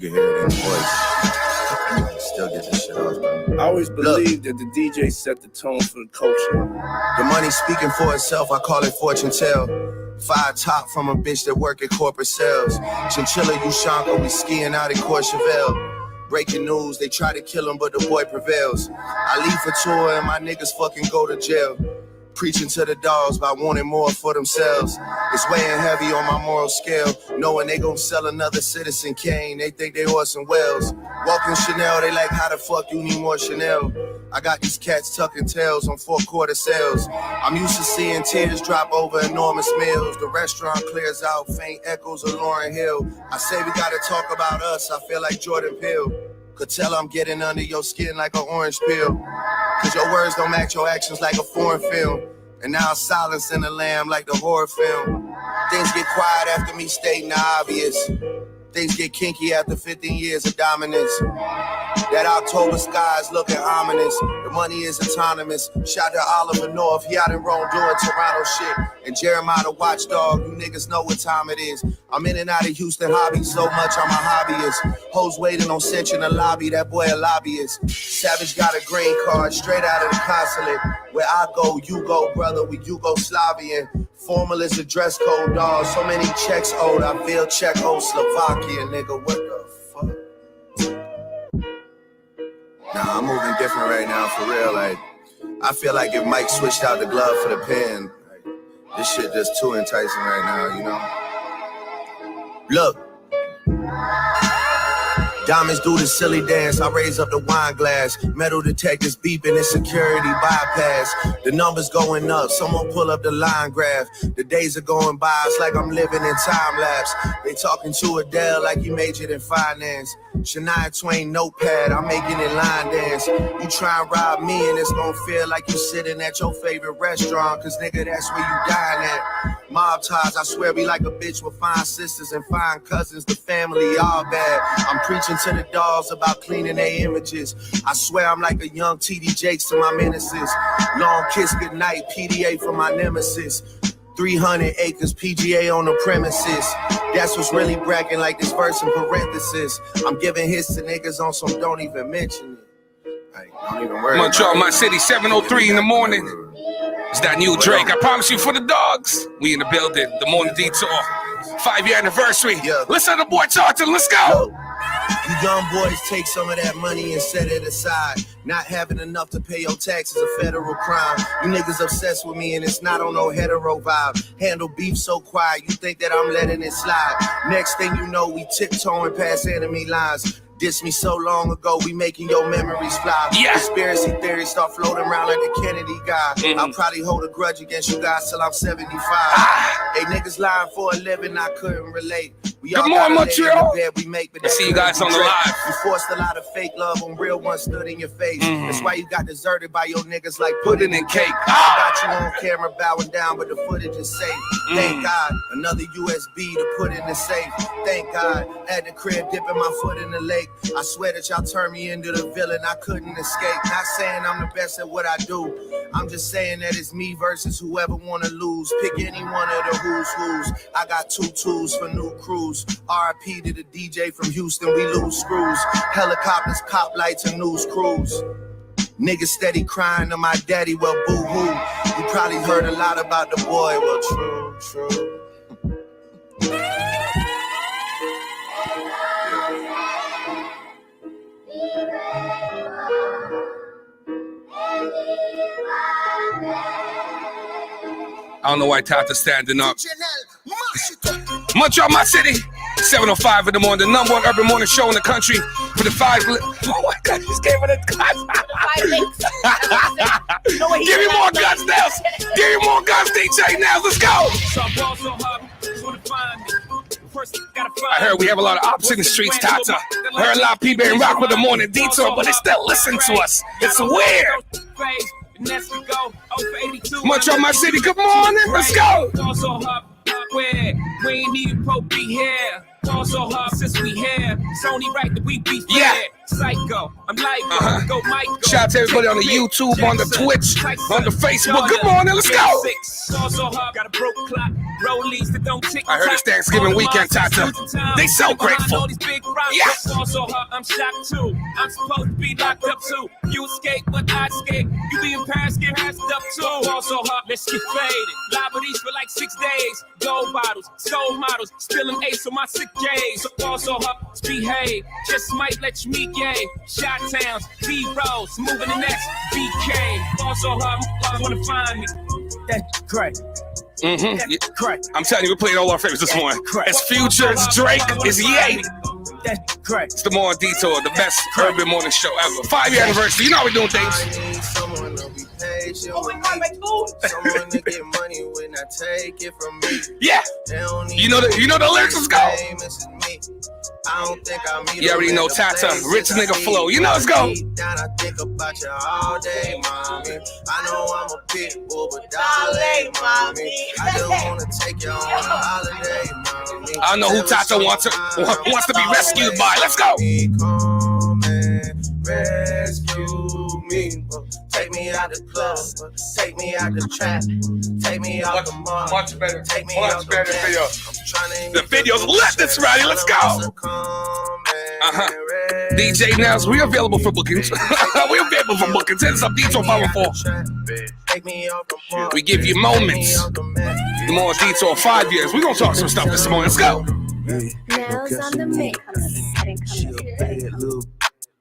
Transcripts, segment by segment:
You can hear it in the voice. Still get this shit off, though. I always believed that the DJ set the tone for the culture. The money speaking for itself, I call it fortune tell. 5 top from a bitch that work at corporate sales. Chinchilla Ushanka, we skiing out in Courchevel. Breaking news, they try to kill him, but the boy prevails. I leave for tour and my niggas fucking go to jail. Preaching to the dogs by wanting more for themselves. It's weighing heavy on my moral scale, knowing they gon' sell another Citizen Kane. They think they Orson Welles. Walking Chanel, they like, how the fuck you need more Chanel? I got these cats tucking tails on 4-quarter sales. I'm used to seeing tears drop over enormous meals. The restaurant clears out, faint echoes of Lauryn Hill. I say we gotta talk about us, I feel like Jordan Peele. Could tell I'm getting under your skin like an orange peel. Cause your words don't match your actions like a foreign film. And now silence in the lamb like the horror film. Things get quiet after me stating the obvious. Things get kinky after 15 years of dominance. That October sky is looking ominous. The money is autonomous. Shout to Oliver North, he out in Rome doing Toronto shit. And Jeremiah the watchdog, you niggas know what time it is. I'm in and out of Houston hobby so much I'm a hobbyist. Hoes waiting on cinch in the lobby, that boy a lobbyist. Savage got a green card straight out of the consulate. Where I go, you go, brother, we Yugoslavian. Formal is a dress code, dog. So many checks owed, I feel Czechoslovakia, nigga, what the fuck? Nah, I'm moving different right now, for real. Like, I feel like if Mike switched out the glove for the pen, like, this shit just too enticing right now, you know? Look. Diamonds do the silly dance, I raise up the wine glass. Metal detectors beeping and security bypass. The numbers going up, someone pull up the line graph. The days are going by, it's like I'm living in time lapse. They talking to Adele like you majored in finance. Shania Twain notepad, I'm making it line dance. You try and rob me and it's gonna feel like you sitting at your favorite restaurant. Cause nigga, that's where you dine at. Mob ties, I swear be like a bitch with fine sisters and fine cousins. The family all bad. I'm preaching to the dogs about cleaning their images. I swear I'm like a young TD Jakes to my menaces. Long kiss goodnight, PDA for my nemesis. 300 acres, PGA on the premises. That's what's really bragging like this verse in parenthesis. I'm giving hits to niggas on some don't even mention it. Like, don't even worry. Montreal, my city, 7:03 in the morning. It's that new Drake. I promise you for the dogs. We in the building. The Morning Detour. 5-year anniversary. Yeah. Listen to the boy talking. Let's go. You young boys take some of that money and set it aside. Not having enough to pay your taxes a federal crime. You niggas obsessed with me and it's not on no hetero vibe. Handle beef so quiet, you think that I'm letting it slide. Next thing you know, we tiptoeing past enemy lines. Diss me so long ago, we making your memories fly. Yeah. Conspiracy theories start floating around like the Kennedy guy. I'll probably hold a grudge against you guys till I'm 75. Hey, niggas lying for a living, I couldn't relate. We Good morning, Montreal. We make, but I see you guys on the live. You forced a lot of fake love on real ones stood in your face. That's why you got deserted by your niggas like pudding and cake. I got you on camera bowing down, but the footage is safe. Thank God, another USB to put in the safe. Thank God, at the crib dipping my foot in the lake. I swear that y'all turned me into the villain, I couldn't escape. Not saying I'm the best at what I do. I'm just saying that it's me versus whoever wanna lose. Pick any one of the who's. I got 2 tools for new crews. RIP to the DJ from Houston, we lose screws. Helicopters, cop lights, and news crews. Niggas steady crying to my daddy, well boo-hoo. You probably heard a lot about the boy, well true. I don't know why Tata's standing up. Montreal, my city. 7:05 in the morning, the number 1 urban morning show in the country for the 5. Oh my God, just gave it a cut. 5 links. Give me more guns, Nels. Give me more guns, DJ Nels. Let's go. I heard we have a lot of ops in the streets, Tata. I heard a lot of people in rock with the Morning Detour, but they still listen to us. It's weird. Montreal, my city. Good morning. Let's go. We ain't need Pope be here. So hard since we here. It's only right that we be fair. Yeah. psycho. I'm like, go Michael. Shout out to everybody on the YouTube, on the Twitch, on the Facebook. Good morning, let's go. Got a broke clock. Rollies that don't tick. I heard it's Thanksgiving weekend, Tata. They so grateful. Yes. I'm shocked too. I'm supposed to be locked up too. You escape, but I escape. You be in Paris, get passed up too. Also hot, let's get faded. Liberties for like 6 days. Gold bottles, soul models, spilling ace on my sick days. Also hot, behave. Just might let you meet gay. Shot towns, B-rolls, moving the next BK. Also hot, I wanna find me. That's great. Correct. I'm telling you, we're playing all our favorites this morning. It's Future, it's Drake, it's Ye. That's correct. It's the Morning Detour, the best urban morning show ever. 5-year anniversary. You know how we're doing things. Someone to be patient with me. Someone to get money when I take it from me. Yeah. You know the lyrics. Let's go. I don't think I'm you already know Tata, rich nigga flow. You know let's go. I think about you all day, mommy. I know I'm a pit bull, but darling, mommy. I just wanna take you on a holiday, mommy. I know who Tata wants to be rescued by. Let's go. Come and rescue me. Take me out the club, take me out the trap, take me out the mall. Much better. Take me Much out better the video. The video's lit this Friday. Let's go. DJ Nels, we available for bookings. We available for bookings. Hit us up, Detour 514. We give you moments. The more Detour 5 years. We're gonna talk some stuff this morning. Let's go. Nels on the mix.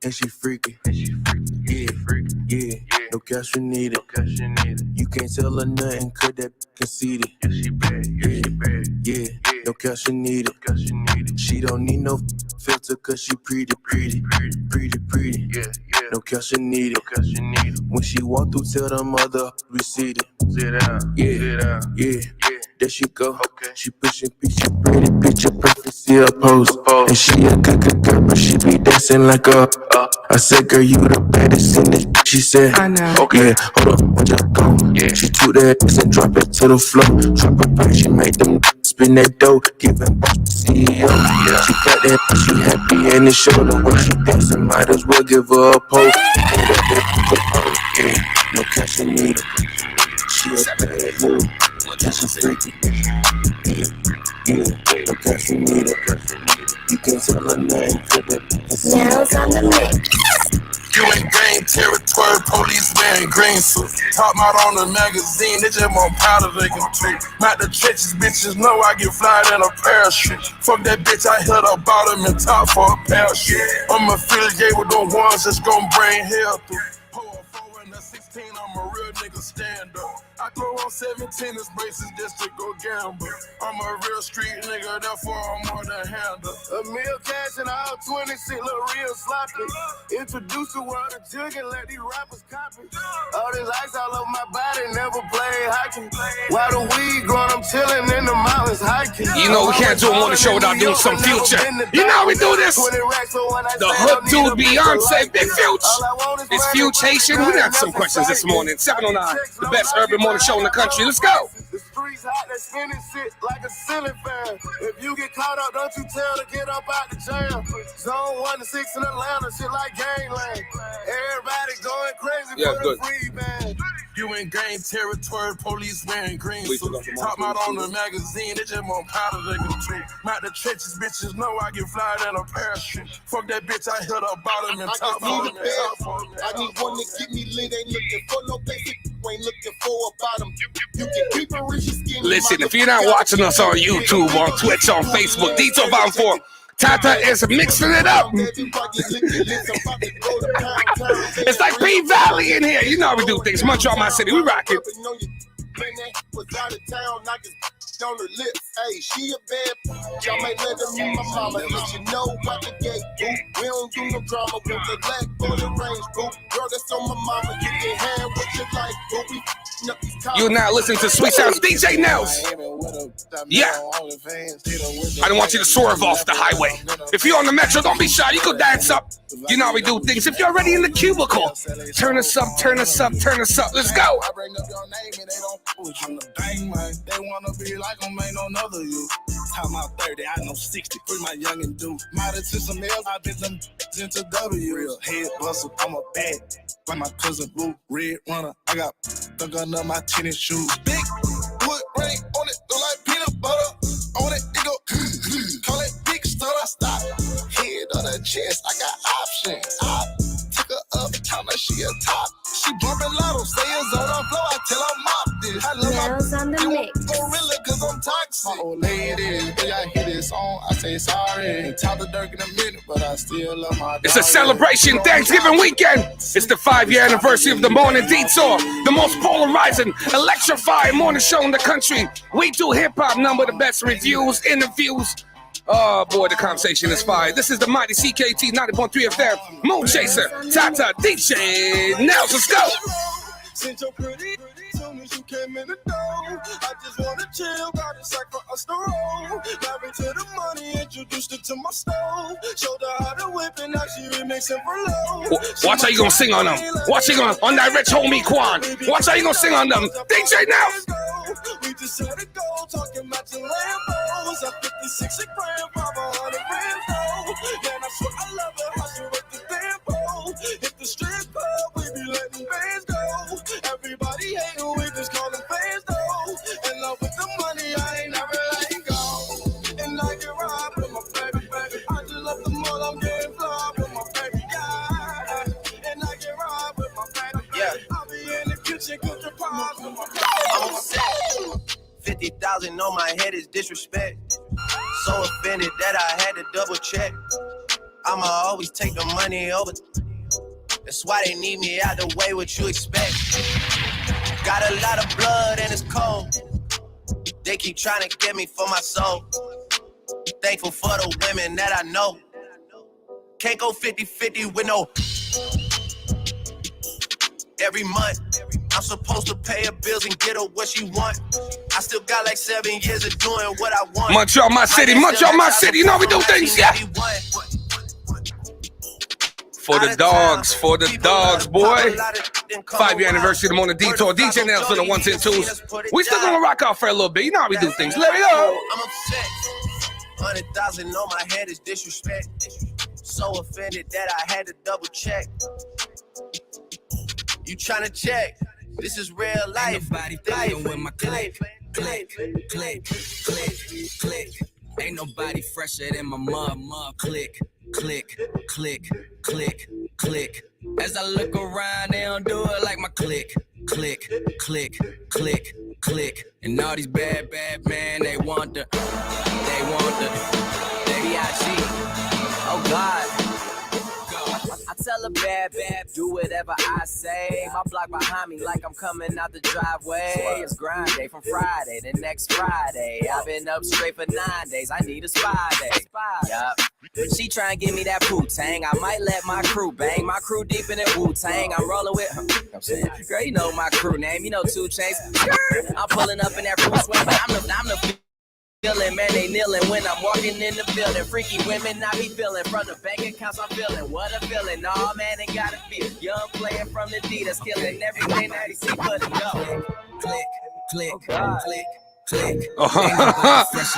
And she freaky. Yeah. No cash you need it. You can't tell her nothing, cause that conceited. Yeah. No cash you need it. She don't need no filter, cause she pretty. Yeah. No cash you need it. When she walk through, tell the mother we see it. Yeah. There she go. She pushing picture, pretty picture, perfect, see her pose. And she a good girl, but she be dancing like a. I said, girl, you the baddest in this. She said, I know. Okay, hold on, watch her go. Yeah. She took that ass and drop it to the floor. Drop her back, she made them spin that dough. Giving boss to CEO. Yeah. She got that, she happy and it show the way she dancing. Might as well give her a pose. Yeah, no cash in need. She a bad little. Just a freaky. Yeah, no cash in need. You can tell her name. Nels on the mix. You ain't gang territory, police wearing green suits. Talk about on the magazine, they just want powder they can treat. Not the trenches, bitches know I get fly in a parachute. Fuck that bitch, I hit her bottom and top for a parachute. I'm affiliated with the ones that's gon' bring hell through. Pull a 4 and a 16, I'm a real nigga stand up. I throw on 17 tennis braces just to go gamble. I'm a real street nigga, therefore I'm more than handle. A meal cash and all 20 shit look real sloppy. Introduce the world to jug and let these rappers copy. All this ice all over my body, never play hockey. While the weed growing, I'm chilling in the mountains hiking. You know we can't do a morning show without doing some Future. You know how we do this. The hood dude Beyonce, Big Future. It's Future Haitian. We got some questions this morning. 709, the best urban morning show in the country. Let's go. The streets hot, they spinning shit like a ceiling fan. If you get caught up, don't you tell to get up out the jam. Zone 1 to 6 in Atlanta, shit like gangland. Everybody going crazy for the free band. You in gang territory, police wearing green suits. Talk about on the magazine, they just want powder they can treat. Not the trenches, bitches know I get fly in a parachute. Fuck that bitch, I hit her bottom and top for me. I need one to get me lit, ain't looking for no basic, ain't looking for a bottom. You can keep it rich and skinny. Listen, if you're not watching us on YouTube, on Twitch, on Facebook, Detour 514, Tata is mixing it up. It's like P Valley in here. You know how we do things. Montreal, my city. We rock it. On her lips, hey, she a bad. Y'all may let her meet my mama, let you know about the gate, boo. We don't do no drama with the black for the range, boo. Girl, that's on my mama, you can have what you like, boo. You're now listening to Sweet Sounds DJ Nels. Yeah. I don't want you to swerve off the highway. If you're on the metro, don't be shy. You go dance up. You know how we do things. If you're already in the cubicle, turn us up, turn us up, turn us up. Let's go. I bring up your name and they don't put you on the bang, man. They wanna be like them, ain't no other you. Time out 30, I know 60. Free my young and do. Might have to some L's, I been them into W. Real head bustle, I'm a bad. Like my cousin Blue, red runner. I got the gun on my tennis shoes. Big wood ring on it, look like peanut butter. On it, it go, call it big stutter. Stop, head on the chest, I got options. I took her up, tell her she a top. She bumping lotto, stay on the floor, I tell her mop this. I love Nails on the mix. gorilla cause I'm toxic. My old lady, but I hear this song, I say sorry. Ain't talk to Dirk in a minute, but I still love my It's a celebration Thanksgiving weekend. It's the 5-year anniversary of the Morning Detour, the most polarizing, electrifying morning show in the country. We do hip-hop, number the best reviews, interviews. Oh boy, the conversation is fire. This is the mighty CKT 90.3 FM. Moon Chaser, Tata, DJ, Nels, let's go. Since you're pretty, soon as you came in the door, I just wanna chill, got a sack for us to roll. Married to the money, introduced her to my stove. Showed her how to whip and now she remixing for low. Watch how you gonna sing on them. Watch how you gonna, on that rich homie Quan. Watch how you gonna sing on them. DJ Nels. We just had to go, talking about the Lambos. At 56 a gram, 500 grams, though. Yeah, and I swear I love her, hustle with the tempo. Hit the strip club, we be letting bands go. Everybody hating, we just call them fans, though. In love with the money, I ain't never letting go. And I get robbed with my baby. I just love the mall, I'm getting flogged with my baby, yeah. And I get robbed with my baby. Yeah. I'll be in the kitchen, cooking pies with my baby. I'm upset. 50,000 on my head is disrespect. So offended that I had to double check. I'ma always take the money over. That's why they need me out the way, what you expect. Got a lot of blood and it's cold. They keep trying to get me for my soul. Thankful for the women that I know. Can't go 50-50 with no. Every month, I'm supposed to pay her bills and get her what she want. I still got like 7 years of doing what I want. Munch on my city, munch on my city. You know we do things, yeah. For the dogs, boy. 5-year anniversary of the Morning Detour. DJ Nels for the 1s and 2s. We still gonna rock out for a little bit. You know how we do things. Let me go. I'm upset. 100,000 on my head is disrespect. So offended that I had to double check. You tryna check? This is real life. Ain't nobody playing with my click. Ain't nobody fresher than my mud. Click. As I look around, they don't do it like my click. And all these bad man, they want the B.I.G. Oh God. I tell a bad, do whatever I say. My block behind me like I'm coming out the driveway. It's grind day from Friday to next Friday. I've been up straight for 9 days. I need a spy day. Yup. She try and give me that Wu-Tang. I might let my crew bang. My crew deep in that Wu-Tang. I'm rolling with her. I'm saying, girl, you know my crew name. You know 2 Chainz. I'm pulling up in that crew swing, but I'm the feeling, man, they kneeling when I'm walking in the building. Freaky women, I be feeling. From the bank accounts, I'm feeling. What a feeling. Nah, man, ain't gotta feel. Young player from the D that's killing everything that he see but it go. Click.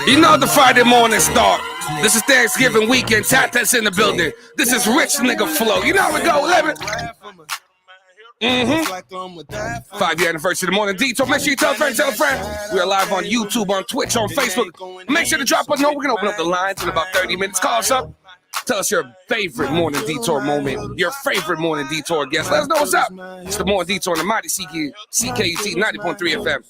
You know the Friday morning start. This is Thanksgiving weekend. Tata's in the building. This is rich nigga flow. You know how we go, Levin. 5-year anniversary of the Morning Detour. Make sure you tell a friend. We are live on YouTube, on Twitch, on Facebook. Make sure to drop a note. We're gonna open up the lines in about 30 minutes. Call us up. Tell us your favorite Morning Detour moment. Your favorite Morning Detour guest. Let us know what's up. It's the Morning Detour on the mighty CKUT 90.3 FM.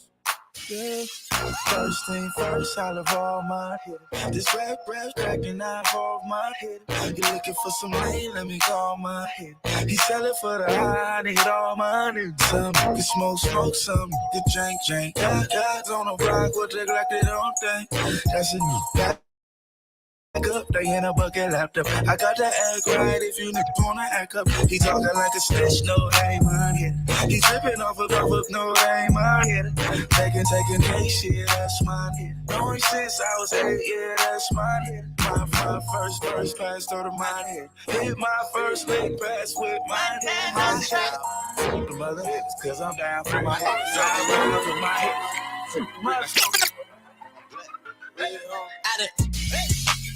First thing first, I'll evolve my head. This rap cracking, I evolve my head. You looking for some rain, let me call my head. He selling for the high, I need all my niggas. Some can smoke some, get drink. Guys on the block, what they like they don't think. That's a new Up, they in a bucket laptop. I got to act right if you niggas wanna act up. He talking like a snitch, no, they ain't mine here. He tripping off of no, they ain't mine here. Taking case, shit, that's mine here. Knowing since I was 8, yeah, that's mine here. My first pass through the mine here. Hit my first leg pass with mine here. My shot. The mother hips, cause I'm down for my hips. I'm down for my hips.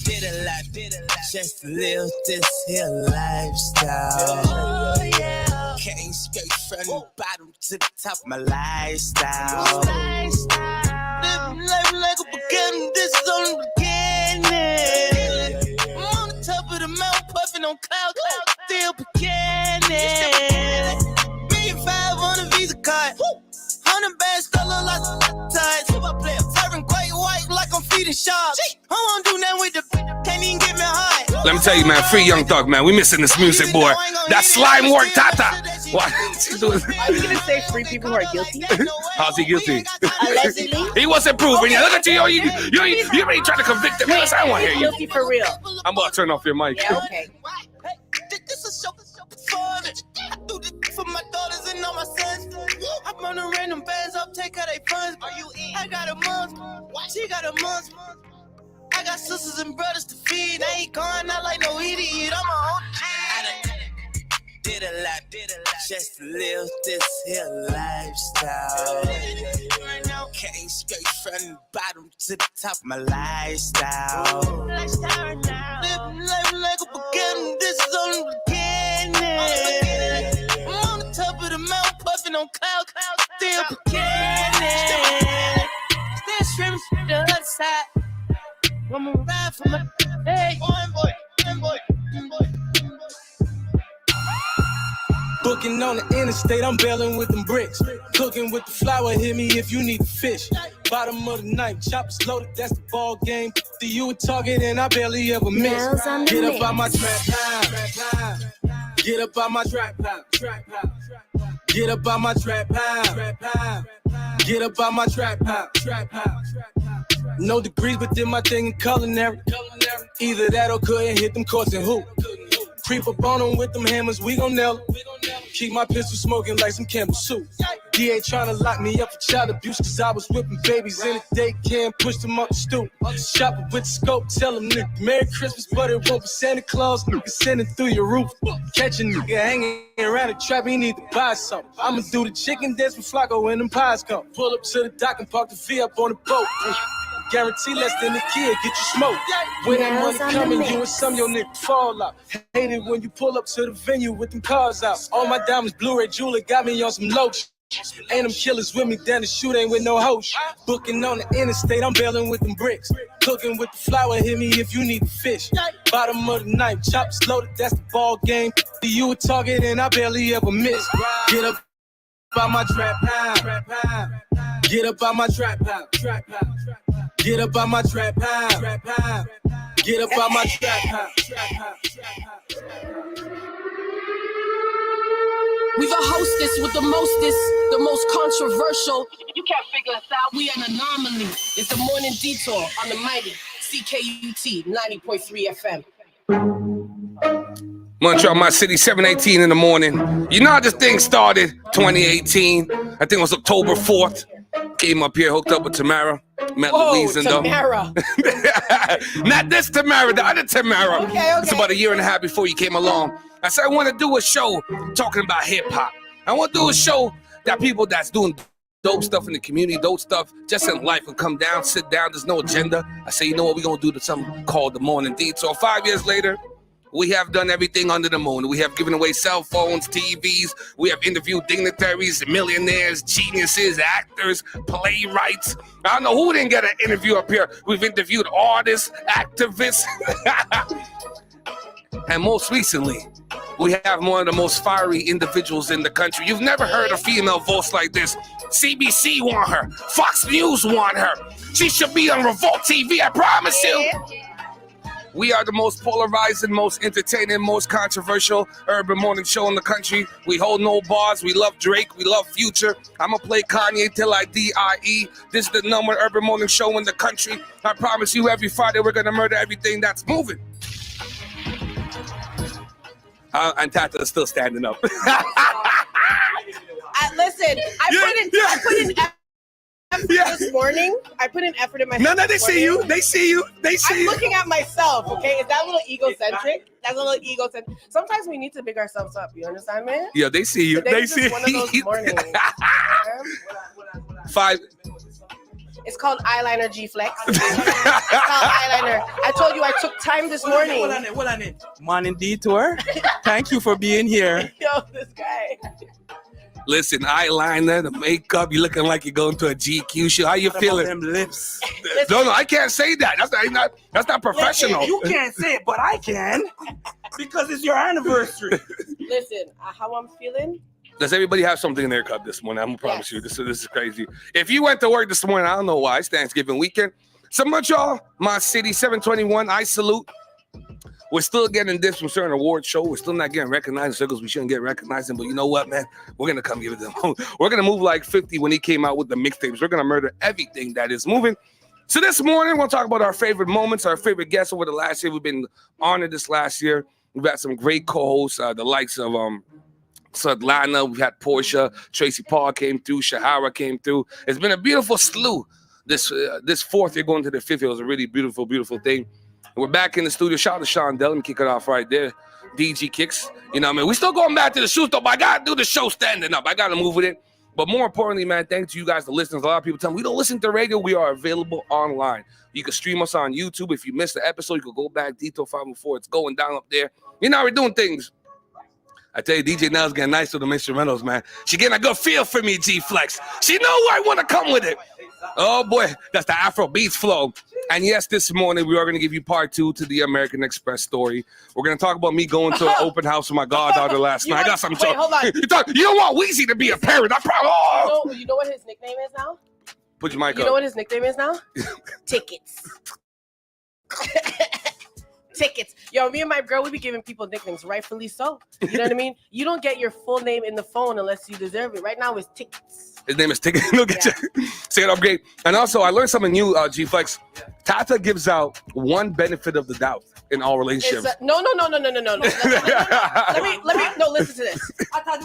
Did a lot, just to live this here lifestyle. Oh, yeah. Came straight from the bottom to the top of my lifestyle. Living life like a beginning, this is only the beginning. I'm on the top of the mountain, puffing on cloud, still beginning. $1,500 on a Visa card, 100 bags, still look like ties. Serving great white like I'm feeding sharks. I won't do nothing with the can't even get me high. Let me tell you, man, free Young Thug, man. We missing this music, boy. That slime work, Tata. What? I was gonna say free people who are guilty. How's he guilty? Allegedly. He wasn't proven. Look at you. You ain't trying to convict him. I don't want to hear you. Guilty for real. I'm about to turn off your mic. Yeah, okay. This is show performance. I do this for my daughters and all my sons. I run the random bands up, take how they funds. I got a month, she got a month. I got sisters and brothers to feed. I ain't going out like no idiot. I'm a old Did a lot, just to live this here lifestyle. Came straight from the bottom to the top of my lifestyle. Living life like a beginning, this is only the beginning. I'm on the top of the mountain, puffing on cloud, still beginning. Still screaming from the other side. One more ride for my hey. Boy. Booking on the interstate, I'm bailing with them bricks. Cooking with the flour, hit me if you need the fish. Bottom of the night, choppers loaded, that's the ball game. Do you a target and I barely ever miss. Get up out my trap house. Get up out my trap house. Get up out my trap house. Get up out my trap house. No degrees, but did my thing in culinary. Either that or couldn't hit them courts and hoop. Creep up on them with them hammers, we gon' nail it. Keep my pistol smoking like some Campbell soup. He ain't tryna lock me up for child abuse, cause I was whipping babies in the daycare and pushed them up the stoop. Shopping with the scope, tell them nigga, Merry Christmas, but it won't be Santa Claus, nigga sending through your roof. Catch a nigga hanging around the trap, he need to buy something. I'ma do the chicken dance with Flacco when them pies come. Pull up to the dock and park the V up on the boat. Guarantee less than a kid, get you smoked. When that money coming, you and some of your niggas fall out. Hate it when you pull up to the venue with them cars out. All my diamonds, Blu-ray jeweler got me on some lotion. Ain't them killers with me down the shoot, ain't with no host. Booking on the interstate, I'm bailing with them bricks. Cooking with the flour, hit me if you need the fish. Bottom of the night, choppers loaded, that's the ball game. You a target and I barely ever miss. Get up by my trap house. Get up by my trap house. Get up by my trap house. Get up by my trap house. We've a hostess with the mostest, the most controversial. You can't figure us out. We an anomaly. It's the Morning Detour on the mighty CKUT 90.3 FM. Montreal, my city, 7:18 in the morning. You know how this thing started? 2018. I think it was October 4th. Came up here, hooked up with Tamara. Met Louise and Tamara. Not this Tamara, the other Tamara. Okay. It's about a year and a half before you came along. I said I want to do a show talking about hip hop. I want to do a show that people that's doing dope stuff in the community, dope stuff just in life can come down, sit down. There's no agenda. I say, you know what? We're going to do something called the Morning Detour. 5 years later, we have done everything under the moon. We have given away cell phones, TVs. We have interviewed dignitaries, millionaires, geniuses, actors, playwrights. I don't know who didn't get an interview up here. We've interviewed artists, activists. And most recently, we have one of the most fiery individuals in the country. You've never heard a female voice like this. CBC want her. Fox News want her. She should be on Revolt TV, I promise you. We are the most polarizing, most entertaining, most controversial urban morning show in the country. We hold no bars. We love Drake. We love Future. I'm going to play Kanye till I die. This is the number one urban morning show in the country. I promise you every Friday we're going to murder everything that's moving. And Tata is still standing up. Listen, I put in effort this morning. I put in effort in my. No, they see you. They see you. I'm looking at myself. Okay, is that a little egocentric? That's a little egocentric. Sometimes we need to big ourselves up. You understand, man? Yeah, they see you. They see one of those mornings. 5. It's called eyeliner G-Flex. It's called eyeliner. I told you I took time this morning. Hold on it. Morning Detour. Thank you for being here. Yo, this guy. Listen, eyeliner, the makeup, you looking like you're going to a GQ show. How you feeling? Them lips. No, I can't say that. That's not professional. You can't say it, but I can. Because it's your anniversary. Listen, how I'm feeling? Does everybody have something in their cup this morning? I'm gonna promise you, this is crazy. If you went to work this morning, I don't know why. It's Thanksgiving weekend. So much, y'all. My city, 721. I salute. We're still getting this from certain award show. We're still not getting recognized in circles we shouldn't get recognized in. But you know what, man? We're gonna come give it to them. We're gonna move like 50 when he came out with the mixtapes. We're gonna murder everything that is moving. So this morning, we'll talk about our favorite moments, our favorite guests over the last year. We've been honored this last year. We've had some great co-hosts, the likes of Sadlana, we've had Portia, Tracy Paul came through, Shahara came through. It's been a beautiful slew. This fourth year going to the fifth year was a really beautiful, beautiful thing. And we're back in the studio. Shout out to Sean Dell and kick it off right there. DG Kicks. You know what I mean? We still going back to the shoot though, but I gotta do the show standing up. I gotta move with it. But more importantly, man, thanks to you guys, the listeners. A lot of people tell me we don't listen to radio. We are available online. You can stream us on YouTube. If you missed the episode, you can go back, Detour 504. It's going down up there. You know how we're doing things. I tell you, DJ Nell's getting nice with them instrumentals, man. She getting a good feel for me, G-Flex. She know where I want to come with it. Oh, boy, that's the Afro Beats flow. And yes, this morning, we are going to give you part 2 to the American Express story. We're going to talk about me going to an open house with my goddaughter last night. I got something. Wait, hold on. You don't want Weezy to be a parent. I probably. You know what his nickname is now? Put your mic up. You know what his nickname is now? Tickets. Tickets. Yo, me and my girl, we be giving people nicknames, rightfully so. You know what I mean? You don't get your full name in the phone unless you deserve it. Right now, it's Tickets. His name is Tickets. Look at you. Say it up great. And also, I learned something new, G-Flex. Tata gives out one benefit of the doubt in all relationships. No. Let me, listen to this.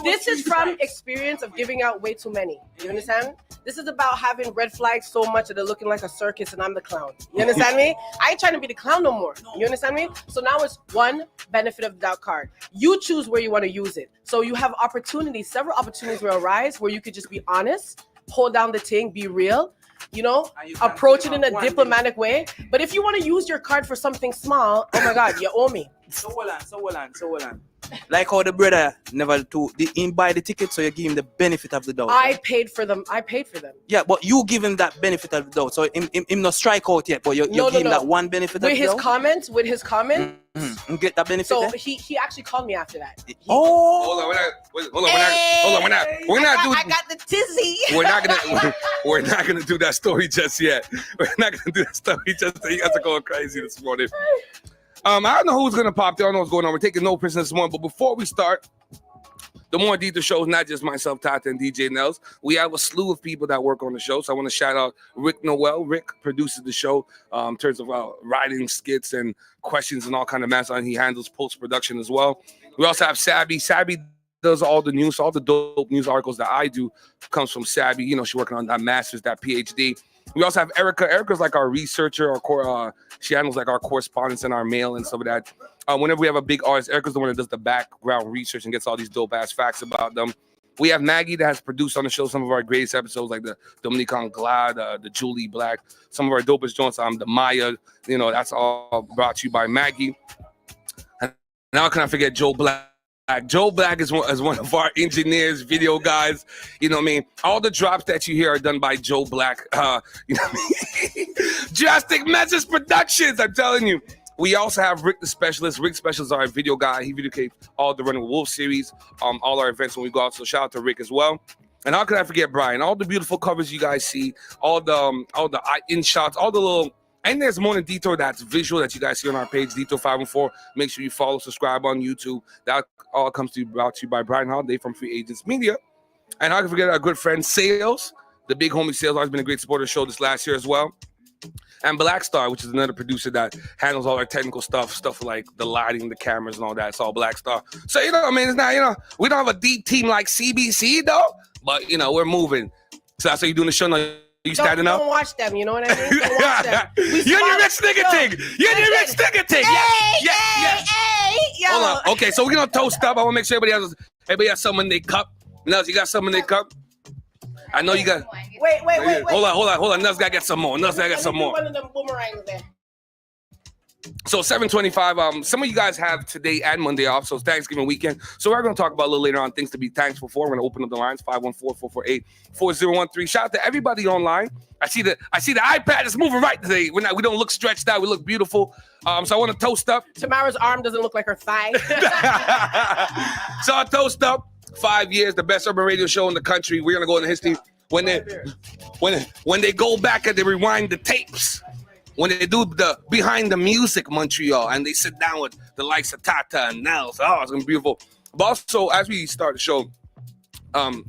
This is from experience of giving out way too many. You understand? This is about having red flags so much that they're looking like a circus and I'm the clown. You understand me? I ain't trying to be the clown no more. You understand me? So now it's one benefit of the doubt card. You choose where you want to use it. So you have opportunities, several opportunities will arise where you could just be honest, hold down the thing, be real, approach it in a diplomatic way. But if you want to use your card for something small, oh my God, you owe me. So hold on. Like how the brother never didn't buy the ticket, so you give him the benefit of the doubt. I paid for them. Yeah, but you give him that benefit of the doubt. So him not strike out yet, but you give him that one benefit of the doubt. With his comment. Mm-hmm. Get that benefit. So there? he actually called me after that. Hold on, we're not doing. I got the tizzy. We're not gonna do that story just yet. We're not gonna do that story just yet. You guys are going crazy this morning. I don't know who's gonna pop there. I don't know what's going on. We're taking no prisoners this morning. But before we start, the More Detour show is not just myself, Tata, and DJ Nels. We have a slew of people that work on the show. So I want to shout out Rick Noel. Rick produces the show in terms of writing skits and questions and all kind of mess. And he handles post-production as well. We also have Sabby. Sabby does all the news, all the dope news articles that I do comes from Sabby. She's working on that master's, that PhD. We also have Erica. Erica's like our researcher, she handles like our correspondence and our mail and stuff like that. Whenever we have a big artist, Erica's the one that does the background research and gets all these dope ass facts about them. We have Maggie that has produced on the show some of our greatest episodes, like the Dominican Glad, the Julie Black, some of our dopest joints, the Maya. That's all brought to you by Maggie. And now can I forget Joe Black? Joe Black is one of our engineers, video guys. You know what I mean? All the drops that you hear are done by Joe Black. You know what I mean? Drastic Measures Productions, I'm telling you. We also have Rick the Specialist. Rick Specialist is our video guy. He videotapes all the Running with Wolf series, all our events when we go out. So shout out to Rick as well. And how can I forget Brian? All the beautiful covers you guys see, all the in shots, all the little And there's Morning Detour that's visual that you guys see on our page, Detour 514. Make sure you follow, subscribe on YouTube. That all comes to you, brought to you by Brian Holiday from Free Agents Media. And I can forget our good friend Sales, the big homie Sales, always been a great supporter of the show this last year as well. And Black Star, which is another producer that handles all our technical stuff like the lighting, the cameras, and all that. It's all Black Star. So, it's not, we don't have a deep team like CBC, though, but, we're moving. So that's how you doing the show now. You standing up? Don't watch them, you know what I mean? Don't watch them. You're the rich nigga thing. You're the rich nigga thing. Hey, yo. Hold on. Okay, so we're going to toast up. I want to make sure everybody has something in their cup. Nels, you got something in their cup? I know you got. Wait. Hold on. Nels got to get some more. One of them boomerangs there. So 7:25. Some of you guys have today and Monday off, so it's Thanksgiving weekend. So we're going to talk about a little later on things to be thankful for. We're going to open up the lines 514-448-4013. Shout out to everybody online. I see the iPad is moving right today. We don't look stretched out. We look beautiful. So I want to toast up. Tamara's arm doesn't look like her thigh. So I toast up 5 years, the best urban radio show in the country. We're going to go into history when they go back and they rewind the tapes. When they do the Behind the Music Montreal and they sit down with the likes of Tata and Nels. Oh, it's going to be beautiful. But also, as we start the show, I feel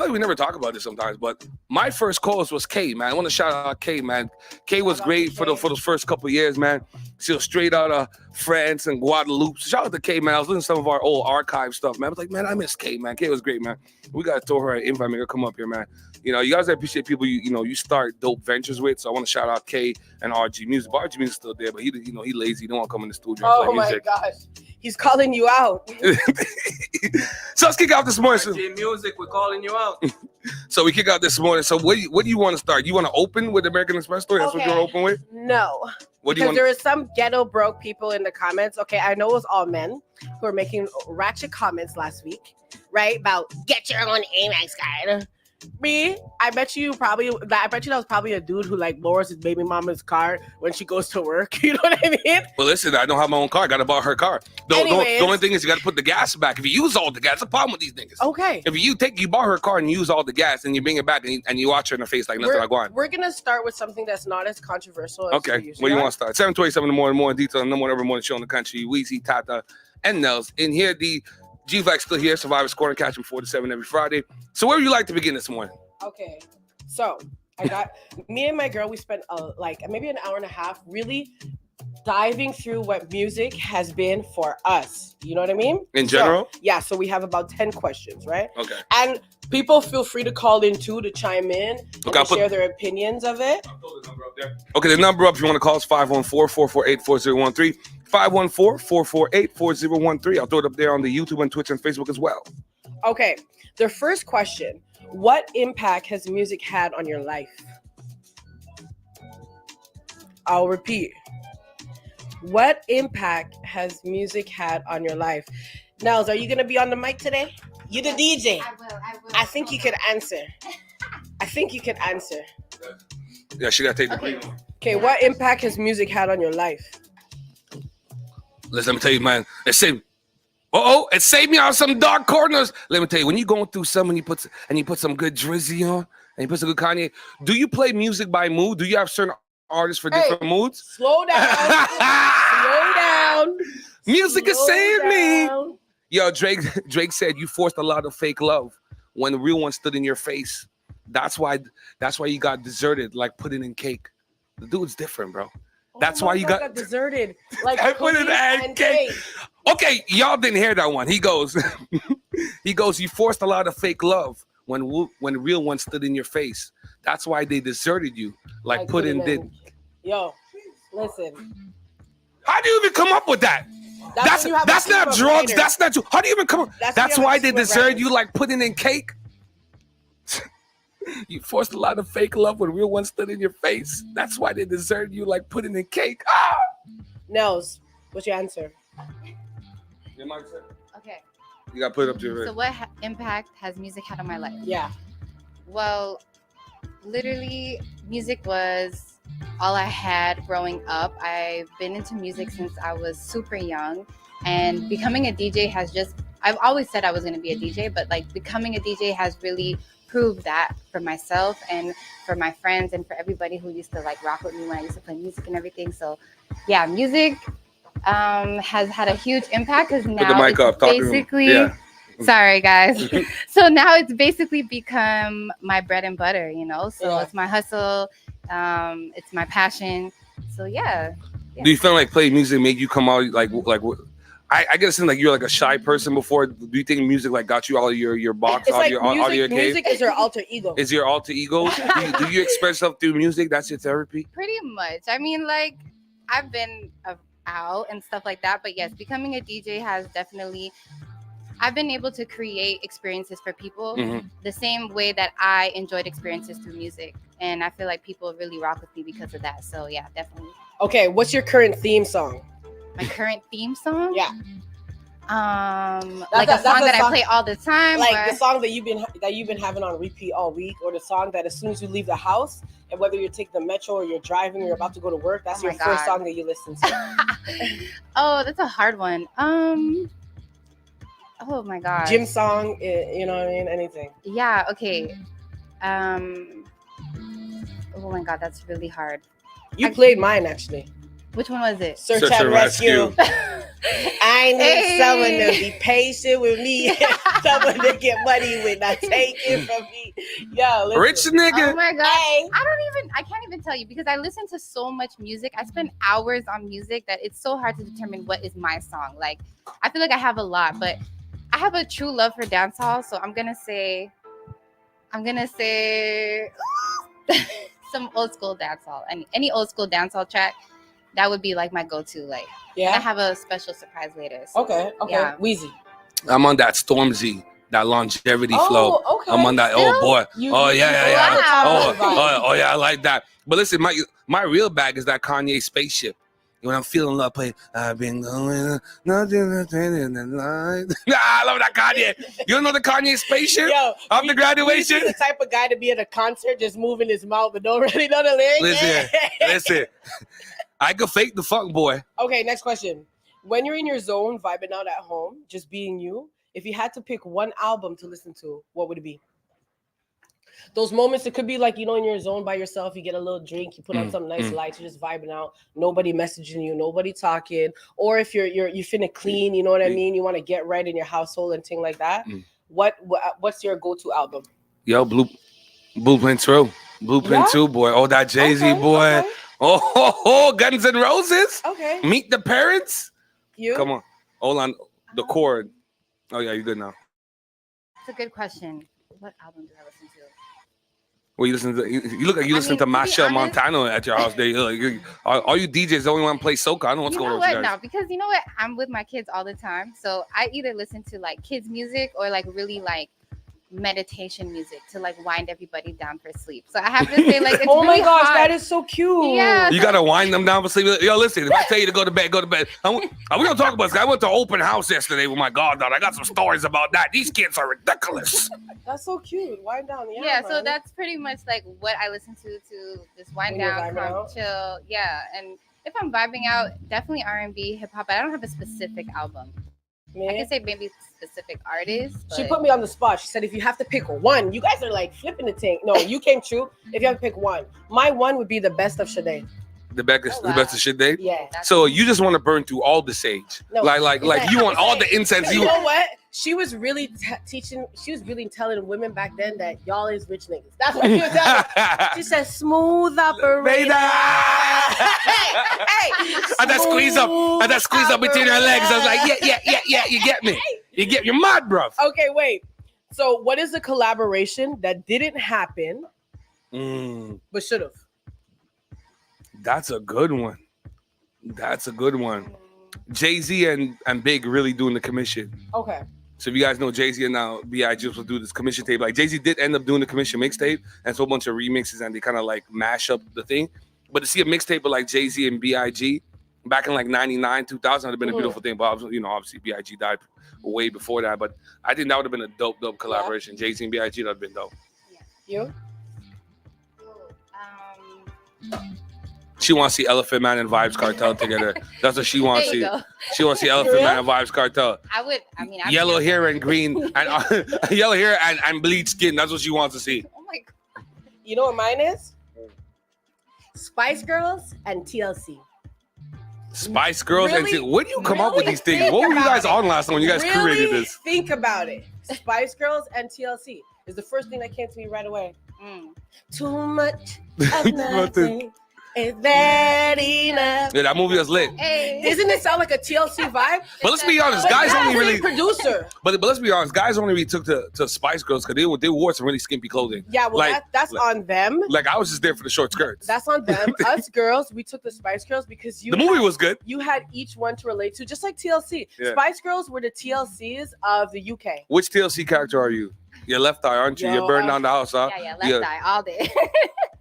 like we never talk about this sometimes, but my first co-host was Kay, man. I want to shout out Kay, man. Kay was great for those first couple of years, man. She was straight out of France and Guadeloupe. Shout out to Kay, man. I was listening to some of our old archive stuff, man. I was like, man, I miss Kay, man. Kay was great, man. We got to throw her an invite, make her come up here, man. You guys appreciate people you start dope ventures with. So I want to shout out Kay and RG Music. But RG Music is still there, but he lazy. He don't want to come in the studio. Oh my gosh, he's calling you out. So let's kick out this morning. RG Music, we're calling you out. So we kick out this morning. So what do you want to start? You want to open with American Express story? That's what you're open with? No. Because there is some ghetto broke people in the comments. Okay, I know it was all men who were making ratchet comments last week, right? About get your own Amex card. Me, I bet you that was probably a dude who lowers his baby mama's car when she goes to work. You know what I mean? Well, listen, I don't have my own car. I got to borrow her car. The only thing is you got to put the gas back. If you use all the gas, that's a problem with these niggas. Okay. If you borrow her car and you use all the gas and you bring it back and you watch her in her face like nothing like one. We're going to start with something that's not as controversial as okay. Where do you want to start? 7:27 in the morning, more detail, number one every morning show in the country. Weezy, Tata, and Nels. In here, the G-Vax still here. Survivors Corner, catch him 4 to 7 every Friday. So where would you like to begin this morning? Okay, so I got me and my girl. We spent maybe an hour and a half really diving through what music has been for us. You know what I mean? In general? Yeah. So we have about 10 questions, right? Okay. And people feel free to call in too to chime in and share their opinions of it. I'll throw the number up there. Okay, the number up if you want to call is 514-448-4013. 514-448-4013. I'll throw it up there on the YouTube and Twitch and Facebook as well. Okay, the first question. What impact has music had on your life? I'll repeat. What impact has music had on your life? Nels, are you going to be on the mic today? You're the DJ. I will. I think you can answer. Yeah, she got to take the break. Okay, what impact has music had on your life? Listen, let me tell you, man. It saved me out of some dark corners. Let me tell you, when you're going through something, you put some good Drizzy on, and you put some good Kanye. Do you play music by mood? Do you have certain artists for different moods? Slow down. Slow down. Music has saved me. Yo, Drake said you forced a lot of fake love when the real one stood in your face. That's why you got deserted, like putting in cake. The dude's different, bro. That's why you got deserted. Like I put it in cake. Okay, y'all didn't hear that one. He goes, you forced a lot of fake love when the real one stood in your face. That's why they deserted you, like Puddin did. Yo, listen. How do you even come up with that? That's not drugs. That's not you. How do you even come up? That's why they deserted you, like Puddin in cake. You forced a lot of fake love when real one stood in your face. That's why they deserted you, like Puddin in cake. Ah! Nels, what's your answer? Okay. You got to put it up to your So what impact has music had on my life? Yeah. Well, literally, music was all I had growing up. I've been into music since I was super young, and becoming a DJ has just I've always said I was going to be a DJ, but like becoming a DJ has really proved that for myself and for my friends and for everybody who used to like rock with me when I used to play music and everything. So yeah, music has had a huge impact because now it's basically sorry guys. So now it's basically become my bread and butter, you know. So it's my hustle, it's my passion. So yeah. Do you feel like playing music make you come out like I guess like you're like a shy person before? Do you think music like got you out of your box, out of your cave? Music is your alter ego. Is your alter ego? do you express yourself through music? That's your therapy? Pretty much. I mean, like I've been out and stuff like that, but yes, becoming a DJ has definitely. I've been able to create experiences for people the same way that I enjoyed experiences through music, and I feel like people really rock with me because of that. So yeah, definitely. Okay, what's your current theme song? My current theme song? Yeah. Like a song that I play all the time. Like the song that you've been having on repeat all week, or the song that as soon as you leave the house, and whether you're taking the metro or you're driving or you're about to go to work, that's your first song that you listen to. Oh, that's a hard one. Oh my god. Gym song, you know what I mean? Anything. Yeah. Okay. Oh my god, that's really hard. You played mine actually. Which one was it? Search and Rescue. I need someone to be patient with me, someone to get money with, not take it from me. Yo, listen. Rich nigga. Oh my god. I can't even tell you because I listen to so much music. I spend hours on music that it's so hard to determine what is my song. Like, I feel like I have a lot, but I have a true love for dancehall, so I'm gonna say some old school dancehall. Any old school dancehall track, that would be like my go-to. Like, I have a special surprise later. So, okay. Yeah. Weezy. I'm on that Stormzy, that longevity flow. Okay. I'm on that. Oh boy. Yeah. Wow. Oh yeah. I like that. But listen, my real bag is that Kanye Spaceship. When I'm feeling love, play. I've been going nothing in the line. I love that Kanye. You don't know the Kanye Spaceship? Yo, after graduation, he's the type of guy to be at a concert just moving his mouth but don't really know the lyrics. Listen. I could fake the funk boy. Okay, next question. When you're in your zone, vibing out at home, just being you, if you had to pick one album to listen to, what would it be? Those moments, it could be like, you know, in your zone by yourself, you get a little drink, you put on some nice lights, you're just vibing out, nobody messaging you, nobody talking. Or if you're finna clean, you know what I mean? You want to get right in your household and thing like that. What's your go-to album? Yo, Blueprint 2. Blueprint 2, boy. Oh, that Jay-Z boy. Okay. Oh, Guns N' Roses. Okay. Meet the Parents. You? Come on. Hold on. The chord. Oh, yeah, you're good now. It's a good question. What album did I listen to? Well, you listen to you look like you listen to Machel Montano at your house. All you DJs only want to play soca. I don't know what's going on with you guys. No, because you know what? I'm with my kids all the time, so I either listen to like kids music or like really like meditation music to like wind everybody down for sleep. So I have to say, like, it's oh my really gosh, hard. that is so cute. Yeah, you gotta wind them down for sleep. Yo, listen, if I tell you to go to bed, go to bed. We gonna talk about this. I went to open house yesterday with my goddaughter. I got some stories about that. These kids are ridiculous. That's so cute. Wind down, yeah. So that's pretty much like what I listen to just wind down, come chill. Yeah, and if I'm vibing out, definitely R&B, hip hop. I don't have a specific album. Man. I can say maybe specific artists. She put me on the spot. She said, if you have to pick one, you guys are like flipping the thing. No, you came true. If you have to pick one, my one would be the best of Sade. The best of Sade? Yeah. So you just want to burn through all the sage. No, like you want all the incense. You know what? She was really teaching. She was really telling women back then that y'all is rich niggas. That's what she was telling. She said, "Smooth operator." Hey, and that squeeze up between her legs. I was like, yeah. You get me. You're mad, bro. Okay, wait. So, what is the collaboration that didn't happen, but should have? That's a good one. Jay-Z and Big really doing the commission. Okay. So if you guys know, Jay-Z and now B.I.G. will do this commission tape. Like Jay-Z did end up doing the commission mixtape, and so a bunch of remixes, and they kind of like mash up the thing. But to see a mixtape of like Jay-Z and B.I.G. back in like 99, 2000 would have been a beautiful thing. But obviously B.I.G. died way before that. But I think that would have been a dope collaboration. Yeah. Jay-Z and B.I.G. that would have been dope. You? She wants to see Elephant Man and Vibes Cartel together. That's what she wants to see. She wants to see Elephant Man and Vibes Cartel. Yellow hair and green, and yellow hair and bleached skin. That's what she wants to see. Oh my God. You know what mine is? Spice Girls and TLC. Spice Girls Really- and when do you come up with really these things? think What were you about guys it. on last time when you guys Really created this? Think about it. Spice Girls and TLC is the first thing that came to me right away. Too much of nothing. Is that enough? Yeah, that movie was lit. Hey. Doesn't it sound like a TLC vibe? But let's be honest, But guys that's only the really. producer. But let's be honest, guys only really took to Spice Girls because they wore some really skimpy clothing. Yeah, well, that's on them. Like I was just there for the short skirts. That's on them. Us girls, we took the Spice Girls because The movie was good. You had each one to relate to, just like TLC. Yeah. Spice Girls were the TLCs of the UK. Which TLC character are you? You're Left Eye, aren't you? Yo, You're burning down the house, huh? Yeah, left eye all day.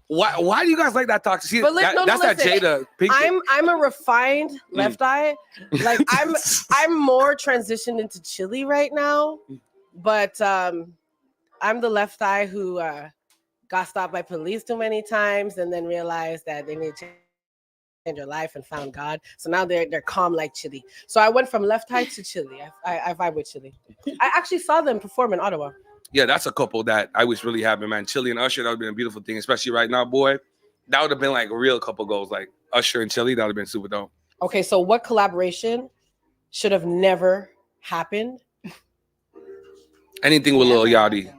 Why do you guys like that toxicity? But That's that listen, Jada Pinkett. I'm a refined left eye. Like I'm more transitioned into chili right now, but I'm the left eye who got stopped by police too many times and then realized that they need to change their life and found God. So now they're calm like chili. So I went from left eye to chili. I vibe with chili. I actually saw them perform in Ottawa. Yeah, that's a couple that I wish really happened, man. Chili and Usher, that would have been a beautiful thing, especially right now, boy. That would have been like a real couple goals, like Usher and Chili. That would have been super dope. Okay, so what collaboration should have never happened? Anything with Lil Yachty.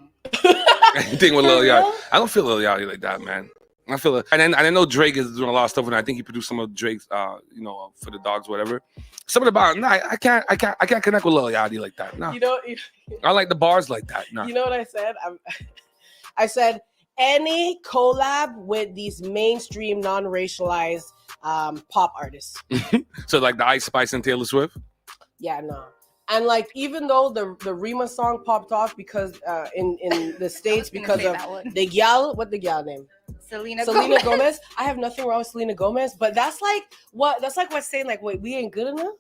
Anything with Lil Yachty. I don't feel Lil Yachty like that, man. I feel it. And I know Drake is doing a lot of stuff, and I think he produced some of Drake's, for the dogs, whatever. Something about I can't connect with Lil Yachty like that. No, I like the bars like that. No, You know what I said? I said any collab with these mainstream non-racialized pop artists. So like the Ice Spice and Taylor Swift. Yeah, no. And like even though the Rima song popped off because in the States because of the gal, what the gal name? Selena Gomez. I have nothing wrong with Selena Gomez, but that's like what's saying like, wait, we ain't good enough.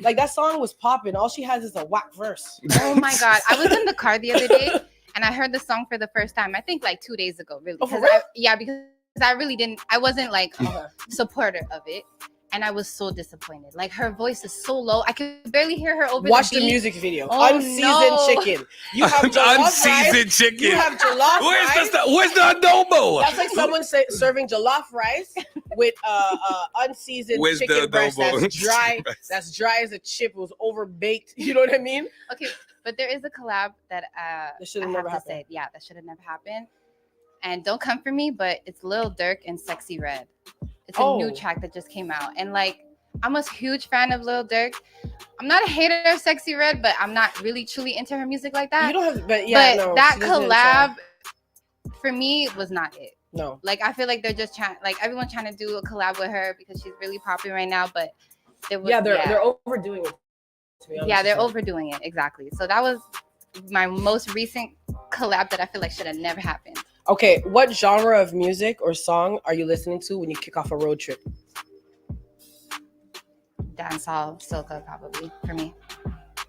Like that song was popping. All she has is a whack verse. Oh my God. I was in the car the other day and I heard the song for the first time. I think like 2 days ago, really. Because I really didn't. I wasn't like a supporter of it. And I was so disappointed. Like her voice is so low. I could barely hear her over Watch the the beat. music video. Oh, Unseasoned chicken. You have jollof Unseasoned rice. chicken. You have jollof rice. Where's the adobo? That's like someone serving jollof rice with unseasoned Where's chicken the breast adobo? that's dry. That's dry as a chip. It was overbaked. You know what I mean? Okay, but there is a collab that I should have have never to happened. say, yeah, that should have never happened. And don't come for me, but it's Lil Durk and Sexy Red. It's a new track that just came out, and like I'm a huge fan of Lil Durk. I'm not a hater of Sexy Red, but I'm not really truly into her music like that. You don't have, but yeah, no, that she doesn't, collab for me was not it. No, like I feel like they're just trying, like everyone's trying to do a collab with her because she's really popular right now. But they're overdoing it. To be honest, yeah, they're overdoing it exactly. So that was my most recent collab that I feel like should have never happened. Okay, what genre of music or song are you listening to when you kick off a road trip? Dancehall, soca, probably for me.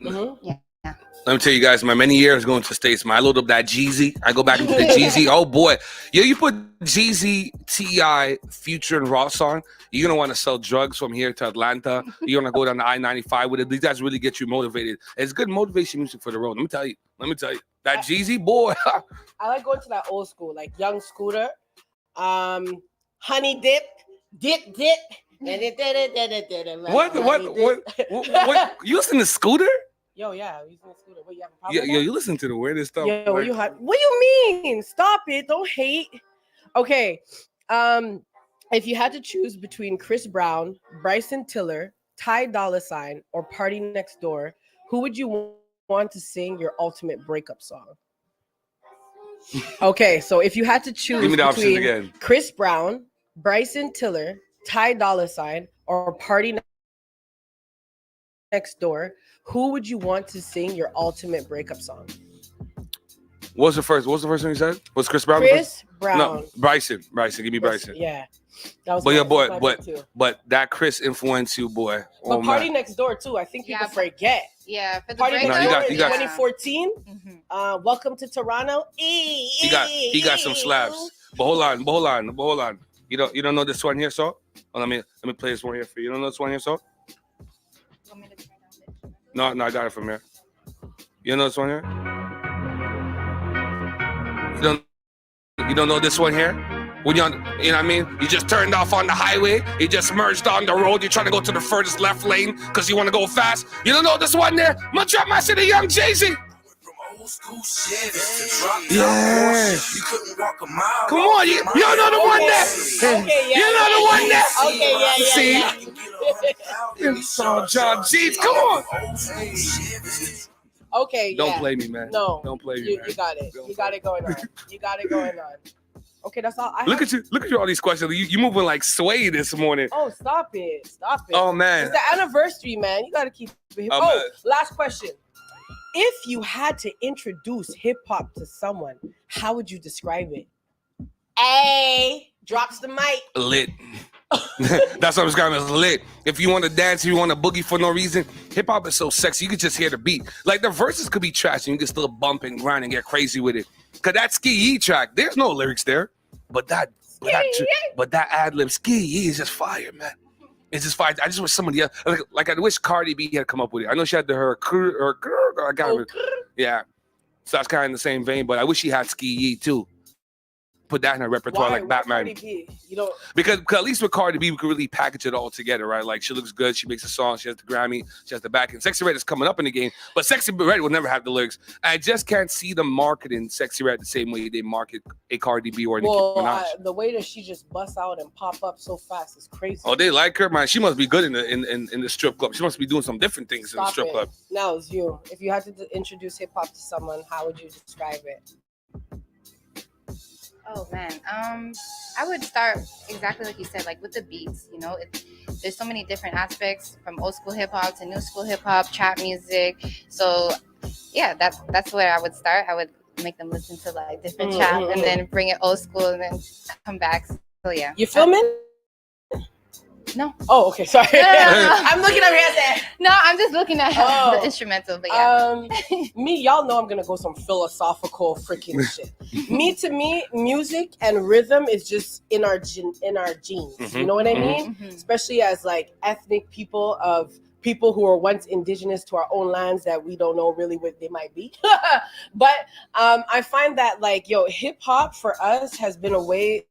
Mm-hmm. Yeah. Let me tell you guys, my many years going to the States, man. I load up that Jeezy. I go back into the Jeezy. Oh boy. Yo, you put Jeezy, T.I., Future, and Ross on, you're going to want to sell drugs from here to Atlanta. You're going to go down to I-95 with it. These guys really get you motivated. It's good motivation music for the road. Let me tell you. That Jeezy, boy. I like going to that old school, like Young Scooter, Honey Dip. What? You listen to Scooter? Yo, yeah, you listen to Scooter. What, you have a problem? Yo, you listen to the weirdest stuff. Yo, what do you mean? Stop it! Don't hate. Okay, if you had to choose between Chris Brown, Bryson Tiller, Ty Dolla $ign, or Party Next Door, who would you want to sing your ultimate breakup song? Okay, so if you had to choose Give me the options between again. Chris Brown, Bryson Tiller, Ty Dolla $ign, or Party Next Door, who would you want to sing your ultimate breakup song? What's the first one you said? Was Chris Brown? Chris Brown. No, Bryson. Give me Bryson. Yeah. That was But yeah, boy, pick too. but that Chris influenced you, boy. But Oh Party man. Next Door too. I think people forget. Yeah, for the Party breakup. Next Door you got- 2014. Welcome to Toronto. He got some slaps. But hold on. You don't know this one here, so Oh, let me play this one here for you. You don't know this one here, so? No, I got it from here. You don't know this one here? You don't know this one here? When you know what I mean? You just turned off on the highway. You just merged on the road. You're trying to go to the furthest left lane because you want to go fast. You don't know this one there? I'm gonna drop my city, young Jay-Z. Yeah. Come on, you don't know the one there. Okay, yeah. You know the one there. Okay, yeah. See? So John Jeeves, come on. Okay, Don't play me, man. No. Don't play me, man. You got it. You got it going on. Okay, that's all. Look at you, all these questions. You moving like sway this morning. Oh, stop it. Oh, man. It's the anniversary, man. You got to keep it. Man. Last question. If you had to introduce hip hop to someone, how would you describe it? A drops the mic. Lit. That's what I'm describing as lit. If you want to dance, if you want to boogie for no reason, hip hop is so sexy. You can just hear the beat. Like the verses could be trash, and you can still bump and grind and get crazy with it. Cause that Ski Yee track, there's no lyrics there, but that ad lib Ski Yee is just fire, man. It's just fire. I just wish somebody else, like I wish Cardi B had come up with it. I know she had her I got it. Yeah. So that's kind of in the same vein, but I wish she had Ski Yee too. Put that in her repertoire. Like Batman. Cardi B? You know, because at least with Cardi B, we could really package it all together, right? Like she looks good, she makes a song, she has the Grammy, she has the back end. Sexy Red is coming up in the game, but Sexy Red will never have the lyrics. I just can't see them marketing Sexy Red the same way they market a Cardi B or a Nicki Minaj. The way that she just busts out and pop up so fast is crazy. Oh, they like her, man. She must be good in the strip club. She must be doing some different things in the strip club. Now it's you. If you had to introduce hip hop to someone, how would you describe it? Oh man, I would start exactly like you said, like with the beats. You know, there's so many different aspects from old school hip hop to new school hip hop, trap music. So yeah, that's where I would start. I would make them listen to like different trap and then bring it old school and then come back. So yeah. You filming? No. Oh, okay. Sorry. No. I'm looking at me. No, I'm just looking at the instrumental. But yeah. Y'all know I'm gonna go some philosophical freaking shit. To me, music and rhythm is just in our genes. Mm-hmm. You know what I mean? Mm-hmm. Especially as like ethnic people who are once indigenous to our own lands that we don't know really what they might be. But I find that like hip hop for us has been a way.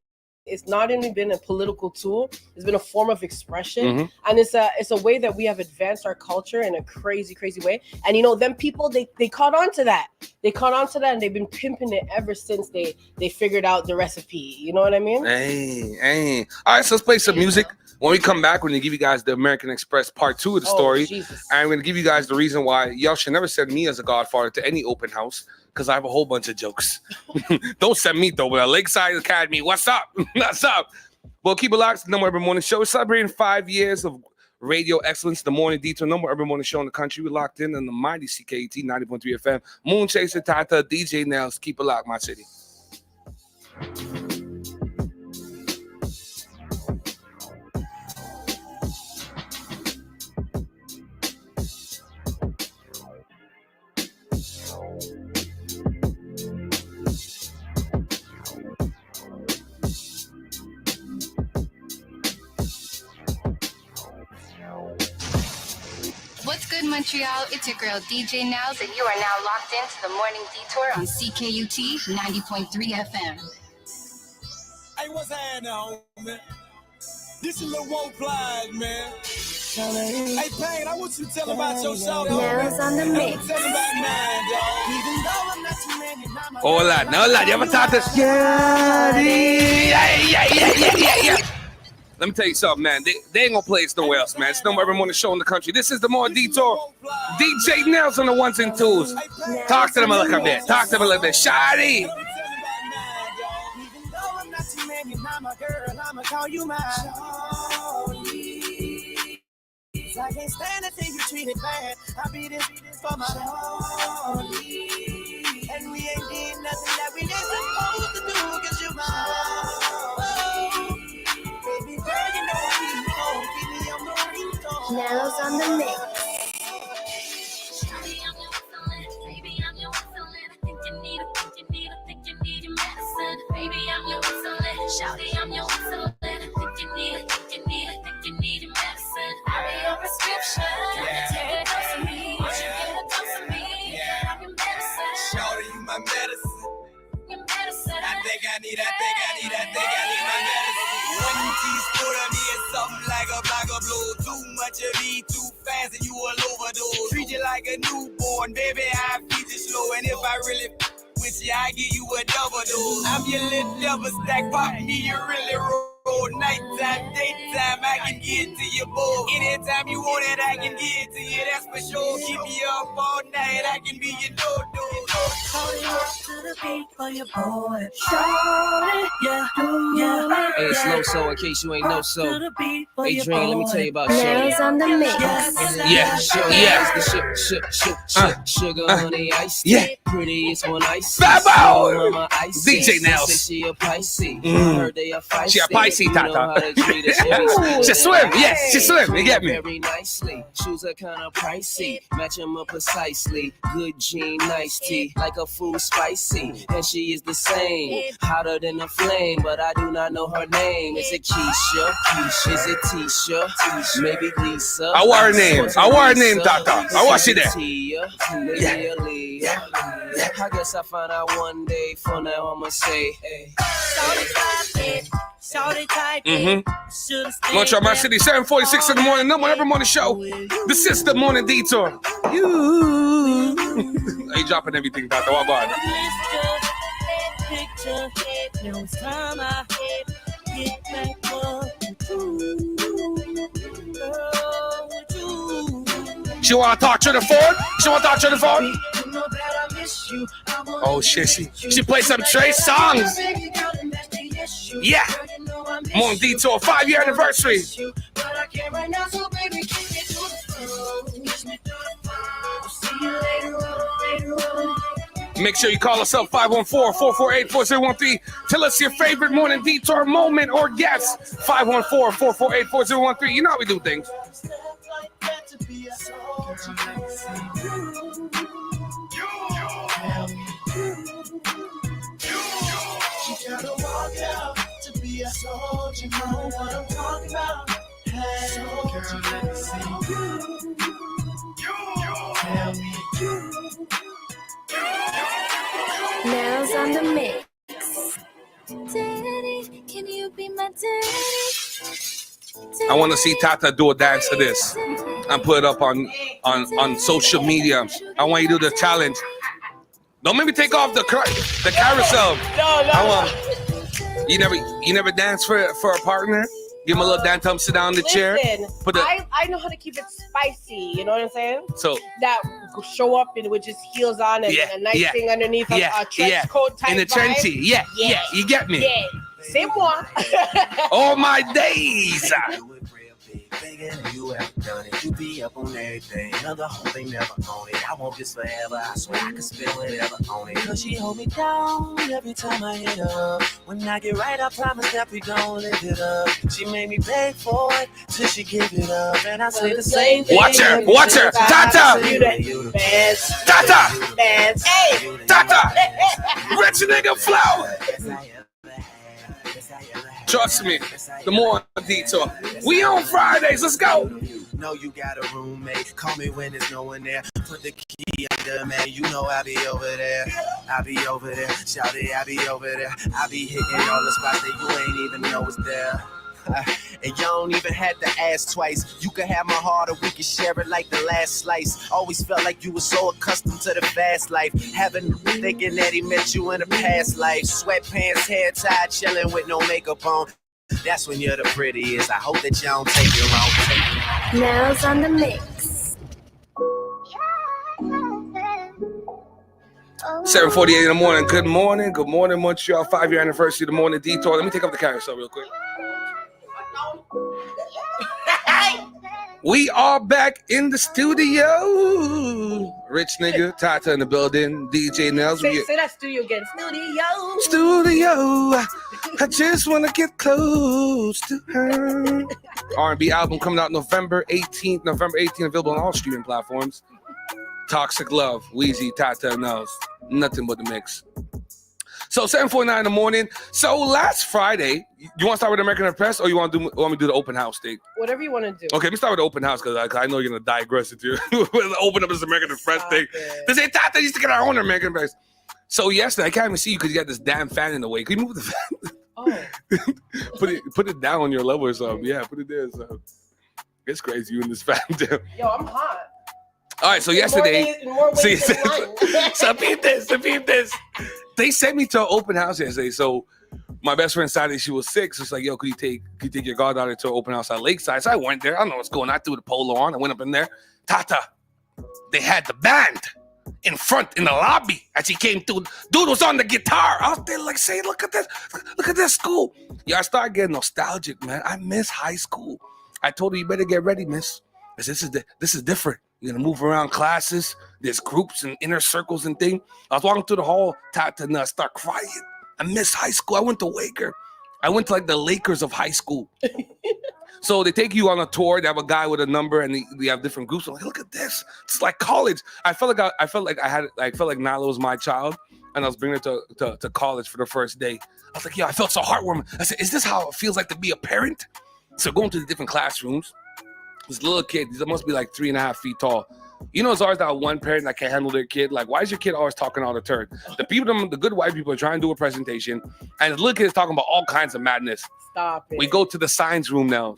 It's not only been a political tool, it's been a form of expression. And it's a way that we have advanced our culture in a crazy, crazy way. And them people, they caught on to that. They caught on to that and they've been pimping it ever since they figured out the recipe. You know what I mean? Hey. All right, so let's play some music. When we come back, we're going to give you guys the American Express part 2 of the story. Jesus. And we're going to give you guys the reason why y'all should never send me as a godfather to any open house. Because I have a whole bunch of jokes. Don't send me though, but Lakeside Academy, what's up? What's up? Well, keep it locked. The Number Urban Morning Show. We're celebrating 5 years of radio excellence. The Morning Detour, Number Urban Morning Show in the country. We're locked in the mighty CKUT 90.3 FM. Moon Chaser, Tata, DJ Nails. Keep it locked, my city. What's good, Montreal? It's your girl, DJ Nails, and you are now locked into the Morning Detour on CKUT 90.3 FM. Hey, what's happening, homie? This is Lil Woe Blind, man. Hey, Payne, I want you to tell about yourself. Nails on the mix. Tell about mine, dog. Even though I'm not too many, Hola, you ever thought this? Yeah. Let me tell you something, man. They ain't gonna play us nowhere else, man. It's no Urban Morning Show in the country. This is the Morning Detour. DJ Nails on the ones and twos. Talk to them a little bit. Shawty. I can't stand to think you treated bad. I be this for my shorty. And we ain't did nothing that we ain't supposed to do, cause you mine. Baby girl, you know we gon' keep me on the ringtone. Nails on the mix. Shawty, I'm your excellent. Baby, I'm your excellent. Think you need your medicine. Baby, I'm your excellent. Shawty, I'm your excellent. Think you need need that thing, I need that thing, I need my medicine. 1 teaspoon of me is something like a block of blue. Too much of me, too fast, and you will overdose. Treat you like a newborn, baby, I feed you slow. And if I really with you, I give you a double dose. I'm your little double stack, pop me, you really roll. Nighttime, daytime, I can get to you both. Anytime you want it, I can get to you, that's for sure. Keep you up all night, I can be your do-do. Shorty, walk to the beat for your boy. Shorty, yeah. Hey, it's Low So, in case you ain't know so. Hey, Dream, let me tell you about Nails on the mix. Sugar honey ice. Yeah. Prettiest one I see. Babo! DJ Nails. She a Pisces. Heard they a feisty. She a Pisces, Tata. She swim, yes, she swim. You get me? Very nicely. Shoes are kind of pricey. Match them up precisely. Good jean, nice tea. Like a food spicy. And she is the same. Hotter than a flame. But I do not know her name. Is it Keisha? Is it Tisha? Maybe Lisa. I want her name. I want her name, Tata. I want she there. Yeah. I guess I find out one day. For now, I'ma say, hey. Montreal, my city, 7:46 in the morning. Number every morning show. This is the Morning Detour. You. Are you dropping everything, Tata? What about She want to talk to the phone? She want to talk to the phone? Oh shit, she played some Trey songs. Yeah. Morning Detour 5-year anniversary. Make sure you call us up 514-448-4013. Tell us your favorite Morning Detour moment or guest. 514-448-4013. You know how we do things. She gotta walk out to be a soldier. You know what I'm talking about. Hey, soldier, let me see you. Tell me you. Nails on the mix. Daddy, can you be my daddy? I want to see Tata do a dance to this and put it up on social media. I want you to do the challenge. Don't make me take off the carousel. No. You never dance for a partner? Give him a little dance, sit down in the chair. I know how to keep it spicy. You know what I'm saying? So that show up with just heels on and a nice thing underneath a trench coat type in the trenchy. Yeah. You get me? Yeah. Same one. All my days. Bigger than you ever done it. You be up on everything. Another whole thing never on it. I want this forever. I swear I can spend whatever on it. Cause she hold me down every time I hit up. When I get right, I promise that we gon' live it up. She made me beg for it till she give it up. And I say the same thing. Watch her. Tata. You the best. Tata. Best. Hey. Tata. Rich nigga flow. Trust me, the Morning Detour. We on Fridays. Let's go. Know you got a roommate. Call me when there's no one there. Put the key under, man. You know I be over there. I be over there. Shout it, I be over there. I be hitting all the spots that you ain't even know is there. And you don't even have to ask twice. You can have my heart or we can share it like the last slice. Always felt like you were so accustomed to the fast life. Having thinking that he met you in a past life. Sweatpants, hair tied, chilling with no makeup on. That's when you're the prettiest. I hope that you don't take it wrong. Nails on the mix. 7:48 in the morning. Good morning, Montreal. 5-year anniversary of the Morning Detour. Let me take up the carousel real quick. We are back in the studio. Rich nigga, Tata in the building, DJ Nels. Say that studio again. Studio. I just want to get close to her. R&B album coming out November 18th, available on all streaming platforms. Toxic Love, Weezy, Tata, Nels. Nothing but the mix. So 7:49 in the morning. So last Friday, you want to start with American Express, or you want me to do the open house thing? Whatever you want to do. Okay, let me start with the open house because I know you're gonna digress into open up this American Express thing. They say Tata used to get our own American Express. So yesterday, I can't even see you because you got this damn fan in the way. Can you move the fan? Oh. put it down on your level or something. Yeah, put it there. So it's crazy you and this fan. Yo, I'm hot. All right, so yesterday, so beat this. They sent me to an open house yesterday. So my best friend decided she was sick. So it's like, yo, could you take your goddaughter to an open house at Lakeside? So I went there. I don't know what's going on. I threw the polo on. I went up in there. Tata, they had the band in front in the lobby as she came through. Dude was on the guitar. I was there like saying, look at this school. Yeah, I started getting nostalgic, man. I miss high school. I told her, you better get ready, miss. This is different. You're gonna move around classes. There's groups and inner circles and things. I was walking through the hall, Tata, and I start crying. I miss high school. I went to Waker. I went to like the Lakers of high school. So they take you on a tour. They have a guy with a number, and they have different groups. I'm like, look at this. It's like college. I felt like Nyla was my child, and I was bringing her to college for the first day. I was like, yo, I felt so heartwarming. I said, is this how it feels like to be a parent? So going to the different classrooms. This little kid, he must be like 3.5 feet tall. You know, it's always that one parent that can't handle their kid. Like, why is your kid always talking all the turn? The good white people are trying to do a presentation, and the little kid is talking about all kinds of madness. Stop it. We go to the science room now.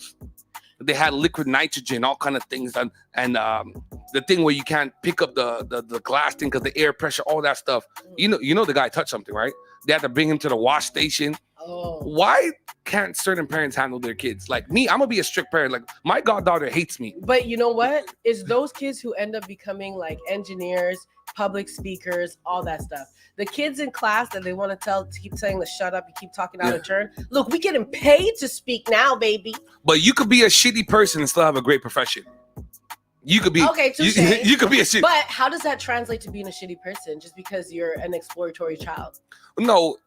They had liquid nitrogen, all kind of things, and the thing where you can't pick up the glass thing because the air pressure, all that stuff. You know the guy touched something, right? They had to bring him to the wash station. Oh. Why can't certain parents handle their kids? Like me, I'm gonna be a strict parent. Like my goddaughter hates me. But you know what? It's those kids who end up becoming like engineers, public speakers, all that stuff. The kids in class that they want to keep saying to shut up, you keep talking out of turn. Look, we getting paid to speak now, baby. But you could be a shitty person and still have a great profession. You could be okay. You could be a shitty. But how does that translate to being a shitty person just because you're an exploratory child? No.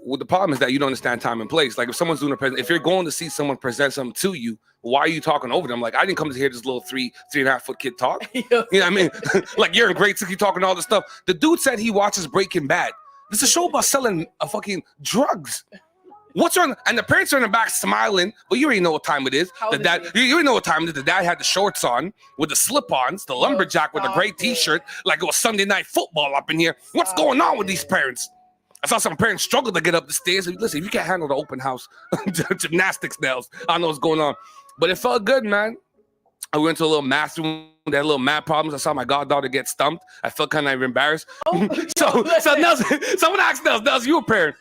Well, the problem is that you don't understand time and place. Like if someone's doing if you're going to see someone present something to you, why are you talking over them? Like I didn't come to hear this little 3.5 foot kid talk. You know what I mean? Like you're in grade 6, you talking all this stuff. The dude said he watches Breaking Bad. This is a show about selling fucking drugs. What's on? And the parents are in the back smiling, but you already know what time it is. You already know what time it is. The dad had the shorts on with the slip-ons, the lumberjack with a gray T-shirt, like it was Sunday night football up in here. What's going on with these parents? I saw some parents struggle to get up the stairs. Listen, if you can't handle the open house gymnastics nails, I don't know what's going on. But it felt good, man. I went to a little math room. They had little math problems. I saw my goddaughter get stumped. I felt kind of embarrassed. So Nels, someone asked Nels, you a parent.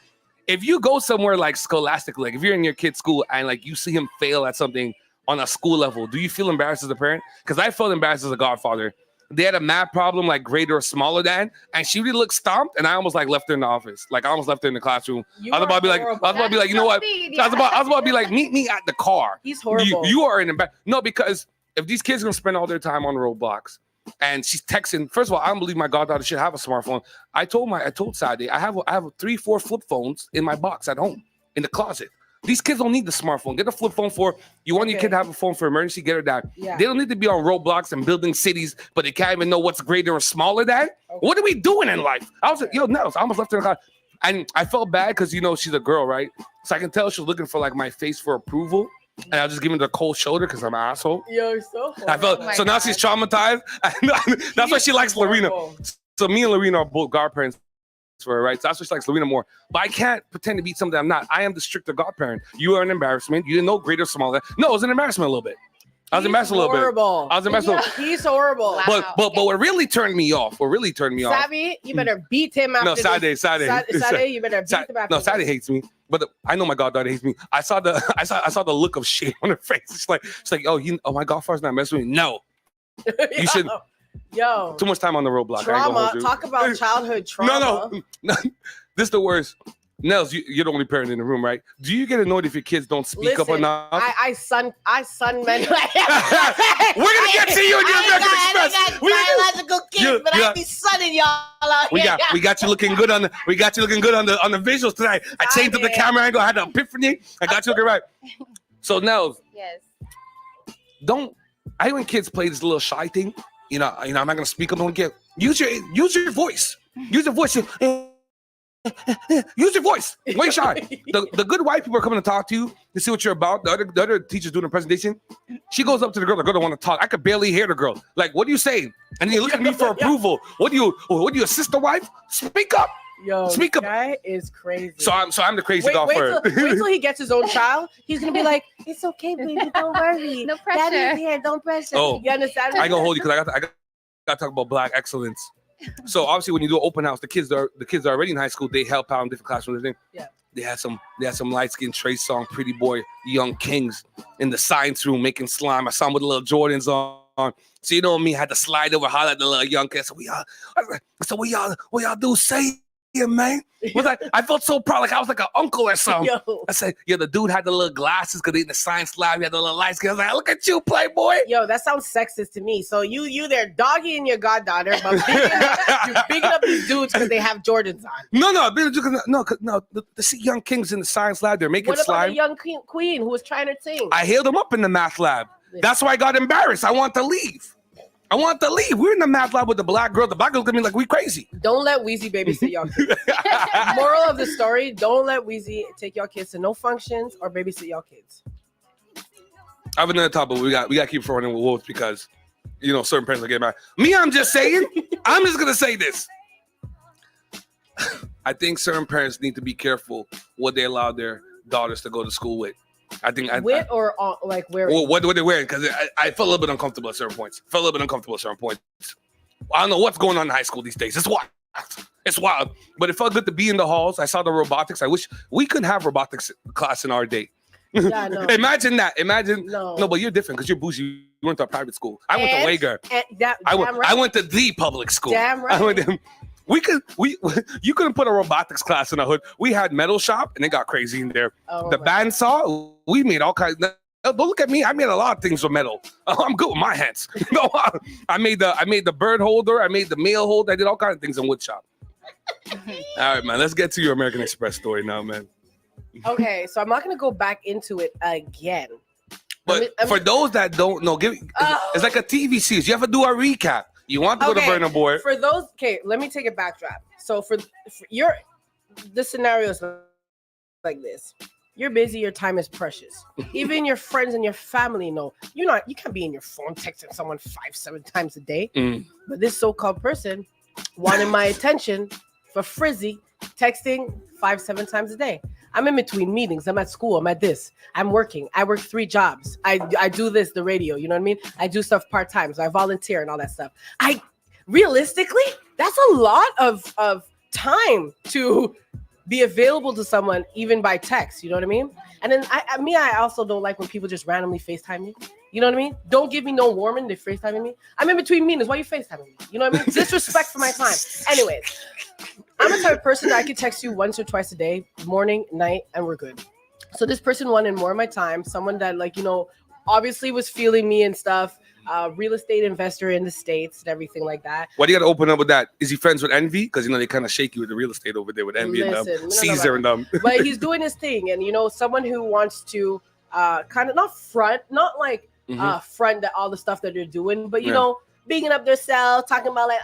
If you go somewhere like Scholastic, like if you're in your kid's school and like you see him fail at something on a school level, do you feel embarrassed as a parent? Because I felt embarrassed as a godfather. They had a math problem like greater or smaller than, and she really looked stomped, and I almost like left her in the office. Like I almost left her in the classroom. I was about to be like, you know what? I was about to be like, meet me at the car. He's horrible. You are in the no, because if these kids are gonna spend all their time on Roblox, and she's texting. First of all, I don't believe my goddaughter should have a smartphone. I told Saturday I have 3-4 flip phones in my box at home in the closet. These kids don't need the smartphone. Get a flip phone for you want your kid to have a phone for emergency. Get her that. Yeah. They don't need to be on Roblox and building cities, but they can't even know what's greater or smaller than. Okay. What are we doing in life? I was like, yo, no, I almost left her in the car, and I felt bad because she's a girl, right? So I can tell she's looking for like my face for approval, and I was just giving her the cold shoulder because I'm an asshole. Yo, you're so horrible. I felt so now she's traumatized. That's why she likes Lorena. So me and Lorena are both godparents. For her, right? So that's why she likes Lorena more. But I can't pretend to be something I'm not. I am the stricter godparent. You are an embarrassment. You didn't know greater or smaller. No, it was an embarrassment a little bit. I was embarrassed a little bit. I was embarrassed. He's horrible. But what really turned me off? Savvy, you better beat him after. No, Saturday, you better beat him after. No, Saturday hates me. But I know my goddaughter hates me. I saw the look of shame on her face. She's like, oh my godfather's not messing with me. No, you shouldn't. Yo, too much time on the Roblox. Trauma. Talk about childhood trauma. No. This is the worst. Nels, you're the only parent in the room, right? Do you get annoyed if your kids don't speak up enough? I son men. We're gonna get to you in your American Express. I got biological kids, but I be sunning y'all out here. We got you looking good on the the visuals tonight. I changed up the camera angle. I had an epiphany. I got you looking right. So Nels, yes. I hate when kids play this little shy thing. I'm not gonna speak up. Don't get use your voice. Use your voice. Use your voice. Way shy. The good white people are coming to talk to you to see what you're about. The other teacher's doing a presentation. She goes up to the girl. The girl don't want to talk. I could barely hear the girl. Like, what are you saying? And you look at me for approval. What do you a sister wife? Speak up. Yo, Speak this up. guy is crazy. So I'm the crazy golfer. Wait till he gets his own child. He's gonna be like, "It's okay, baby, don't worry. No pressure. Daddy's here, don't pressure." Oh. You understand? I ain't gonna hold you because I got to talk about Black excellence. So obviously, when you do open house, the kids are already in high school. They help out in different classrooms. Yeah. They had some light skinned Trey Songz, Pretty Boy, Young Kings in the science room making slime. I saw them with the little Jordans on. So you know me, had to slide over, holler at the little young kids. So what y'all do? Say it, man. I felt so proud, like I was like an uncle or something. Yo. I said, yeah, the dude had the little glasses because they in the science lab. He had the little light skin. I was like, look at you, Playboy. Yo, that sounds sexist to me. So you there dogging your goddaughter, but you're bigging up these dudes because they have Jordans on. No, the see Young Kings in the science lab. They're making What about slime. the young queen who was trying her thing? I hailed them up in the math lab. That's why I got embarrassed. I want to leave. We're in the math lab with the black girl. The black girl looked at me like we crazy. Don't let Weezy babysit y'all kids. Moral of the story, don't let Weezy take y'all kids to no functions or babysit y'all kids. I have another topic. We got to keep throwing in with wolves because, certain parents will get mad. Me, I'm just saying. I'm just going to say this. I think certain parents need to be careful what they allow their daughters to go to school with. I think wearing? Well, what they're wearing, because I felt a little bit uncomfortable at certain points. I don't know what's going on in high school these days. It's wild. But it felt good to be in the halls. I saw the robotics. I wish we could have robotics class in our day. Yeah, no. Imagine that. No, but you're different because you're bougie. You went to a private school. I went to Wager. I went to the public school. Damn right. You couldn't put a robotics class in a hood. We had metal shop and it got crazy in there. Oh, the bandsaw, we made all kinds. Don't look at me. I made a lot of things with metal. I'm good with my hands. No, I made the bird holder. I made the mail holder. I did all kinds of things in wood shop. All right, man. Let's get to your American Express story now, man. Okay, so I'm not gonna go back into it again. But for those that don't know, it's like a TV series. You have to do a recap. You want to go to Burna Boy. For those, let me take a backdraft. So for the scenario is like this. You're busy, your time is precious. Even your friends and your family know you can't be in your phone texting someone 5-7 times a day. But this so-called person wanted my attention for frizzy, texting 5-7 times a day. I'm in between meetings. I'm at school. I'm at this. I'm working. I work 3 jobs. I do this, the radio. You know what I mean? I do stuff part-time. So I volunteer and all that stuff. Realistically, that's a lot of time to be available to someone, even by text. You know what I mean? And then I also don't like when people just randomly FaceTime me. You know what I mean? Don't give me no warning. They FaceTiming me. I'm in between meetings. Why are you FaceTiming me? You know what I mean? Disrespect for my time. Anyways, I'm the type of person that I can text you once or twice a day, morning, night, and we're good. So this person wanted more of my time. Someone that obviously was feeling me and stuff. Real estate investor in the States and everything like that. Why do you got to open up with that? Is he friends with Envy? Because they kind of shaky with the real estate over there with Envy and them, Caesar and them. But he's doing his thing, and someone who wants to kind of not front, not like front that all the stuff that they're doing, but bigging up themselves, talking about like,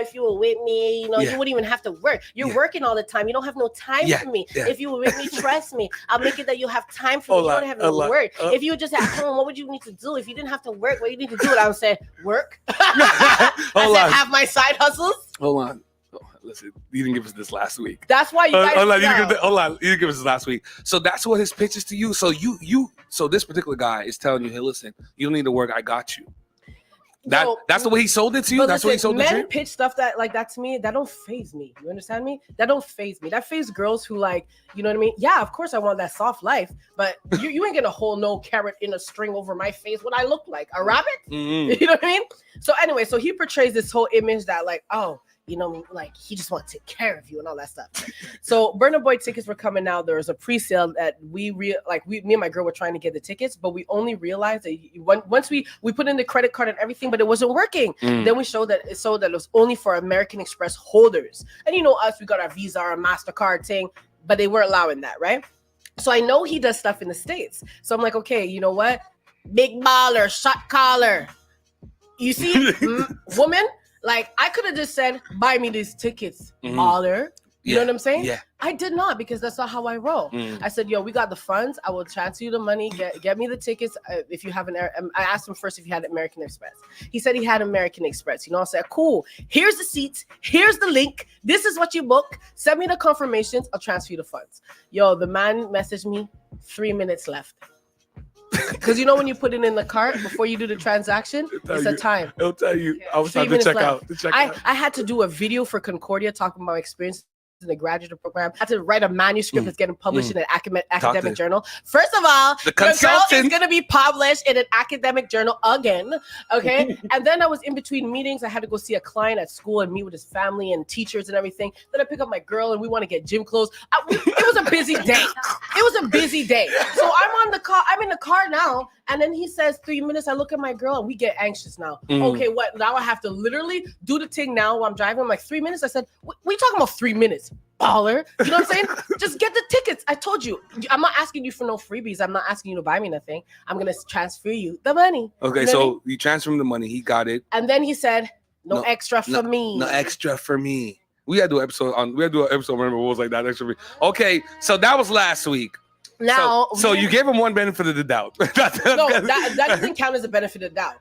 if you were with me, you wouldn't even have to work. You're working all the time. You don't have no time for me. Yeah. If you were with me, trust me, I'll make it that you have time for me. You don't have to work. If you were just at home, what would you need to do? If you didn't have to work, what you need to do? And I would say, work. Have my side hustles. Hold on. Listen, you didn't give us this last week. That's why you guys hold on. You didn't give us this last week. So that's what his pitch is to you. So so this particular guy is telling you, hey, listen, you don't need to work. I got you. That's the way he sold it to you. That's what he sold it to you. Men pitch stuff that to me. That don't faze me. You understand me? That don't faze me. That faze girls who you know what I mean? Yeah, of course I want that soft life, but you ain't gonna hold no carrot in a string over my face. What I look like, a rabbit? Mm-hmm. You know what I mean? So anyway, so he portrays this whole image that he just wants to take care of you and all that stuff. So Burna Boy tickets were coming out. There was a pre-sale that me and my girl were trying to get the tickets, but we only realized that once we put in the credit card and everything, but it wasn't working. Then we showed that it was only for American Express holders. And us, we got our Visa, our MasterCard thing, but they weren't allowing that, right? So I know he does stuff in the States. So I'm like, okay, you know what? Big baller, shot caller. You see, woman? Like, I could have just said, buy me these tickets, baller. You know what I'm saying? Yeah. I did not, because that's not how I roll. I said, yo, we got the funds. I will transfer you the money. Get me the tickets. If you have I asked him first if he had American Express. He said he had American Express. You know, I said, cool. Here's the seats. Here's the link. This is what you book. Send me the confirmations. I'll transfer you the funds. Yo, the man messaged me 3 minutes left. Because you know when you put it in the cart before you do the transaction, it's a time. It'll tell you. I was trying to check out. I had to do a video for Concordia talking about my experience in the graduate program. I had to write a manuscript that's getting published in an academic journal. First of all, the girl is going to be published in an academic journal again. Okay. And then I was in between meetings. I had to go see a client at school and meet with his family and teachers and everything. Then I pick up my girl and we want to get gym clothes. It was a busy day. So I'm in the car now. And then he says 3 minutes. I look at my girl and we get anxious now. Okay, what? Now I have to literally do the thing now while I'm driving. I'm like, 3 minutes? I said, we talking about 3 minutes, baller. You know what I'm saying? Just get the tickets. I told you. I'm not asking you for no freebies. I'm not asking you to buy me nothing. I'm going to transfer you the money. Okay, you know so you transfer him the money. He got it. And then he said, no extra for me. No extra for me. We had to do an episode remember what was like that extra for me. Okay, so that was last week. Now, so you gave him one benefit of the doubt. No, that doesn't count as a benefit of the doubt.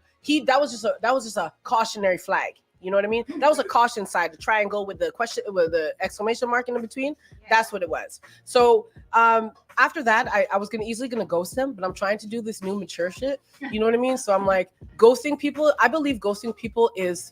That was just a cautionary flag. You know what I mean? That was a caution side, the triangle with the exclamation mark in between. That's what it was. So after that, I was easily gonna ghost them, but I'm trying to do this new mature shit. You know what I mean? So I'm like, ghosting people. I believe ghosting people is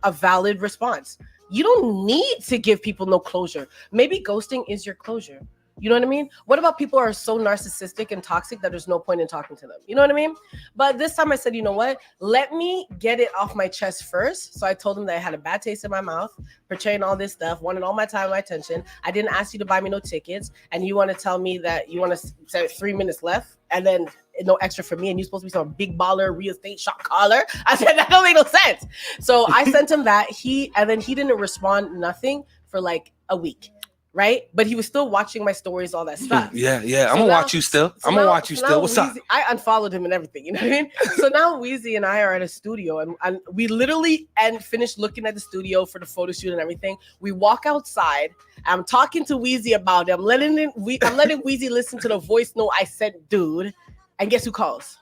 a valid response. You don't need to give people no closure. Maybe ghosting is your closure. You know what I mean? What about people who are so narcissistic and toxic that there's no point in talking to them? You know what I mean? But this time I said, you know what? Let me get it off my chest first. So I told him that I had a bad taste in my mouth, portraying all this stuff, wanted all my time, my attention. I didn't ask you to buy me no tickets. And you want to tell me that you want to say 3 minutes left and then no extra for me. And you're supposed to be some big baller real estate shop caller. I said, that don't make no sense. So I sent him that. And then he didn't respond nothing for like a week. Right, but he was still watching my stories, all that stuff. Yeah. I'm gonna watch you still. What's up? I unfollowed him and everything. You know what I mean? So now Weezy and I are at a studio, and we literally finished looking at the studio for the photo shoot and everything. We walk outside. I'm talking to Weezy about it. I'm letting Weezy listen to the voice note I sent, dude. And guess who calls?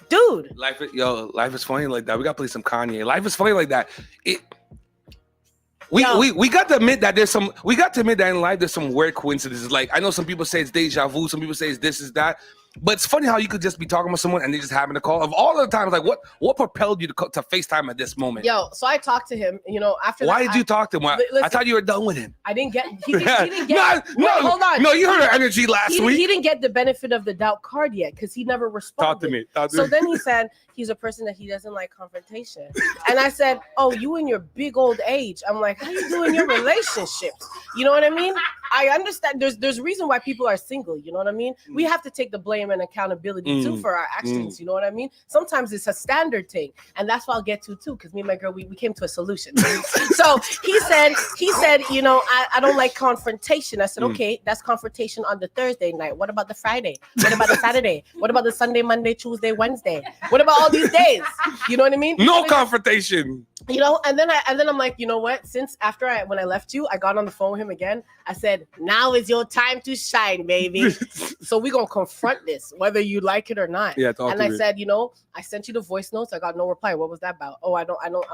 Dude. Life is funny like that. We gotta play some Kanye. Life is funny like that. We got to admit that in life there's some weird coincidences. Like I know some people say it's deja vu, some people say it's this is that. But it's funny how you could just be talking with someone and they just happen to call. Of all the times, like what propelled you to FaceTime at this moment? Yo, so I talked to him. You know, after why did you talk to him? I thought you were done with him. I didn't get. He didn't get. Hold on. No, you heard her energy last week. He didn't get the benefit of the doubt card yet because he never responded. Talk to me. So then he said he's a person that he doesn't like confrontation, and I said, "Oh, you in your big old age." I'm like, "How you doing your relationships?" You know what I mean? I understand. There's reason why people are single. You know what I mean? We have to take the blame and accountability too for our actions. You know what I mean? Sometimes it's a standard thing, and that's what I'll get to too. Because me and my girl, we came to a solution. So he said, you know, I don't like confrontation. I said, okay, that's confrontation on the Thursday night. What about the Friday? What about the Saturday? What about the Sunday, Monday, Tuesday, Wednesday? What about all these days? You know what I mean? No confrontation. You know, and then I'm like, you know what? Since when I left you, I got on the phone with him again. I said, now is your time to shine, baby. So we're gonna confront this, whether you like it or not. Yeah, and I said, you know, I sent you the voice notes. I got no reply. What was that about? Oh, I'm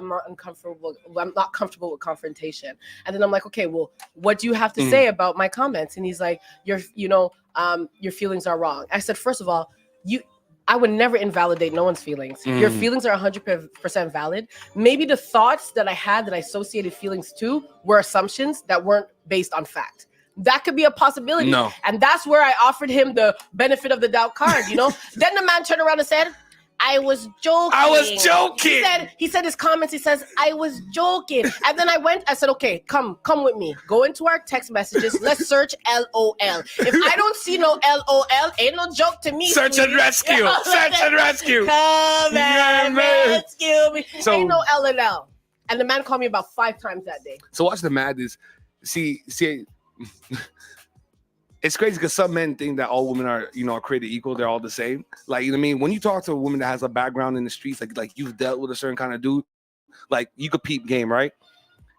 not uncomfortable. I'm not comfortable with confrontation. And then I'm like, okay, well, what do you have to say about my comments? And he's like, your feelings are wrong. I said, first of all, I would never invalidate no one's feelings. Your feelings are 100% valid. Maybe the thoughts that I had that I associated feelings to were assumptions that weren't based on fact. That could be a possibility. No. And that's where I offered him the benefit of the doubt card, you know? Then the man turned around and said, I was joking. He said his comments. He says, I was joking. And then I said, okay, come with me. Go into our text messages. Let's search LOL. If I don't see no LOL, ain't no joke to me. Search and rescue. Search and rescue. Come and rescue me. So, ain't no LOL. And the man called me about 5 times that day. So watch the madness. See, it's crazy because some men think that all women are created equal. They're all the same. Like, you know what I mean? When you talk to a woman that has a background in the streets, like you've dealt with a certain kind of dude, like you could peep game, right?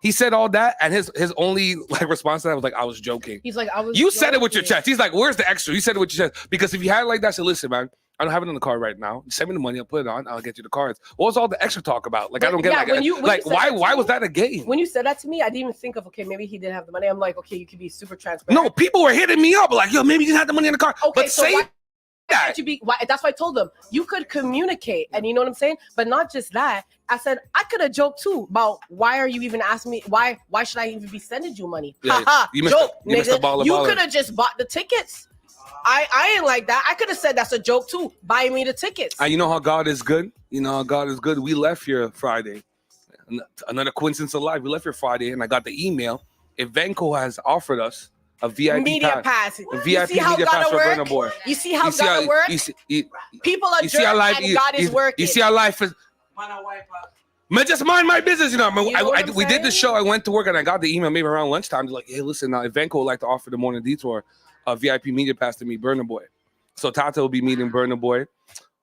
He said all that, and his only like response to that was like, I was joking. He's like, I was. You said it with your chest. He's like, where's the extra? You said it with your chest. Because if you had it like that, say, listen, man, I don't have it in the card right now. Send me the money, I'll put it on, I'll get you the cards. What was all the extra talk about? Like, I don't get why was that a game? When you said that to me, I didn't even think of, okay, maybe he didn't have the money. I'm like, okay, you could be super transparent. No, people were hitting me up like, yo, maybe you didn't have the money in the car. Okay, but so say that's why I told them you could communicate, and you know what I'm saying. But not just that. I said I could have joked too about why are you even asking me why should I even be sending you money? Haha, joke, nigga. You could have just bought the tickets. I ain't like that. I could have said that's a joke too. Buy me the tickets. You know how God is good. You know how God is good. We left here Friday. Another coincidence of life. We left here Friday, and I got the email. Evenco has offered us a VIP media pass. A VIP media pass for Burna Boy. You see how God works? People are jerks and God is working. You see how life is. Man, just mind my business, you know. We did the show. I went to work and I got the email maybe around lunchtime. They're like, hey, listen, Evenco would like to offer the Morning Detour a VIP media pass to meet Burna Boy. So Tata will be meeting Burna Boy.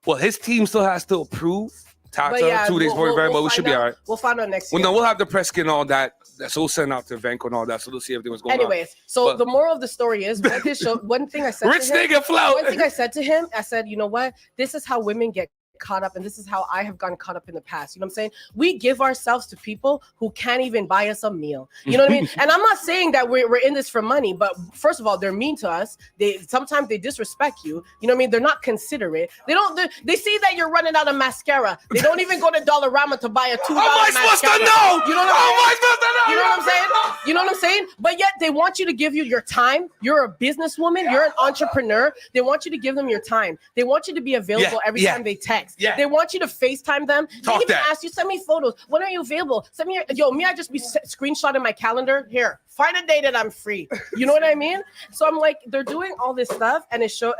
Well, his team still has to approve Tata 2 days before event, but we should be all right. We'll find out next year. Well, no, we'll have the press kit and all that. So we'll send out to Evenco and all that. So we'll see everything was going on. Anyways, so the moral of the story is one thing I said Rich to him. nigga flow. One thing I said to him, I said, you know what? This is how women get caught up, and this is how I have gotten caught up in the past. You know what I'm saying? We give ourselves to people who can't even buy us a meal. You know what I mean? And I'm not saying that we're in this for money, but first of all, they're mean to us. Sometimes they disrespect you. You know what I mean? They're not considerate. They see that you're running out of mascara. They don't even go to Dollarama to buy a $2 mascara. How am I supposed to know? You know what I'm saying? You know what I'm saying? You know what I'm saying? But yet they want you to give you your time. You're a businesswoman. You're an entrepreneur. They want you to give them your time. They want you to be available every time they text. Yeah. They want you to FaceTime them. They even that. ask you, send me photos. When are you available? Send me I just be screenshotting my calendar. Here, find a day that I'm free. You know what I mean? So I'm like, they're doing all this stuff, and it shows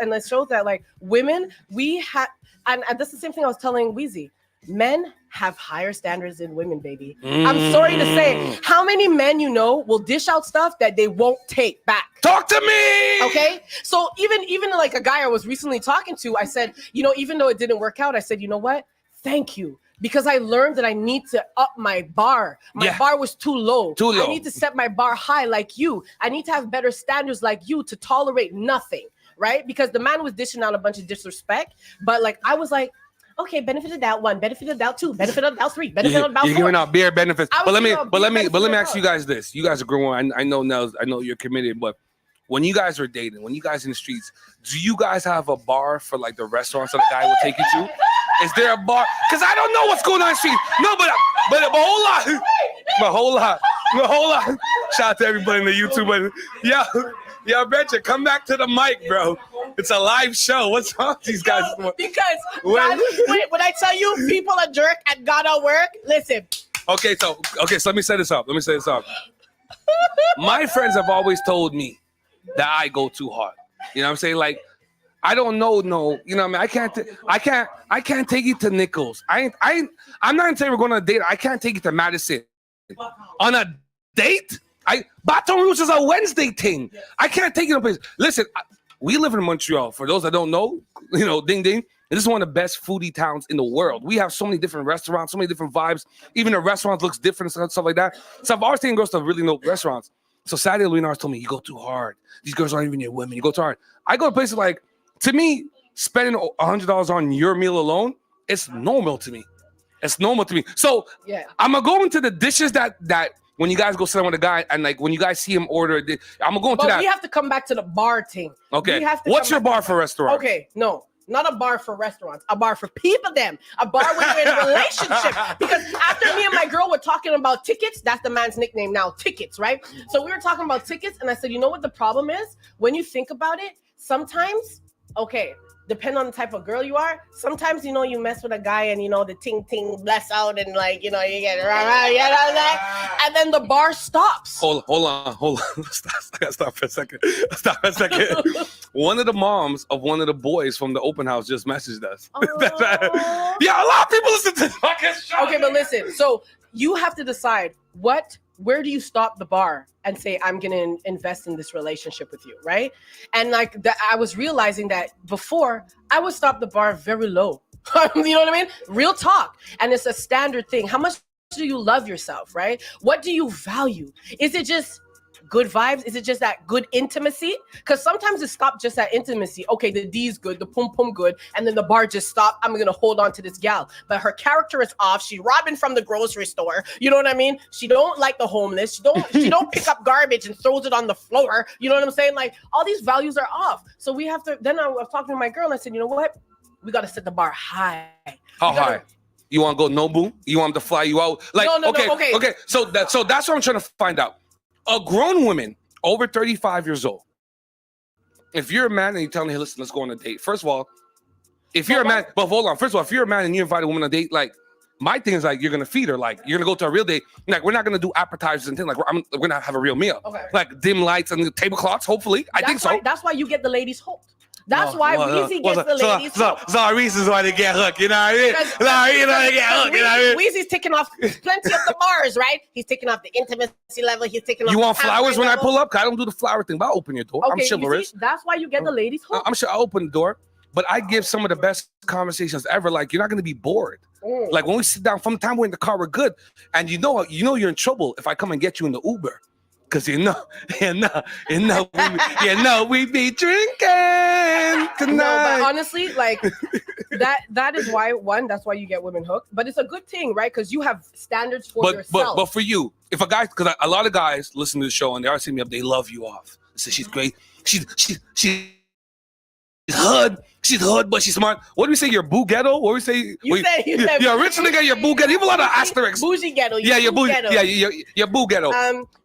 that like women, we have, and that's the same thing I was telling Weezy. Men have higher standards than women, baby. I'm sorry to say, how many men you know will dish out stuff that they won't take back? Talk to me. Okay, so even like a guy I was recently talking to, I said, you know, even though it didn't work out, I said, you know what? Thank you. Because I learned that I need to up my bar. My bar was too low. I need to set my bar high like you. I need to have better standards like you to tolerate nothing, right? Because the man was dishing out a bunch of disrespect, but like I was like, okay, benefit of doubt 1, benefit of doubt 2, benefit of doubt 3, benefit of doubt 4. You're giving out bare benefits. But let me ask you guys this. You guys are growing. I know Nels, I know you're committed, but when you guys are dating, when you guys in the streets, do you guys have a bar for like the restaurants that a guy will take you to? Is there a bar? Because I don't know what's going on in the street. No, but a whole lot. Shout out to everybody in the YouTube. Yo, Betcha, come back to the mic, bro. It's a live show. What's wrong with these guys? Because when I tell you people are jerk and gotta work, listen. Okay, so let me set this up. My friends have always told me that I go too hard. You know what I'm saying? Like, I don't know, no. You know what I mean? I can't take you to Nichols. I'm not gonna say we're going on a date. I can't take you to Madison. On a date? Baton Rouge is a Wednesday thing. I can't take you to a place. Listen, we live in Montreal. For those that don't know, you know, ding ding. This is one of the best foodie towns in the world. We have so many different restaurants, so many different vibes. Even the restaurants looks different and stuff like that. So I've always taken girls to really know restaurants. So Saturday, Leonard told me, you go too hard. These girls aren't even your women. You go too hard. I go to places like, to me, spending $100 on your meal alone, it's normal to me. It's normal to me. So I'm going to go into the dishes that when you guys go sit down with a guy and like when you guys see him order, I'm going to go into that. But we have to come back to the bar thing. Okay. What's your bar for restaurants? Okay, no. Not a bar for restaurants, a bar for people them, a bar when you're in a relationship. Because after me and my girl were talking about tickets, that's the man's nickname now, tickets, right? So we were talking about tickets and I said, you know what the problem is? When you think about it, sometimes, okay, depending on the type of girl you are, sometimes, you know, you mess with a guy and, you know, the ting bless out and like, you know, you get right, you know that, and then the bar stops. Hold on. Stop for a second. One of the moms of one of the boys from the open house just messaged us. Yeah, a lot of people listen to this fucking show. Okay, but listen, so you have to decide where do you stop the bar and say, I'm going to invest in this relationship with you, right? And like I was realizing that before, I would stop the bar very low. You know what I mean? Real talk. And it's a standard thing. How much do you love yourself, right? What do you value? Is it just good vibes? Is it just that good intimacy? Because sometimes it stops just at intimacy. Okay, the D's good, the pum pum good, and then the bar just stopped. I'm gonna hold on to this gal, but her character is off. She's robbing from the grocery store. You know what I mean? She don't like the homeless. She don't pick up garbage and throws it on the floor. You know what I'm saying? Like all these values are off. So we have to. Then I was talking to my girl and I said, you know what? We got to set the bar high. How high? You want to go Nobu? You want them to fly you out? Like okay. So that's what I'm trying to find out. A grown woman over 35 years old. If you're a man and you tell me, hey, listen, let's go on a date. First of all, if you're a man, but hold on. First of all, if you're a man and you invite a woman on a date, like my thing is like you're gonna feed her, like you're gonna go to a real date. Like we're not gonna do appetizers and things. Like we're gonna have a real meal. Okay. Like dim lights and tablecloths. Hopefully, I think so. That's why you get the ladies hooked. That's why Weezy gets the ladies hooked. So reasons why they get hooked, you know what I mean? They get hooked, you know what I mean? Weezy's taking off plenty of the bars, right? He's taking off the intimacy level. He's taking off. You want flowers when I pull up? I don't do the flower thing, but I'll open your door. Okay, I'm chivalrous. That's why you get the ladies hooked. I'm sure I'll open the door, but I give some of the best conversations ever. Like you're not gonna be bored. Like when we sit down, from the time we're in the car, we're good, and you know you're in trouble if I come and get you in the Uber. Cause you know, we be drinking tonight. No, but honestly, like that is why that's why you get women hooked. But it's a good thing, right? Because you have standards for yourself. But for you, if a guy, because a lot of guys listen to the show and they are seeing me up, they love you off. They say she's great. She's hood. She's hood, but she's smart. What do we say? You're boo ghetto? What do we say? You said you're a rich nigga. You're boo ghetto. You have a lot of asterisks. Bougie ghetto. You're boo ghetto. Yeah, you're boo ghetto.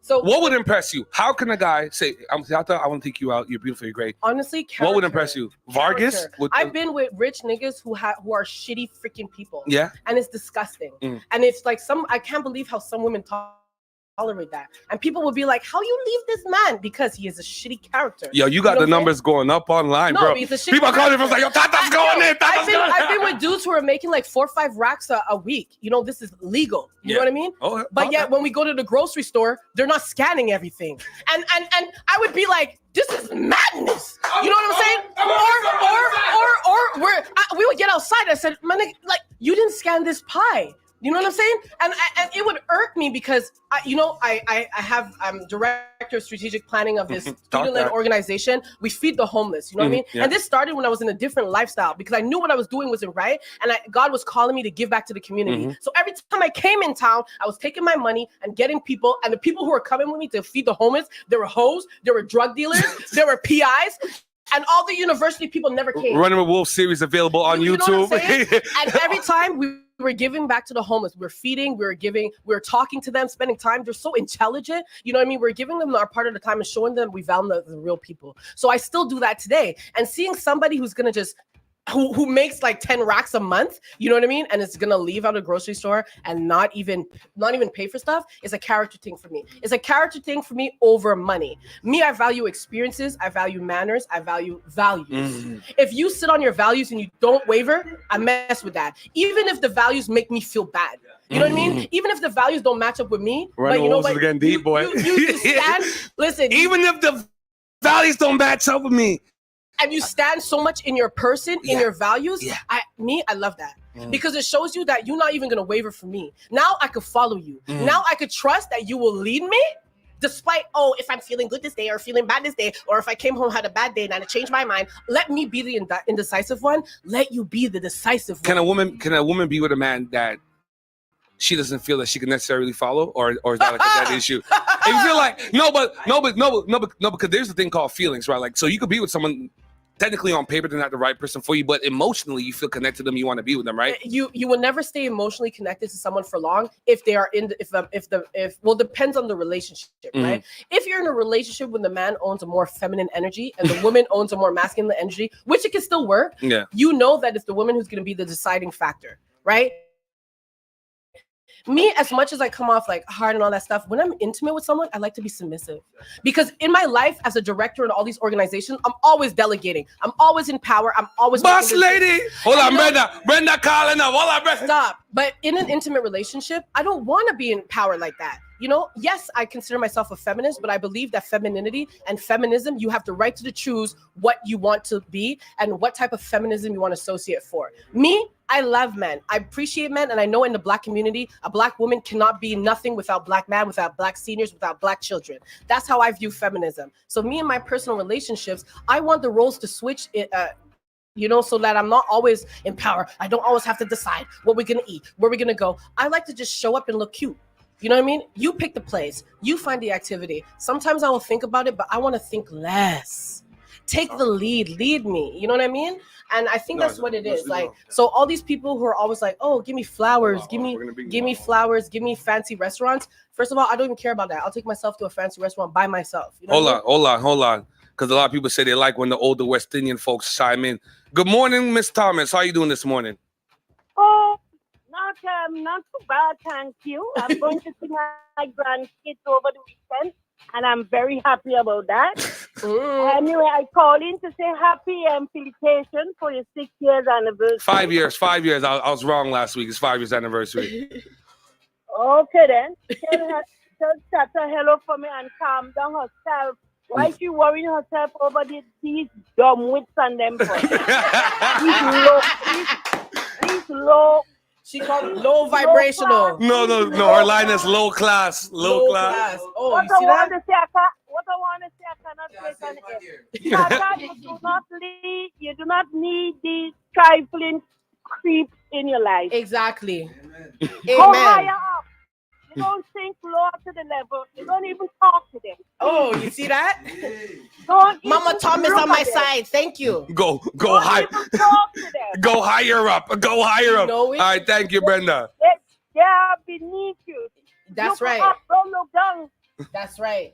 So what would impress you? How can a guy say, I want to take you out. You're beautiful. You're great. Honestly, what would impress you? Vargas? I've been with rich niggas who are shitty freaking people. Yeah. And it's disgusting. And it's like I can't believe how some women tolerate that, and people will be like, how you leave this man? Because he is a shitty character. Yo, you got the numbers going up online, bro. He's a shitty people are calling from like, yo, Tata's going in. I've been with dudes who are making like 4 or 5 racks a week. You know, this is legal. You know what I mean? But yet when we go to the grocery store, they're not scanning everything, and I would be like, this is madness. You know what I'm saying? Or we would get outside. I said, man, like you didn't scan this pie. You know what I'm saying? And it would irk me because I'm director of strategic planning of this student-led organization. We feed the homeless. You know what I mean? Yeah. And this started when I was in a different lifestyle because I knew what I was doing wasn't right, and God was calling me to give back to the community. So every time I came in town, I was taking my money and getting people, and the people who were coming with me to feed the homeless, there were hoes, there were drug dealers, there were PIs. And all the university people never came. Running with Wolf series available on YouTube. And every time we were giving back to the homeless, we were feeding, we were talking to them, spending time. They're so intelligent. You know what I mean? We're giving them our part of the time and showing them we value the real people. So I still do that today. And seeing somebody who's going to just who makes like 10 racks a month, you know what I mean? And it's gonna leave out a grocery store and not even pay for stuff is a character thing for me. It's a character thing for me over money. Me, I value experiences, I value manners, I value values. If you sit on your values and you don't waver, I mess with that. Even if the values make me feel bad. You know what I mean? Even if the values don't match up with me, but you know what? Getting deep, boy. You stand, listen. Even if the values don't match up with me. And you stand so much in your person, in your values. I love that. Because it shows you that you're not even going to waver for me. Now I could follow you. Now I could trust that you will lead me despite, if I'm feeling good this day or feeling bad this day, or if I came home, had a bad day and I changed my mind, let me be the indecisive one. Let you be the decisive one. Can a woman be with a man that she doesn't feel that she can necessarily follow, or is that like that issue? If you feel like no, because there's a thing called feelings, right? Like, so you could be with someone technically on paper they're not the right person for you, but emotionally you feel connected to them, you want to be with them, right? You will never stay emotionally connected to someone for long if they are depends on the relationship, right? If you're in a relationship when the man owns a more feminine energy and the woman owns a more masculine energy, which it can still work, you know that it's the woman who's going to be the deciding factor, right? Me, as much as I come off like hard and all that stuff, when I'm intimate with someone, I like to be submissive. Because in my life as a director in all these organizations, I'm always delegating. I'm always in power. I'm always boss lady. Hold on, Brenda calling up. Hold on, Brenda. Stop. But in an intimate relationship, I don't want to be in power like that. You know, yes, I consider myself a feminist, but I believe that femininity and feminism, you have the right to choose what you want to be and what type of feminism you want to associate for. Me, I love men. I appreciate men. And I know in the Black community, a Black woman cannot be nothing without Black men, without Black seniors, without Black children. That's how I view feminism. So me and my personal relationships, I want the roles to switch, so that I'm not always in power. I don't always have to decide what we're going to eat, where we're going to go. I like to just show up and look cute. You know what I mean? You pick the place. You find the activity. Sometimes I will think about it, but I want to think less. Take the lead. Lead me. You know what I mean? And I think that's what it is. Like, so all these people who are always like, oh, give me flowers, give me flowers, give me fancy restaurants. First of all, I don't even care about that. I'll take myself to a fancy restaurant by myself. You know hold on. Because a lot of people say they like when the older West Indian folks chime in. Good morning, Miss Thomas. How you doing this morning? Oh, not too bad, thank you. I'm going to see my grandkids over the weekend, and I'm very happy about that. Anyway, I call in to say happy felicitations for your 6 years anniversary. 5 years. I was wrong last week. It's 5 years anniversary. Okay then. Tell Tata hello for me and calm down herself. Why is she worrying herself over these dumb wits and them? These low. She called it low vibrational. No. Her line is low class. Low class. Oh, what you see that? What I want to say, I cannot say on air. You do not need these trifling creeps in your life. Exactly. Go Amen. higher up. You don't sink lower to the level. You don't even talk to them. Oh, you see that? Mama Tom is on my side. Thank you. Go high. Go higher up. Go higher up. All right, thank you, Brenda. They are beneath you. That's look right. Up, don't look down. That's right.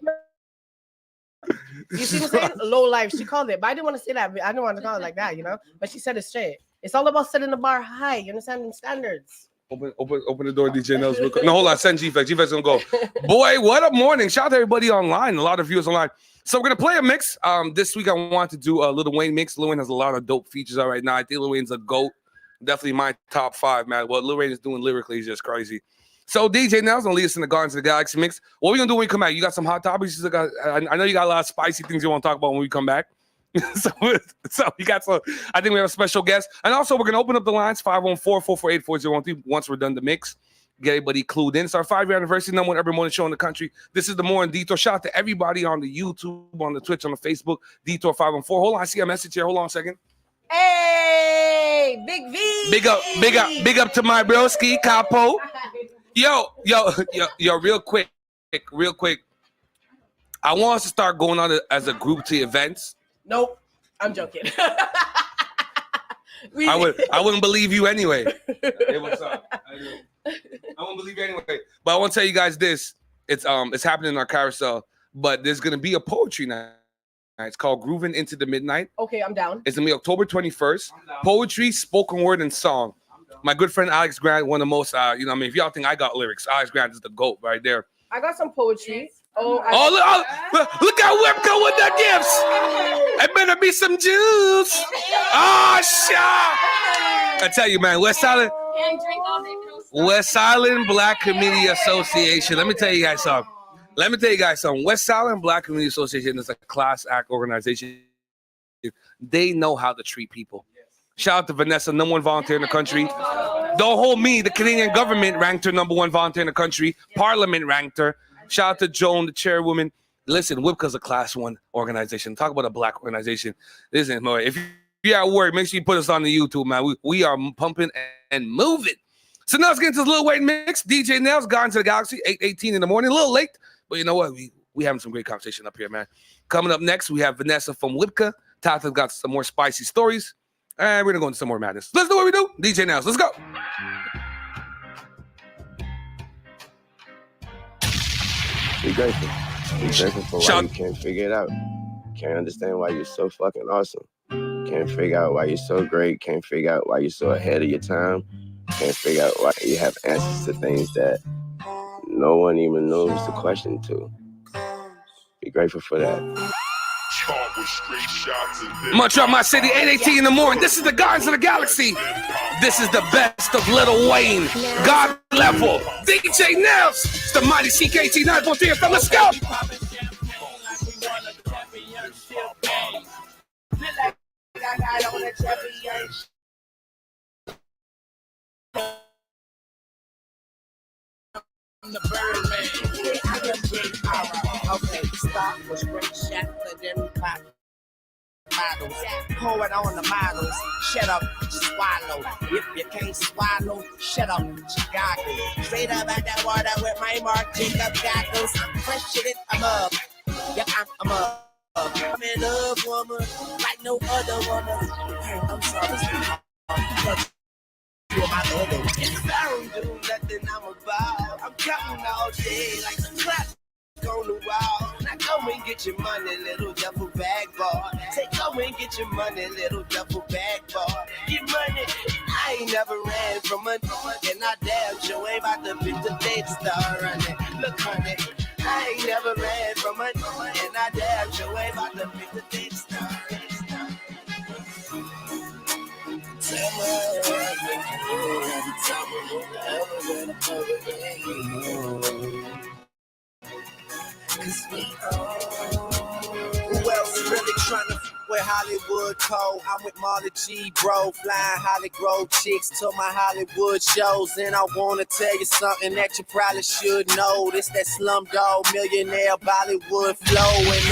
You see what I'm saying? Low life. She called it, but I didn't want to say that. I didn't want to call it like that, But she said it straight. It's all about setting the bar high. You understand? And standards. Open the door, DJ Nels. No, hold on. Send GFX. GFX gonna go. Boy, what a morning! Shout out to everybody online. A lot of viewers online. So we're gonna play a mix. This week I want to do a Lil Wayne mix. Lil Wayne has a lot of dope features out right now. I think Lil Wayne's a GOAT. Definitely my top 5, man. What Lil Wayne is doing lyrically is just crazy. So DJ Nels gonna lead us in the Gardens of the Galaxy mix. What are we gonna do when we come back? You got some hot topics? I know you got a lot of spicy things you want to talk about when we come back. so we got some. I think we have a special guest, and also we're gonna open up the lines 514-448-4013 once we're done the mix. Get everybody clued in. It's our 5-year anniversary, #1 urban morning show in the country. This is the Morning Detour. Shout out to everybody on the YouTube, on the Twitch, on the Facebook. Detour 514. Hold on, I see a message here. Hold on a second. Hey, Big V. Big up to my broski Capo. Yo, real quick. I want us to start going on as a group to events. Nope, I'm joking. I wouldn't believe you anyway. Hey, what's up? I won't believe you anyway. But I want to tell you guys this. It's happening in our carousel, but there's gonna be a poetry night. It's called Grooving Into the Midnight. Okay, I'm down. It's gonna be October 21st. Poetry, spoken word, and song. My good friend Alex Grant, one of the most, if y'all think I got lyrics, Alex Grant is the GOAT right there. I got some poetry. Look at Whipco with the gifts. It better be some juice. Oh, shit. I tell you, man, West Island Black Community Association. Let me tell you guys something. West Island Black Community Association is a class act organization. They know how to treat people. Shout out to Vanessa, #1 volunteer in the country. Don't hold me. The Canadian government ranked her #1 volunteer in the country. Parliament ranked her. Shout out to Joan, the chairwoman. Listen, WIPCA's a class 1 organization. Talk about a black organization. Listen, if you're at work, make sure you put us on the YouTube, man. We are pumping and moving. So now let's get into this Lil Wayne mix. DJ Nels, Gardens of the Galaxy, 8:18 in the morning. A little late, but you know what? We having some great conversation up here, man. Coming up next, we have Vanessa from WIPCA. Tata's got some more spicy stories. And we're going to go into some more madness. Let's do what we do. DJ Nels, let's go. Be grateful. Be grateful for why you can't figure it out. Can't understand why you're so fucking awesome. Can't figure out why you're so great. Can't figure out why you're so ahead of your time. Can't figure out why you have answers to things that no one even knows the question to. Be grateful for that. Montreal, my city, 8:18 in the morning. This is the Gardens of the Galaxy. This is the best of Lil Wayne. God level. DJ Nels. It's the mighty CKT 9.3 FM. Let's go. I'm the Birdman. Yeah, I am big power. Okay, stop was straight shot for them pop models. Pour it on the models. Shut up, swallow. If you can't swallow, shut up, Chicago. Straight up at that water with my Mark Jacob goggles. I'm fresh it, I'm up. Yeah, I'm up. I'm in love, woman, like no other woman. Hey, I'm sorry, you're my other. If I don't do nothing, I'm about. I'm counting all day like the clock on the wall. Now go and get your money, little duffel bag boy. Take go and get your money, little duffel bag boy. Get money. I ain't never ran from money, and I damn sure ain't about to pick the Dead Star running. Look, honey, I ain't never ran from money, and I damn sure ain't about to pick the Dead Star. Who else is really trying to with Hollywood Cole? I'm with Marley G, bro, flying Holly Grove chicks to my Hollywood shows. And I wanna tell you something that you probably should know. This that Slumdog Millionaire Bollywood flow. And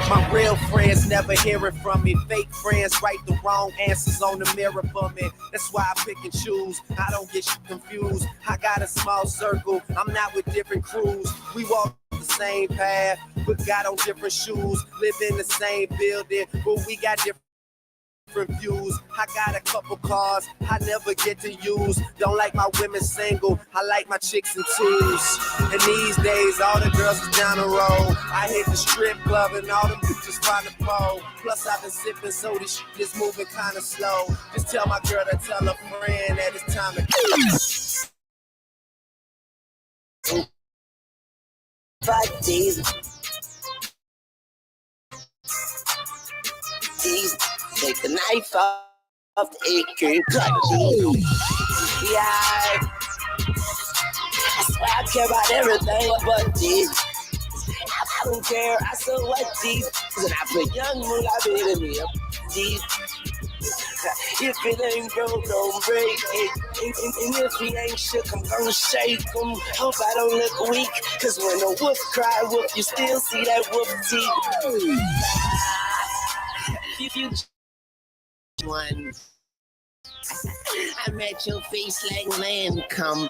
my real friends never hearing from me. Fake friends write the wrong answers on the mirror for me. That's why I pick and choose. I don't get confused. I got a small circle. I'm not with different crews. We walk the same path, but got on different shoes. Live in the same building, but we got different views. I got a couple cars I never get to use. Don't like my women single, I like my chicks in twos. And these days, all the girls is down the road. I hit the strip club and all them bitches find the pole. Plus I've been sipping, so this shit is moving kinda slow. Just tell my girl to tell a friend that it's time to 5 days. Take the knife off the AK. Yeah, I swear I care about everything but these. I don't care, I still like these. And I put young moolah baby me up these. If it ain't broke, don't break it. And if he ain't shook, I'm gonna shake him. Hope I don't look weak, cause when a wolf cry wolf, you still see that wolf teeth. If you one, I met your face like land come.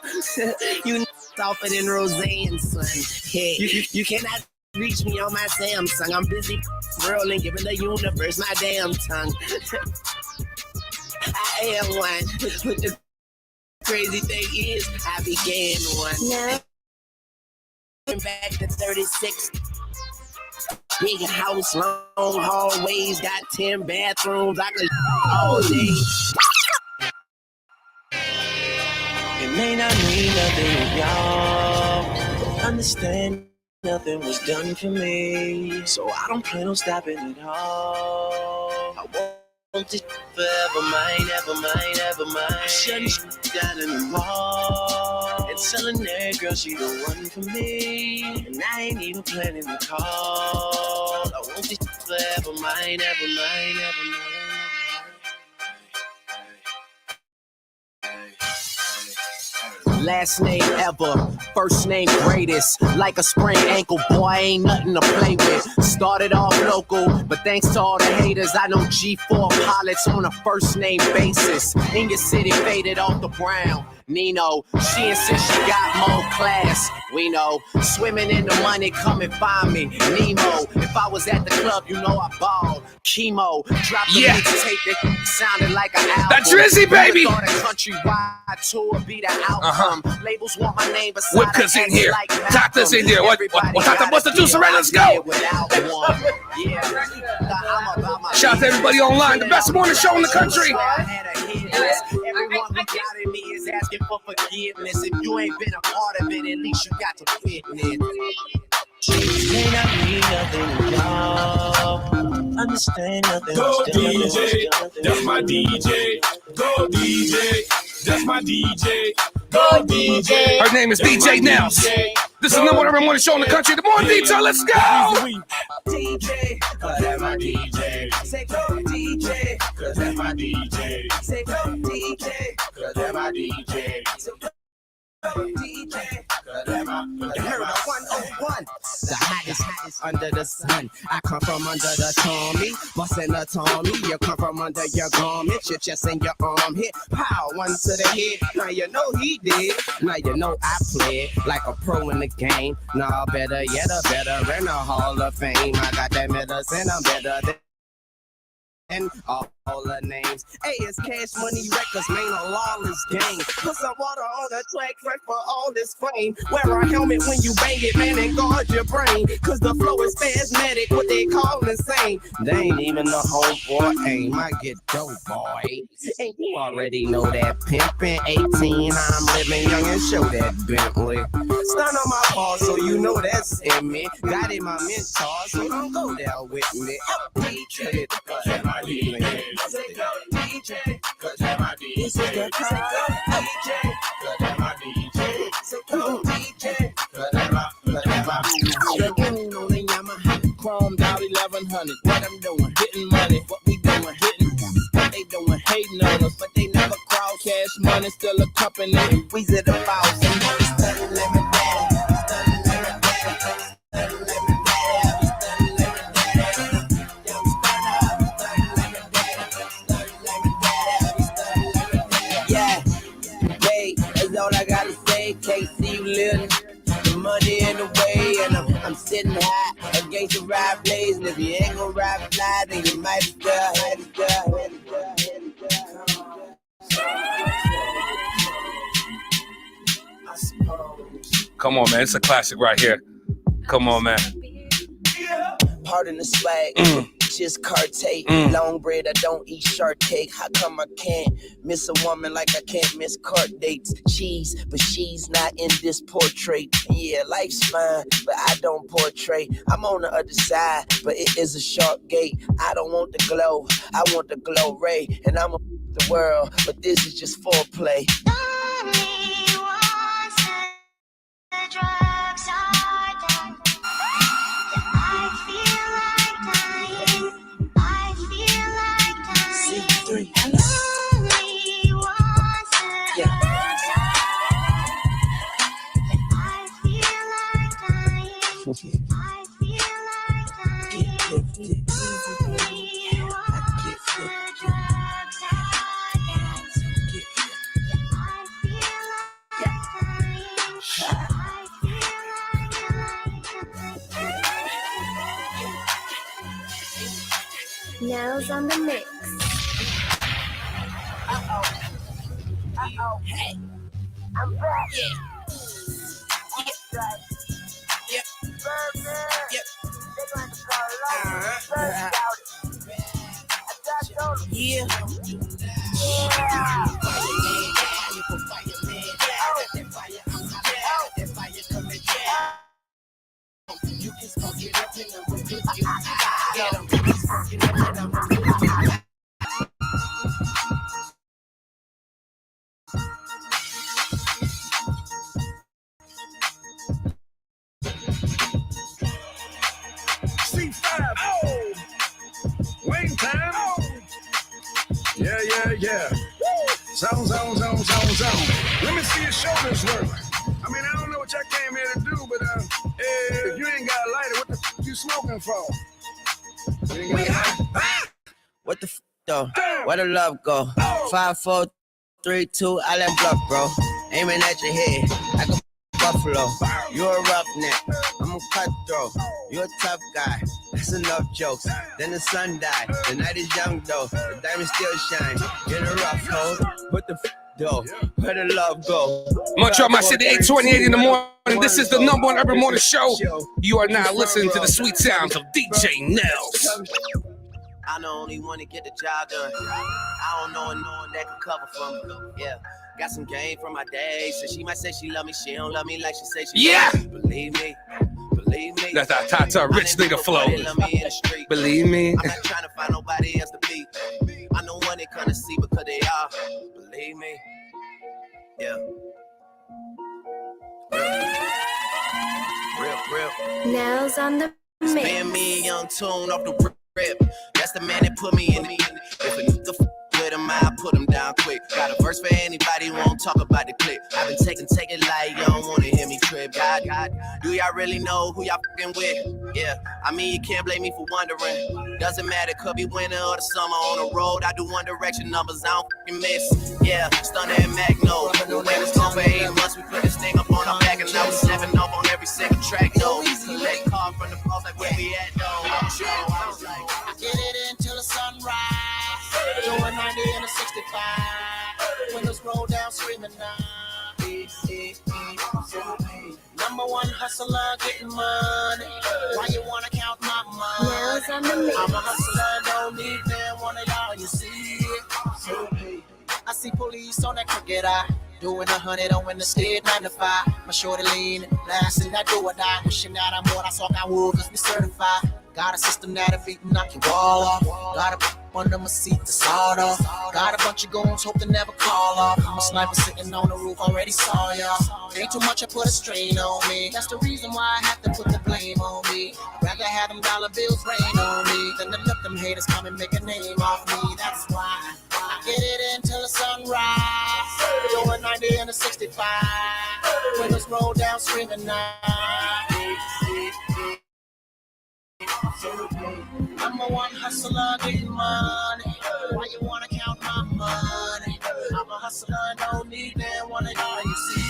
You softer than Roseanne, son. Hey, you cannot reach me on my Samsung. I'm busy rolling, giving the universe my damn tongue. I am one, but the crazy thing is, I began one. No. Back to 36. Big house, long hallways, got 10 bathrooms. I could all day. It may not mean nothing to y'all, but understand nothing was done for me, so I don't plan on stopping at all. I want it forever mine, ever mine, ever mine. Shutting down in the mall and telling that girl she the one for me, and I ain't even planning to call. I want it forever mine, ever mine, ever mine. Last name ever, first name greatest. Like a sprained ankle, boy, ain't nothing to play with. Started off local, but thanks to all the haters, I know G4 pilots on a first name basis. In your city, faded off the ground. Nino, she insists she got more class. We know, swimming in the money, come and find me. Nemo, if I was at the club, you know I balled. Chemo, drop the mixtape that sounded like an album. That Drizzy, baby. Thought a countrywide tour be the outcome. Labels want my name beside Whipkers in here. Doctors in here. What's the juice around? Let's go. Shout out to everybody online. The best morning show in the country. Everyone who doubted me is asking for forgiveness. If you ain't been a part of it, at least you got to fitness. May not mean nothing to y'all. Understand nothing. Go DJ, that's my DJ. Go DJ, that's my DJ. Go DJ. Her name is DJ Nels. This is the number one morning show in the country. The Morning Detour. Let's go. DJ, cause that's my DJ. Say go DJ, cause that's my DJ. Say go DJ, cause that's my DJ. Say go DJ, You heard of 101, the hottest under the sun. I come from under the Tommy, bustin' a Tommy. You come from under your garment, your chest and your arm hit. Pow, one to the head. Now you know he did. Now you know I played like a pro in the game. Nah, better yet, a better in the Hall of Fame. I got that medicine, I'm better than all the names. Hey, it's Cash Money Records, man, a lawless game. Put some water on the track, fresh for all this fame. Wear a helmet when you bang it, man, and guard your brain. Cause the flow is spasmodic, what they call insane. They ain't even the homeboy aim. I get dope, boy. And you already know that pimpin'. 18, I'm living young and show that Bentley. Stun on my paw, so you know that's in me. Got in my mentor, so don't go there with me. DJ, cause I'm my DJ. DJ, cause I'm my DJ. DJ, cause I'm my DJ. DJ, cause I'm my DJ. Getting on the Yamaha, chromed out 1100. What I'm doing, getting money. What we doing, hitting. What they doing, hating on us, but they never crowd. Cash money, still a company. We's at the boss. Study lemon daddy, study lemon daddy, study lemon daddy, study lemon daddy. Young starter, study lemon daddy, study lemon daddy, study lemon daddy. Yeah, hey, that's all I gotta say. Can't see you living. The money in the way, and I'm sitting high against the ride blaze. And if you ain't gonna ride fly, then you might as well. Come on, man. It's a classic right here. Come on, man. Pardon the swag, just Cartier. Long bread, I don't eat shark cake. How come I can't miss a woman like I can't miss court dates? Cheese, but she's not in this portrait. Yeah, life's fine, but I don't portray. I'm on the other side, but it is a sharp gate. I don't want the glow, I want the glow ray. And I'm the world, but this is just foreplay. Drugs are done. I feel like dying. I feel like dying. C3. Only once the drugs are done. I feel like dying. I feel like dying. Only once the drugs are done. I feel like dying. Nails on the mix. Hey, I'm back. C5, oh, Wayne time, oh, yeah. Zone. Let me see your shoulders work. I mean, I don't know what y'all came here to do, but if you ain't got a lighter, what the f you smoking for? What the f though? Where the love go? 5, 4, 3, 2, I let bluff, bro. Aiming at your head like a buffalo. You're a roughneck, I'm a cutthroat. You're a tough guy, that's enough jokes. Then the sun died, the night is young though. The diamond still shine, in a rough hole. What the f though? Where the love go? Montreal, my city, 8:28 in the morning. This is the #1 urban morning show. You are now listening to the sweet sounds of DJ Nels. I'm the only one to get the job done. I don't know anyone that can cover for me. Yeah, got some game from my day. So she might say she love me, she don't love me like she say she yeah. love me. Believe me. That's that Tata rich nigga flow. Believe me. I'm not trying to find nobody else to be. I'm the one they come to see because they are. Believe me. Yeah. Real. Nails on the mix. Spin me a young tune off the rip. That's the man that put me in. If a nigga with him, I put him down quick. Got a verse for anybody who won't talk about the clip. I've been taking like you don't wanna hear me trip. God, do y'all really know who y'all fucking with? Yeah, I mean, you can't blame me for wondering. Doesn't matter, could be winter or the summer. On the road, I do One Direction numbers, I don't fucking miss. Yeah, Stunner and Magno. When it's gone for 8 months, we put this thing up on our back, and now we snapping up on every single track. No, collect card from the boss, like where we at, though. I was like, I get it until the sunrise. Doing 90 and a 65. Windows roll down, screaming now. Number one hustler, getting money. Why you wanna count my money? I'm a hustler, don't need them, one of y'all, you see it. I see police on that crooked eye. Doing 100 on the state 9 to 5. My shorty lean, blasting that do or die. Wishing that I'm more, I saw I would, cause we certified. Got a system that'll beat and knock your wall off. Got a p- under my seat to sawed off. Got a bunch of goons, hope to never call off. I'm a sniper sitting on the roof, already saw y'all. Ain't too much, I put a strain on me. That's the reason why I have to put the blame on me. I'd rather have them dollar bills rain on me than to let them haters come and make a name off me. That's why I get it until the sunrise. Doing 90 and a 65. Windows roll down, screaming now. Number one hustler, getting money. Why you wanna count my money? I'm a hustler, don't need that one of y'all, you see.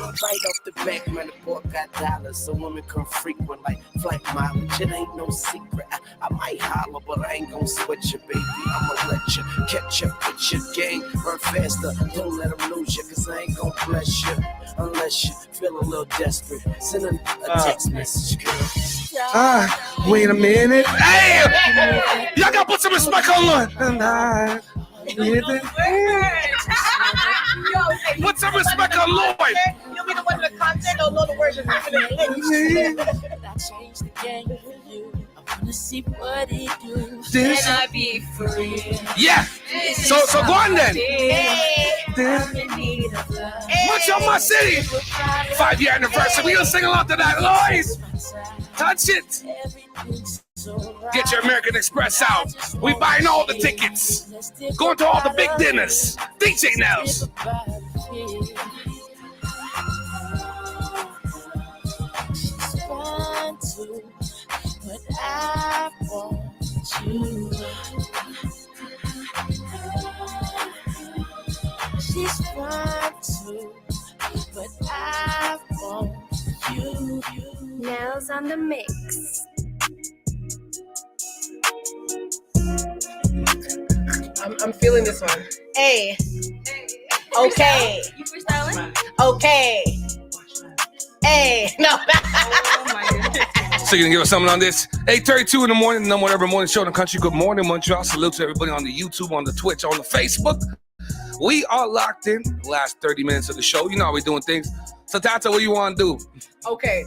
Right off the back, man, the boy got dollars, so women come frequent like flight mileage. It ain't no secret. I might holler, but I ain't gon' sweat you, baby. I'ma let you catch up with your game, run faster. Don't let them lose you, cause I ain't gon' bless you unless you feel a little desperate. Send a text message, girl. Wait a minute. Hey! Y'all gotta put some respect on Lord. And I live in put some respect on Lloyd. You'll be the one in the concert, don't know the words, just living in I changed the game for you. I wanna see what he do. This- Can I be free? Yeah. So go on then. I'm in need of love. What's on my city? 5-year anniversary. We gonna sing along to that, Lloyd. Touch it. Get your American Express out. We buying all the tickets. Going to all the big dinners. DJ Nels. But I want you. She's fine too, but I want you. Nails on the mix. I'm feeling this one. Hey. Okay. You freestyling? Okay. Hey. No. Oh my goodness. So you gonna give us something on this? 8:32 in the morning, the number one urban morning show in the country. Good morning, Montreal. Salute to everybody on the YouTube, on the Twitch, on the Facebook. We are locked in. Last 30 minutes of the show. You know how we doing things. So Tata, what do you want to do? Okay.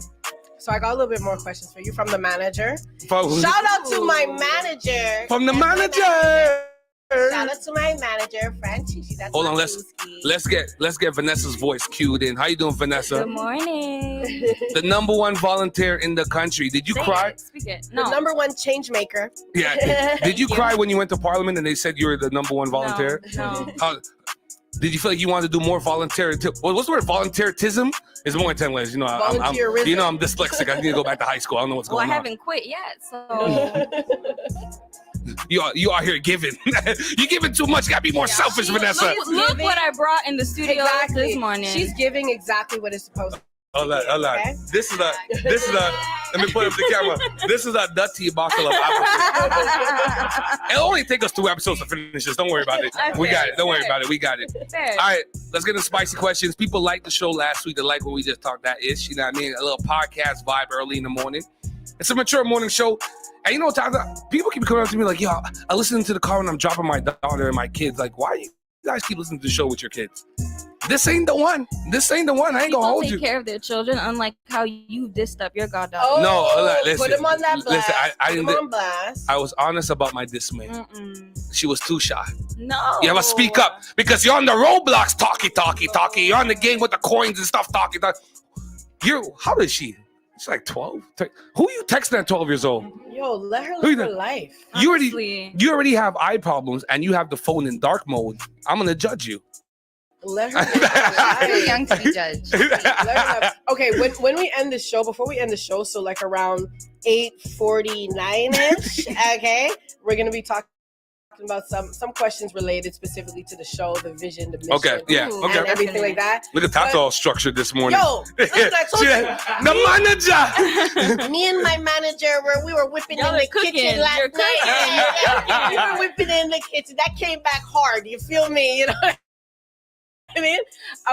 So I got a little bit more questions for you from the manager. From- Shout out to my manager. From the manager. Shout out to my manager, Franchichi. That's Hold on, let's get Vanessa's voice cued in. How you doing, Vanessa? Good morning. The number one volunteer in the country. Did you cry? Speak it. The number one change maker. Yeah. Did you cry when you went to Parliament and they said you were the number one volunteer? No. Did you feel like you wanted to do more volunteer? What's the word? Volunteerism? It's more than 10 letters. You know, I'm dyslexic. I need to go back to high school. I don't know what's going on. Well, I haven't quit yet, so. You are here giving. You're giving too much. You gotta be more selfish, Vanessa. Look what I brought in the studio this morning. She's giving exactly what it's supposed to. Hold on. Okay. This is a. Let me put up the camera. This is a dirty bottle of apple. It'll only take us 2 episodes to finish this. Don't worry about it. We got it. Don't worry about it. We got it. Fair. All right, let's get into spicy questions. People liked the show last week. They like what we just talked that ish. You know what I mean? A little podcast vibe early in the morning. It's a mature morning show. And you know what, people keep coming up to me like, yo, I listen to the car when I'm dropping my daughter and my kids. Like, why you guys keep listening to the show with your kids? This ain't the one. I ain't gonna hold you. Take care of their children, unlike how you dissed up your goddaughter. Oh, no, listen. Put him on that blast. Listen, I put him on blast. I was honest about my dismay. She was too shy. No. You ever speak up? Because you're on the roadblocks, talky. You're on the game with the coins and stuff, talky. How old is she? It's like 12. Who you texting at 12 years old? Yo, let her live her life. You already have eye problems, and you have the phone in dark mode. I'm gonna judge you. Let her live her life. Too young to be judged. Okay, when we end the show, before we end the show, so like around 8:49-ish, okay, we're gonna be talking about some questions related specifically to the show, the vision, the mission, and everything like that. Look at that's all structured this morning. Yo, I told you. The manager. Me and my manager we were whipping in the kitchen last night. Yeah. We were whipping in the kitchen. That came back hard. You feel me? You know what I mean?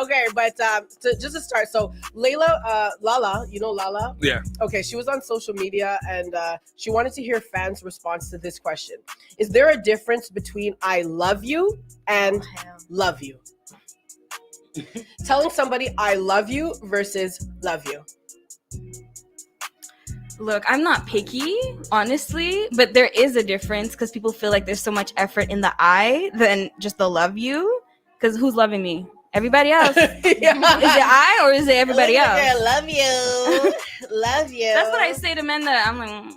Okay, but just to start, so Lala, you know Lala? Yeah. Okay, she was on social media and she wanted to hear fans' response to this question. Is there a difference between I love you and love you? Telling somebody I love you versus love you. Look, I'm not picky, honestly, but there is a difference because people feel like there's so much effort in the I than just the love you. Because who's loving me? Everybody else. Is it I or is it everybody else? Girl, love you. Love you. That's what I say to men that I'm like,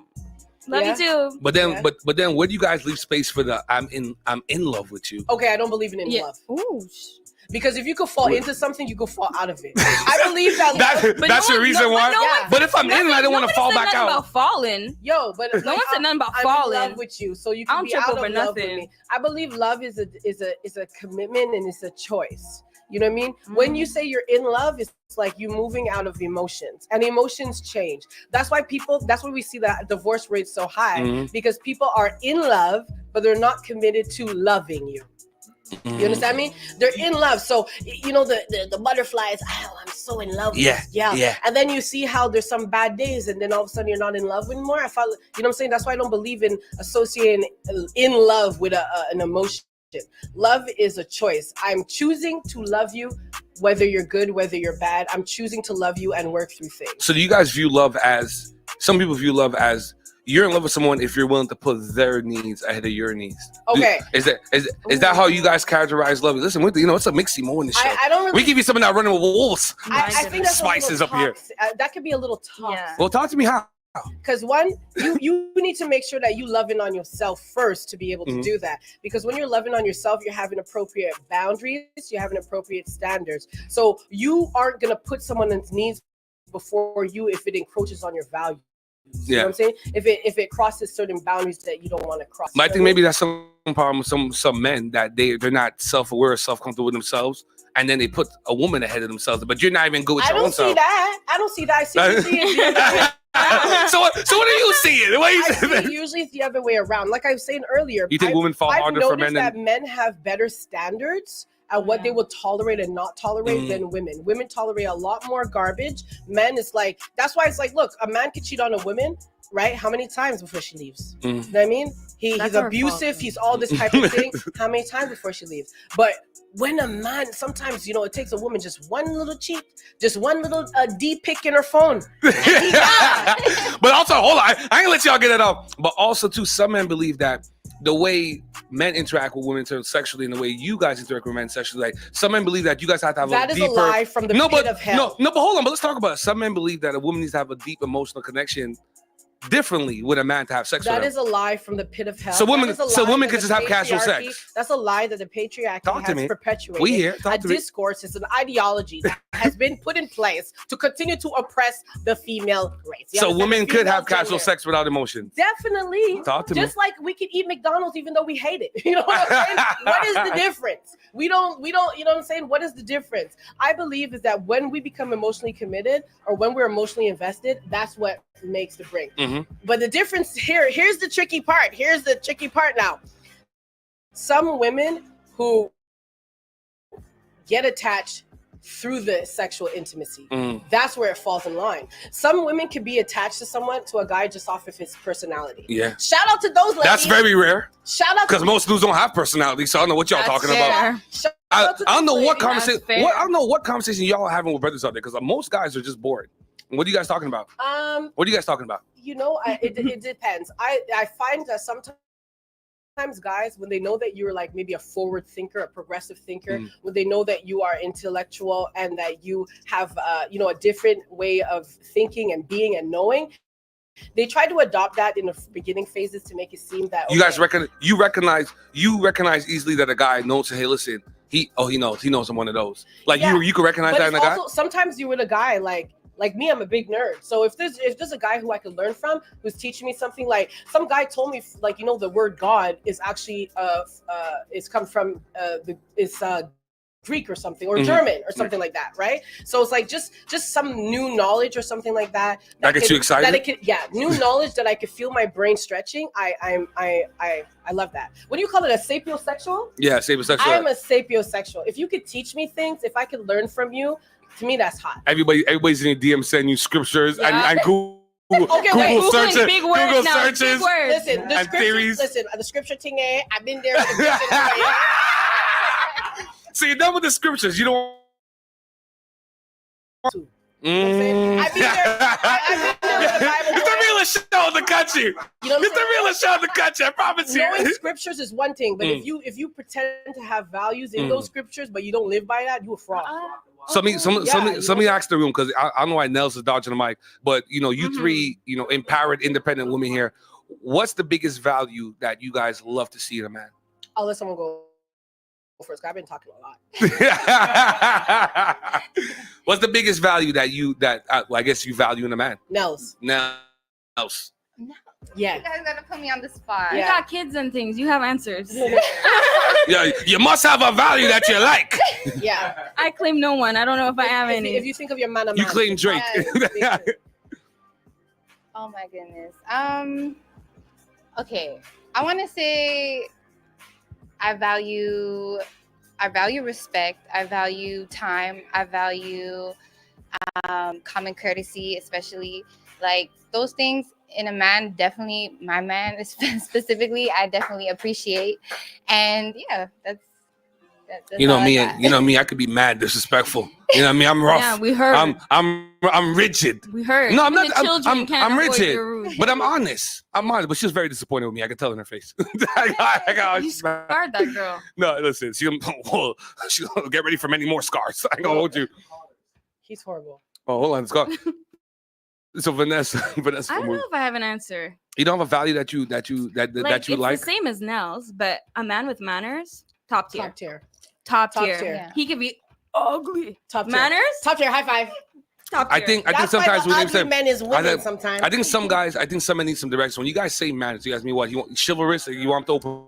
love you too. But then, but then, where do you guys leave space for the I'm in love with you? Okay, I don't believe in love. Ooh. Because if you could fall into something, you could fall out of it. I believe that. That's your reason why. But if I'm in, I don't want to fall back out. About falling. Yo, but no one said nothing about I'm falling. in love with you, so you can be out of love with me. I believe love is a commitment and it's a choice. You know what I mean? Mm-hmm. When you say you're in love, it's like you moving out of emotions, and emotions change. That's why we see that divorce rate so high, because people are in love, but they're not committed to loving you. You understand me? They're in love. So, you know, the butterflies, I'm so in love with you. Yeah. And then you see how there's some bad days and then all of a sudden you're not in love anymore. You know what I'm saying? That's why I don't believe in associating in love with an emotion. Love is a choice. I'm choosing to love you, whether you're good, whether you're bad. I'm choosing to love you and work through things. So do you guys view love as, some people view love as, you're in love with someone if you're willing to put their needs ahead of your needs. Okay. Is that how you guys characterize love? Listen, it's a mixy mo in the show. I don't really, we give you some of that running with wolves. I think that's spices up here. That could be a little tough. Yeah. Well, talk to me how. Because one, you need to make sure that you loving on yourself first to be able to do that. Because when you're loving on yourself, you're having appropriate boundaries, you're having appropriate standards. So you aren't gonna put someone's needs before you if it encroaches on your values. You know what I'm saying? If it crosses certain boundaries that you don't want to cross. But I think maybe that's some problem with some men, that they're not self-aware or self-comfortable with themselves, and then they put a woman ahead of themselves. But you're not even good with your own self. I don't see that. I see it. So what are you seeing? Usually it's the other way around. Like I was saying earlier, you think women fall harder for men? I've noticed that men have better standards at what they will tolerate and not tolerate than women. Women tolerate a lot more garbage. Men, it's like, that's why it's like, look, a man could cheat on a woman, right? How many times before she leaves? You know what I mean? He's abusive. He's all this type of thing. How many times before she leaves? But when a man, sometimes, it takes a woman just one little cheat, just one little D pic in her phone. But also, hold on, I ain't gonna let y'all get it off. But also, too, some men believe that the way men interact with women sexually and the way you guys interact with men sexually, like some men believe that you guys have to have a deeper... That is a lie from the pit of hell. No, but hold on, but let's talk about it. Some men believe that a woman needs to have a deep emotional connection differently with a man to have sex with That is a lie from the pit of hell. So women can just have casual sex. That's a lie that the patriarchy has perpetuated. We here. A discourse is an ideology that has been put in place to continue to oppress the female race. So women could have casual sex without emotion. Definitely. Talk to me. Just like we could eat McDonald's even though we hate it. You know what I'm saying? What is the difference? We don't, you know what I'm saying? What is the difference? I believe is that when we become emotionally committed or when we're emotionally invested, that's what makes the break. But the difference here's the tricky part. Here's the tricky part now. Some women who get attached through the sexual intimacy, that's where it falls in line. Some women can be attached to a guy just off of his personality. Yeah. Shout out to those ladies. That's very rare. Shout out because most dudes don't have personality, so I don't know what y'all talking about. I don't know what conversation. I don't know what conversation y'all are having with brothers out there, because most guys are just bored. What are you guys talking about? What are you guys talking about? It depends. I find that sometimes sometimes guys, when they know that you're like maybe a forward thinker, a progressive thinker, when they know that you are intellectual and that you have you know, a different way of thinking and being and knowing, they try to adopt that in the beginning phases to make it seem that you guys recognize easily that a guy knows. Hey, listen, he knows I'm one of those. Like you can recognize that in a guy. Sometimes you're with a guy like me, I'm a big nerd. So if there's a guy who I can learn from, who's teaching me something, like some guy told me, like, you know, the word God is actually it's come from Greek or something, or German or something like that, right? So it's like just some new knowledge or something like that. That gets you excited? New knowledge that I could feel my brain stretching. I love that. What do you call it? A sapiosexual? Yeah, sapiosexual. I am a sapiosexual. If you could teach me things, if I could learn from you, to me that's hot. Everybody's in your DM sending you scriptures and Google. Google searches, big words Google now, searches, big words. Listen, and theories. Listen, the scripture thing, I've been there. So you're done with the scriptures. You don't. I've been there. I've been there with the Bible. It's the realest show in the country. You know, it's the realest show in the country. I promise you. Knowing scriptures is one thing, but if you pretend to have values in those scriptures, but you don't live by that, you a fraud. So let me ask the room, because I know why Nels is dodging the mic, but you know, you three, you know, empowered, independent women here. What's the biggest value that you guys love to see in a man? I'll let someone go first. I've been talking a lot. What's the biggest value that I guess you value in a man? Nels. Yeah. You guys gotta put me on the spot. You got kids and things. You have answers. Yeah, you must have a value that you like. Yeah. I claim no one. I don't know if I have any. If you think of your man, you claim Drake. Oh my goodness. Okay. I want to say I value respect. I value time. I value common courtesy, especially like those things in a man. Definitely, my man specifically, I definitely appreciate. And yeah, that's you know me. You know me. I could be mad, disrespectful. You know what I mean? I'm rough. Yeah, we heard. I'm rigid. We heard. No, I'm not. I'm rigid, but I'm honest. But she was very disappointed with me. I could tell in her face. You scarred that girl. No, listen. She'll get ready for many more scars. I ain't gonna hold you. He's horrible. Oh, hold on, Scott. So Vanessa. I don't know if I have an answer. You don't have a value that you like. It's the same as Nels, but a man with manners, top tier. Top tier. Yeah. He could be ugly. Top tier. Manners. Top tier. High five. Top tier. I think sometimes when ugly men is women sometimes. I think some men need some direction. When you guys say manners, you guys mean what? You want chivalrous? Or you want to open?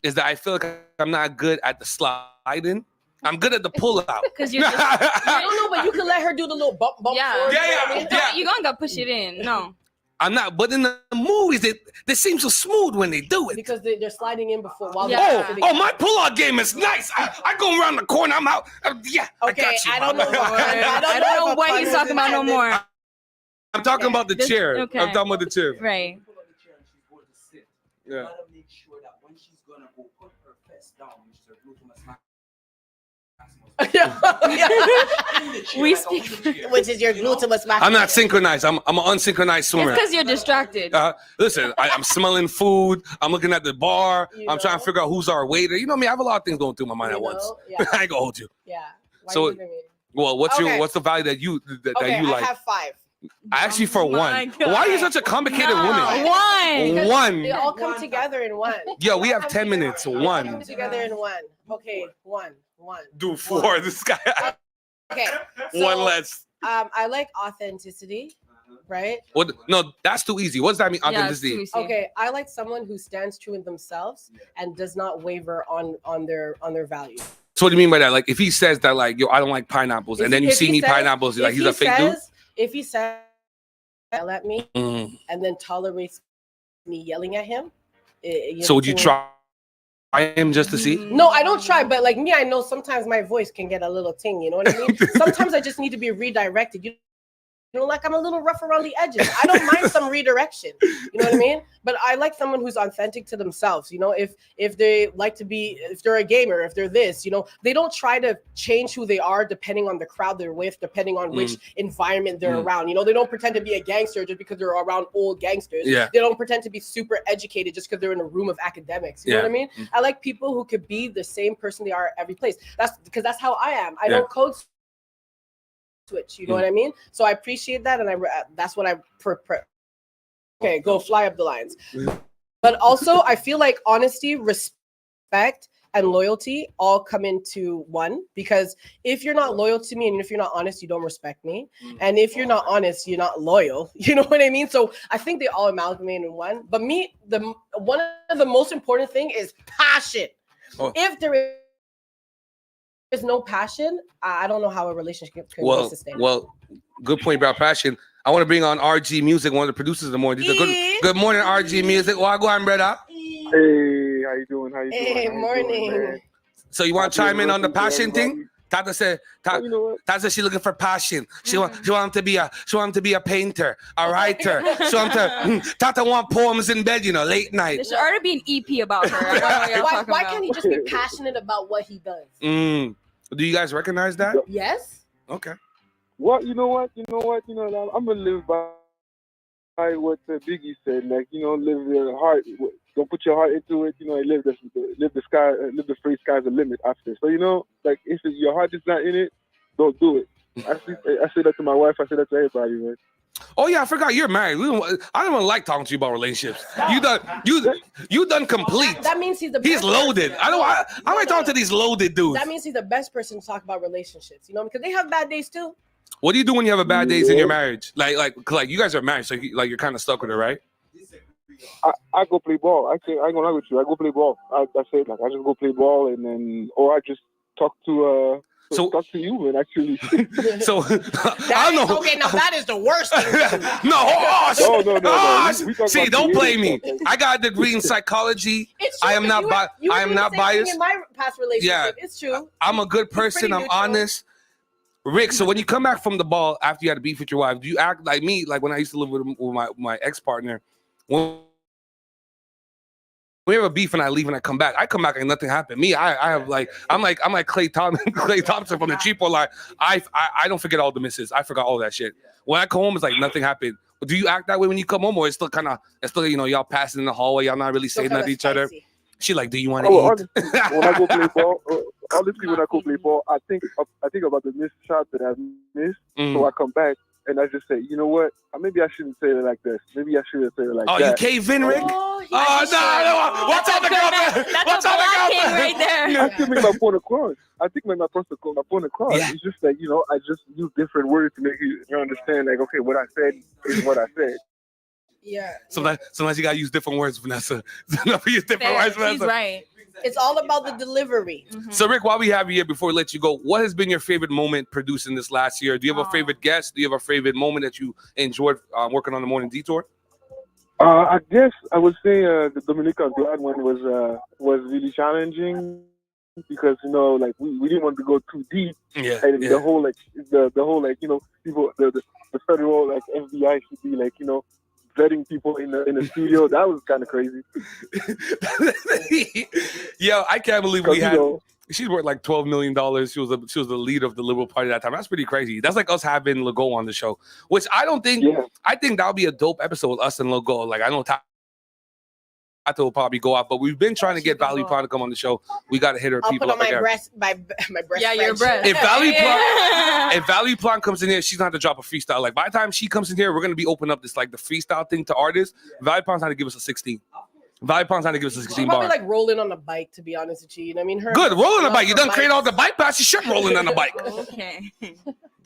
Is that I feel like I'm not good at the sliding. I'm good at the pull out. Because you're just, I don't know, but you can let her do the little bump. Yeah. Yeah. You're gonna push it in. No. I'm not, but in the movies, they seem so smooth when they do it. Because they're sliding in before. While my pull-out game is nice. I go around the corner, I'm out. Yeah, okay, I got you. I don't know. I don't know what he's talking about no more. I'm talking about the chair. Okay. I'm talking about the chair. Right. Yeah. Make sure that when she's gonna go put her fist down, We speak, which is your gluteus maximus. I'm not synchronized. I'm an unsynchronized swimmer. It's because you're distracted. Listen, I'm smelling food. I'm looking at the bar. I'm trying to figure out who's our waiter. You know me. I have a lot of things going through my mind at once. Yeah. I ain't gonna hold you. Yeah. So, well, what's the value that you like? I have 5. Actually, for one. Why are you such a complicated woman? One. They all come together in one. Yeah, we have 10 minutes. One. Come together in one. Okay, one. Do 4. This guy. Okay. So, one less. I like authenticity, right? What? No, that's too easy. What does that mean? Authenticity. Okay, I like someone who stands true in themselves and does not waver on their values. So what do you mean by that? Like, if he says that, like, yo, I don't like pineapples, and then you see me pineapples, like he's a fake dude. If he says, yell at me, and then tolerates me yelling at him, so would you try him just to see? No, I don't try, but like me, I know sometimes my voice can get a little ting. You know what I mean? Sometimes I just need to be redirected. You like I'm a little rough around the edges. I don't mind some redirection. You know what I mean? But I like someone who's authentic to themselves. You know, if they like to be, if they're a gamer, if they're this, you know, they don't try to change who they are depending on the crowd they're with, depending on which environment they're around. You know, they don't pretend to be a gangster just because they're around old gangsters. Yeah. They don't pretend to be super educated just because they're in a room of academics. You know what I mean? I like people who could be the same person they are at every place. That's because that's how I am. I don't code switch. You know what I mean? So I appreciate that, and that's what I okay, go fly up the lines. But also, I feel like honesty, respect, and loyalty all come into one, because if you're not loyal to me and if you're not honest, you don't respect me. And if you're not honest, you're not loyal. You know what I mean? So I think they all amalgamate in one. But me, one of the most important thing is passion. If there is no passion, I don't know how a relationship can be sustained. Well, good point about passion. I want to bring on RG Music, one of the producers of the morning. Good morning, RG Music. Well, go on, brother. Hey, how you doing? Hey, morning. So you want to chime in on the passion thing? Tata said, Tata, she looking for passion. She want to be a painter, a writer. Tata want poems in bed, you know, late night. There should already be an EP about her. Why can't he just be passionate about what he does? Do you guys recognize that? Yes. Okay. Well, you know what? I'm gonna live by what Biggie said. Like, you know, live your heart. Don't put your heart into it. You know, live the free sky's the limit after. So, you know, like, if your heart is not in it, don't do it. I say that to my wife. I say that to everybody, man. Oh yeah, I forgot you're married. I don't even like talking to you about relationships. You done complete. That means he's He's loaded. I like talking to these loaded dudes. That means he's the best person to talk about relationships. You know, because they have bad days too. What do you do when you have a bad days in your marriage? Like you guys are married, so you're kind of stuck with her, right? I go play ball. I ain't gonna lie with you. I go play ball. That's it. Like, I just go play ball, and then, or I just talk to talk to you, man. Actually. So I don't know. Okay, now that is the worst thing. No. See, don't blame me. I got a degree in psychology. It's true, I am not I am not biased. In my past relationship, it's true. I'm a good person. I'm honest. Rick, so when you come back from the ball after you had a beef with your wife, do you act like me? Like when I used to live with my ex-partner, when we have a beef and I leave and I come back like nothing happened. Me, I'm like Klay Thompson from the cheapo line. I don't forget all the misses. I forgot all that shit. When I come home, it's like nothing happened. Do you act that way when you come home, or it's still you know, y'all passing in the hallway, y'all not really saying nothing to each other? She like, do you want to eat? When I go play ball, honestly, when I go play ball, I think about the missed shot that I've missed. So I come back and I just say, you know what? Maybe I shouldn't say it like this. Maybe I should say it like that. Oh, you cave in, Rick? Oh, no. What's on the girl? That's a black king right there. I still make my point across. I think my point across. Yeah. It's just that, you know, I just use different words to make you understand, like, okay, what I said is what I said. Yeah. Sometimes you gotta use different words, Vanessa. Use different words, Vanessa. He's right. It's all about the delivery. So, Rick, while we have you here, before we let you go, what has been your favorite moment producing this last year? Do you have a favorite guest? Do you have a favorite moment that you enjoyed working on the Morning Detour? I guess I would say the Dominican Blood one was really challenging because, you know, like we didn't want to go too deep. And the whole you know, people the federal like FBI should be like, you know, vetting people in the studio. That was kind of crazy. Yo, I can't believe we had. She's worth like $12 million. She was the leader of the Liberal Party at that time. That's pretty crazy. That's like us having Legault on the show, which I don't think. Yeah. I think that'll be a dope episode. Us and Legault. Like, I know Tato will probably go out, but we've been trying to get Valerie Plante to come on the show. We got to hit her I'll people put on up my there. breast. My breast. Yeah, your breast. If Valerie Plante comes in here, she's not to drop a freestyle. Like, by the time she comes in here, we're gonna be opening up this like the freestyle thing to artists. Valerie Plante's not to give us a 16. Valerie Plante's not to give us a 16 probably bar. like rolling on the bike, to be honest with you. You know what I mean? Good, rolling on the bike. You done create all the bike paths. You should rolling on the bike. Okay.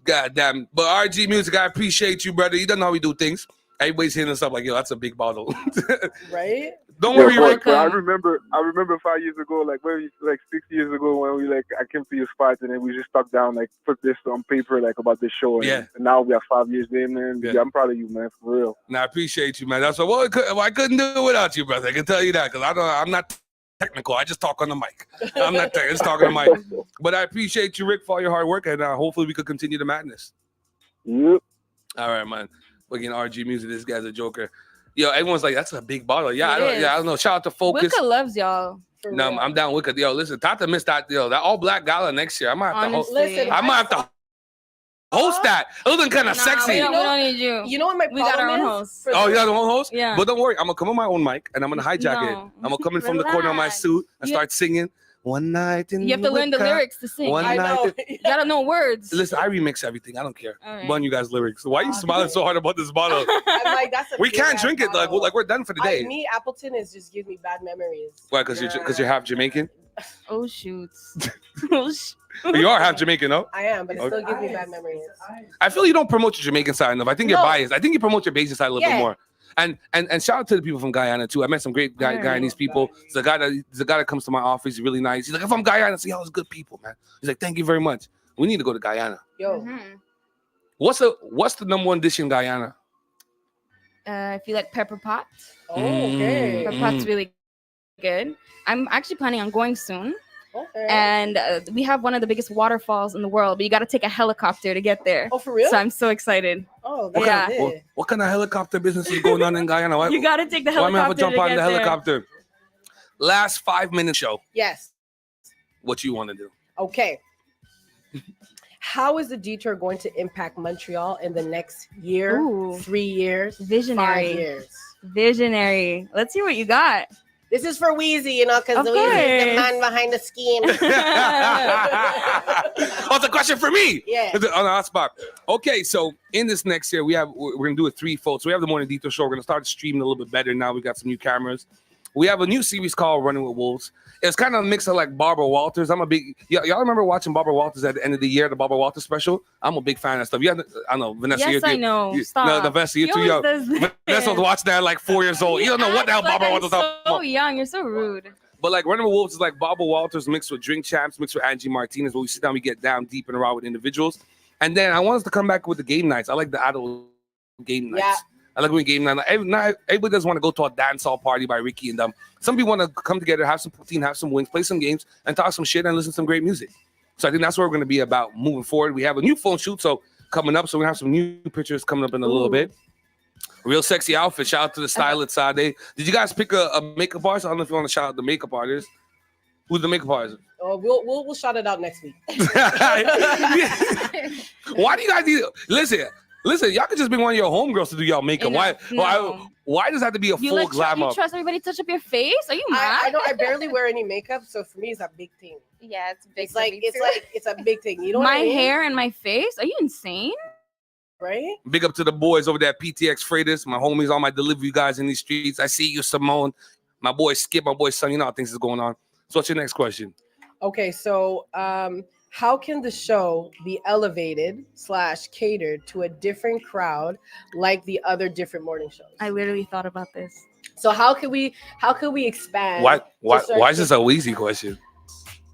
God damn. But RG Music, I appreciate you, brother. You don't know how we do things. Everybody's hitting us up like, yo, that's a big bottle. Right? Don't worry, Rick. I remember 5 years ago, like maybe like 6 years ago, when I came to your spot and then we just stuck down, like put this on paper, like about this show. And now we are 5 years in, man. Yeah, I'm proud of you, man, for real. I appreciate you, man. That's what I couldn't do it without you, brother. I can tell you that because I'm not technical. I just talk on the mic. I'm not technical. Just talking on the mic. But I appreciate you, Rick, for all your hard work, and hopefully we could continue the madness. Yep. All right, man. We're getting RG music. This guy's a joker. Yo, everyone's like, that's a big bottle. Yeah, I don't know. Shout out to Focus. Wicca loves y'all. No, I'm down Wicca. Yo, listen, Tata missed that. Yo, that all black gala next year. I might have to host. I might have to host that. It was kind of sexy. We don't need you. You know what my problem got our own is? host. Oh, you got your own host? Yeah. But don't worry, I'm gonna come on my own mic and I'm gonna hijack it. I'm gonna come in from the corner of my suit and start singing. One night in You have to learn the Wicca, lyrics to sing. One I know. night You gotta know words. Listen, I remix everything. I don't care. All right. Bun you guys lyrics. Why are you smiling so hard about this bottle? I'm like, that's a We big can't ass drink it. bottle. Like we're done for the day. Me, Appleton is just gives me bad memories. Why? Because you're half Jamaican. Oh shoots. You are half Jamaican, no? I am, but it still Okay. gives me bad memories. I feel you don't promote your Jamaican side enough. I think you're No. biased. I think you promote your Bajan side a little bit Yeah. more. And shout out to the people from Guyana too. I met some great Guyanese people. There's a guy that comes to my office. He's really nice. He's like, if I'm Guyana, I say, y'all is good people, man. He's like, thank you very much. We need to go to Guyana. Yo. What's the number one dish in Guyana? I feel like pepper pot. Oh, okay. Pepper pot's really good. I'm actually planning on going soon. Okay. And we have one of the biggest waterfalls in the world, but you got to take a helicopter to get there. Oh, for real? So I'm so excited. Oh, yeah. What kind of helicopter business is going on in Guyana? Why, You got to take the why am I have helicopter to jump to on get the there. helicopter? Last 5-minute show. Yes. What you want to do? Okay. How is the detour going to impact Montreal in the next year, Ooh. 3 years, Visionary. 5 years? Visionary. Let's see what you got. This is for Wheezy, you know, because Of Wheezy is the course. man behind the scheme. Oh, it's a question for me. Yeah. On the hot spot. Okay, so in this next year, we're gonna do a threefold. So we have the Morning Detour show. We're gonna start streaming a little bit better now. We got some new cameras. We have a new series called Running with Wolves. It's kind of a mix of like Barbara Walters. I'm a big y'all remember watching Barbara Walters at the end of the year, the Barbara Walters special. I'm a big fan of stuff. I know Vanessa. Yes, I know. Stop. No, Vanessa, you're He too young. always does this. Vanessa was watching that at like 4 years old. You don't know what the hell Barbara I'm Walters is talking so about. young. You're so rude. But like Running with Wolves is like Barbara Walters mixed with Drink Champs, mixed with Angie Martinez, where we sit down, we get down deep and raw with individuals. And then I want us to come back with the game nights. I like the adult game nights. Yeah. I like when game night. Not everybody doesn't want to go to a dance hall party by Ricky and them. Some people want to come together, have some poutine, have some wings, play some games, and talk some shit and listen to some great music. So I think that's what we're going to be about moving forward. We have a new phone shoot coming up, so we're going to have some new pictures coming up in a little bit. Real sexy outfit. Shout out to the stylist Sade. Did you guys pick a makeup artist? I don't know if you want to shout out the makeup artist. Who's the makeup artist? Oh, we'll shout it out next week. Why do you guys need? Listen, y'all could just bring one of your homegirls to do y'all makeup. Why does it have to be a full glam up? You trust everybody to touch up your face? Are you mad? I know I barely wear any makeup, so for me it's a big thing. Yeah, it's big. It's a big thing. You know my what I mean? hair and my face? Are you insane? Right? Big up to the boys over there at PTX Freighters, my homies, all my delivery guys in these streets. I see you, Simone, my boy Skip, my boy Son. You know how things is going on. So what's your next question? Okay, so how can the show be elevated / catered to a different crowd like the other different morning shows? I literally thought about this. So how can we expand? Why is this a easy question?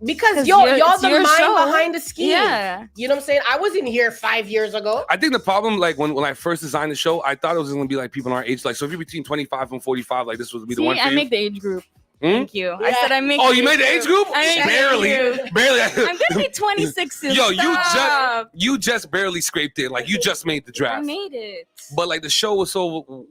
Because y'all the your mind show. behind the scheme. Yeah. You know what I'm saying? I wasn't here 5 years ago. I think the problem, like when I first designed the show, I thought it was going to be like people in our age. Like, so if you're between 25 and 45, like this would be the one for I you. make the age group. Hmm? Thank you. I said I make. Oh, you made the age group? I made the Barely. age group. Barely. I'm gonna be 26 soon. Yo, Stop. you just barely scraped in. Like you just made the I draft. made it. But like the show was so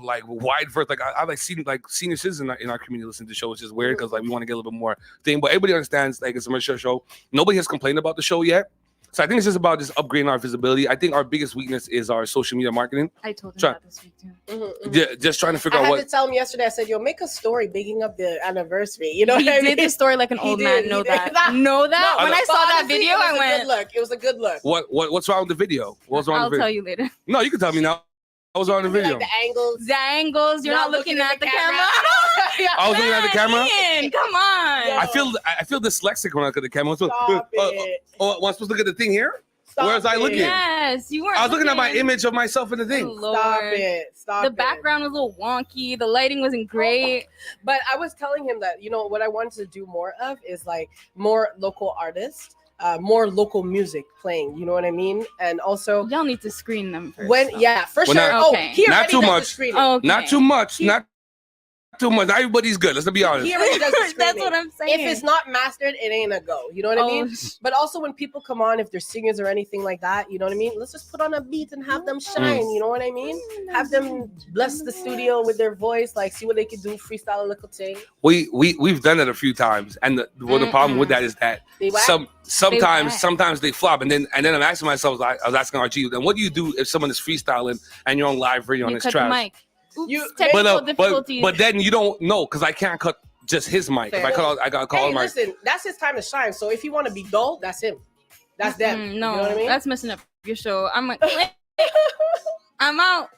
like wide verse. Like I like senior citizens in our community listen to the show, which is weird because like we want to get a little bit more thing. But everybody understands like it's a mature show. Nobody has complained about the show yet. So I think it's just about just upgrading our visibility. I think our biggest weakness is our social media marketing. I told him that this week too. Yeah, just trying to figure I out had what. to tell him yesterday. I said, "Yo, make a story bigging up the anniversary." You know, He what I did mean? the story like an He old did, man. he Know did. that? Know that? No, When I but saw that honestly, video, it was I a went. good look. It was a good look. What's wrong with the video? What's wrong I'll with the tell video? you later. No, you can tell me now. What was wrong with the video? Like the angles. The angles. You're not looking at the camera. I was looking at the camera. Ian, come on. I feel dyslexic when I look at the camera. Stop it. Oh, am I supposed to look at the thing here? Stop Where was I it. looking? Yes, you weren't. I was looking at my image of myself in the thing. Lord. Stop it. Stop The it. background was a little wonky. The lighting wasn't great. But I was telling him that, you know, what I wanted to do more of is like more local artists, more local music playing. You know what I mean? And also, y'all need to screen them first. For Well, sure. not- He not already too does the much. screening. Okay. Not too much. Not too much. Everybody's good. Let's be honest. He already does the That's screaming. what I'm saying. If it's not mastered, it ain't a go. You know what I mean? But also when people come on, if they're singers or anything like that, you know what I mean? Let's just put on a beat and have them shine. You know what I mean? Have them bless the studio with their voice, like see what they can do, freestyle a little thing. We've done it a few times, and the problem with that is that sometimes they flop, and then I'm asking myself, I was asking RG, then what do you do if someone is freestyling and you're on live radio and it's trash? But then you don't know because I can't cut just his mic. If I gotta call him. Listen, that's his time to shine. So if you want to be dull, that's him. That's them. No, you know what I mean? That's messing up your show. I'm like, I'm out.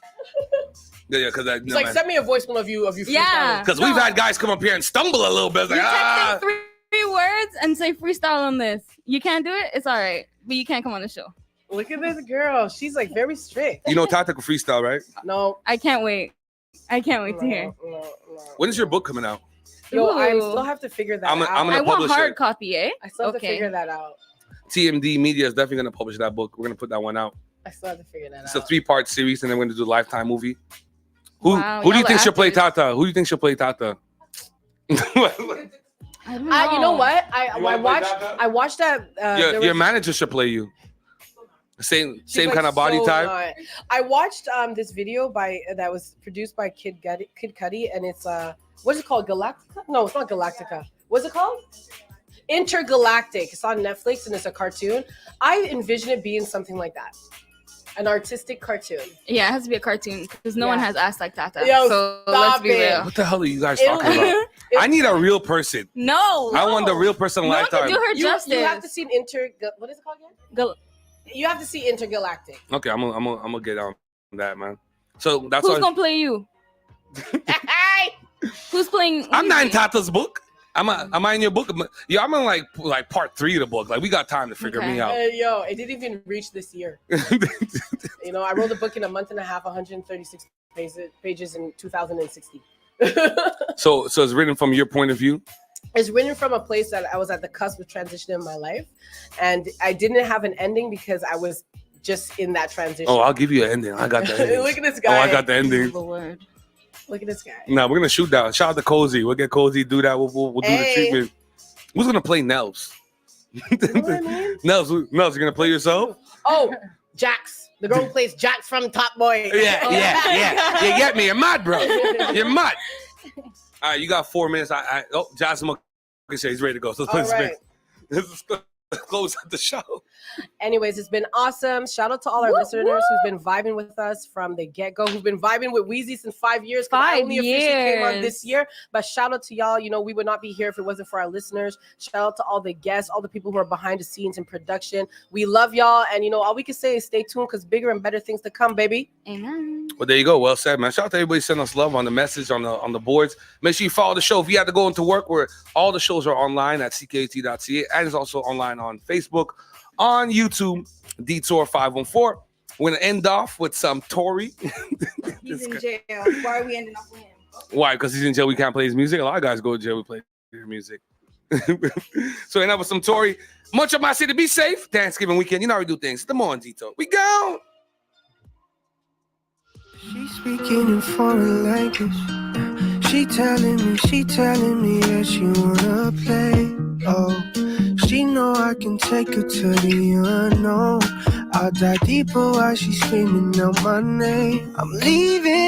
Yeah, because it's like send me a voicemail of you. Yeah, because we've had guys come up here and stumble a little bit. Like, text him three words and say freestyle on this. You can't do it. It's all right, but you can't come on the show. Look at this girl. She's like very strict. You know tactical freestyle, right? No, I can't wait. I can't wait to hear. When is your book coming out? Yo, I still have to figure that out. I'm gonna I want hard it. copy, eh? I still have to figure that out. TMD Media is definitely gonna publish that book. We're gonna put that one out. I still have to figure that out. It's a 3-part series, and then we're gonna do a Lifetime movie. Who do you think should play Tata? Who do you think should play Tata? I don't know. You know what? I watched that. Your manager should play you. Same like kind of body so type. Not. I watched this video that was produced by Kid Cudi, and it's what's it called? Galactica? No, it's not Galactica. What's it called? Intergalactic. It's on Netflix and it's a cartoon. I envision it being something like that. An artistic cartoon. Yeah, it has to be a cartoon because no one has ass like Tata. Yo, so let's be real. What the hell are you guys talking about? I need a real person. No. I want the real person Lifetime. Can do her justice. You have to see what is it called again? You have to see Intergalactic. Okay, I'm gonna get on that, man. So that's who's gonna play you? Who's playing? I'm not in Tata's book. Am I in your book? Yeah, I'm in like part 3 of the book. Like we got time to figure me out. Yo, it didn't even reach this year. You know, I wrote the book in a month and a half, 136 pages in 2016. So it's written from your point of view. It's written from a place that I was at the cusp of transition in my life, and I didn't have an ending because I was just in that transition. Oh, I'll give you an ending. I got the ending. Look at this guy. Oh, I got the ending. Lord. Look at this guy. Nah, we're gonna shoot that. Shout out to Cozy. We'll get Cozy. Do that. We'll do the treatment. Who's gonna play Nels? You know what I mean? Nels, you're gonna play yourself? Oh, Jax. The girl who plays Jax from Top Boy. Yeah. You get me. You're mad, bro. You're mad. All right, you got 4 minutes. Jasmine, he's ready to go. So let's close out the show. Anyways, it's been awesome. Shout out to all our listeners who've been vibing with us from the get-go, who've been vibing with Wheezy since 5 years. 5 only officially came on this year. But shout out to y'all. You know, we would not be here if it wasn't for our listeners. Shout out to all the guests, all the people who are behind the scenes in production. We love y'all. And, you know, all we can say is stay tuned because bigger and better things to come, baby. Amen. Well, there you go. Well said, man. Shout out to everybody sending us love on the message, on the boards. Make sure you follow the show. If you have to go into work, where all the shows are online at ckut.ca, and it's also online on Facebook, on YouTube, Detour 514. We're going to end off with some Tory. He's in jail. Why are we ending off with him? Why? Because he's in jail. We can't play his music. A lot of guys go to jail. We play their music. So end up with some Tory. Much of my city. Be safe. Thanksgiving weekend. You know how we do things. The Morning Detour. We go. She's speaking in foreign language. She telling me that she wanna play. Oh, she know I can take her to the unknown. I'll dive deeper while she's screaming out my name. I'm leaving.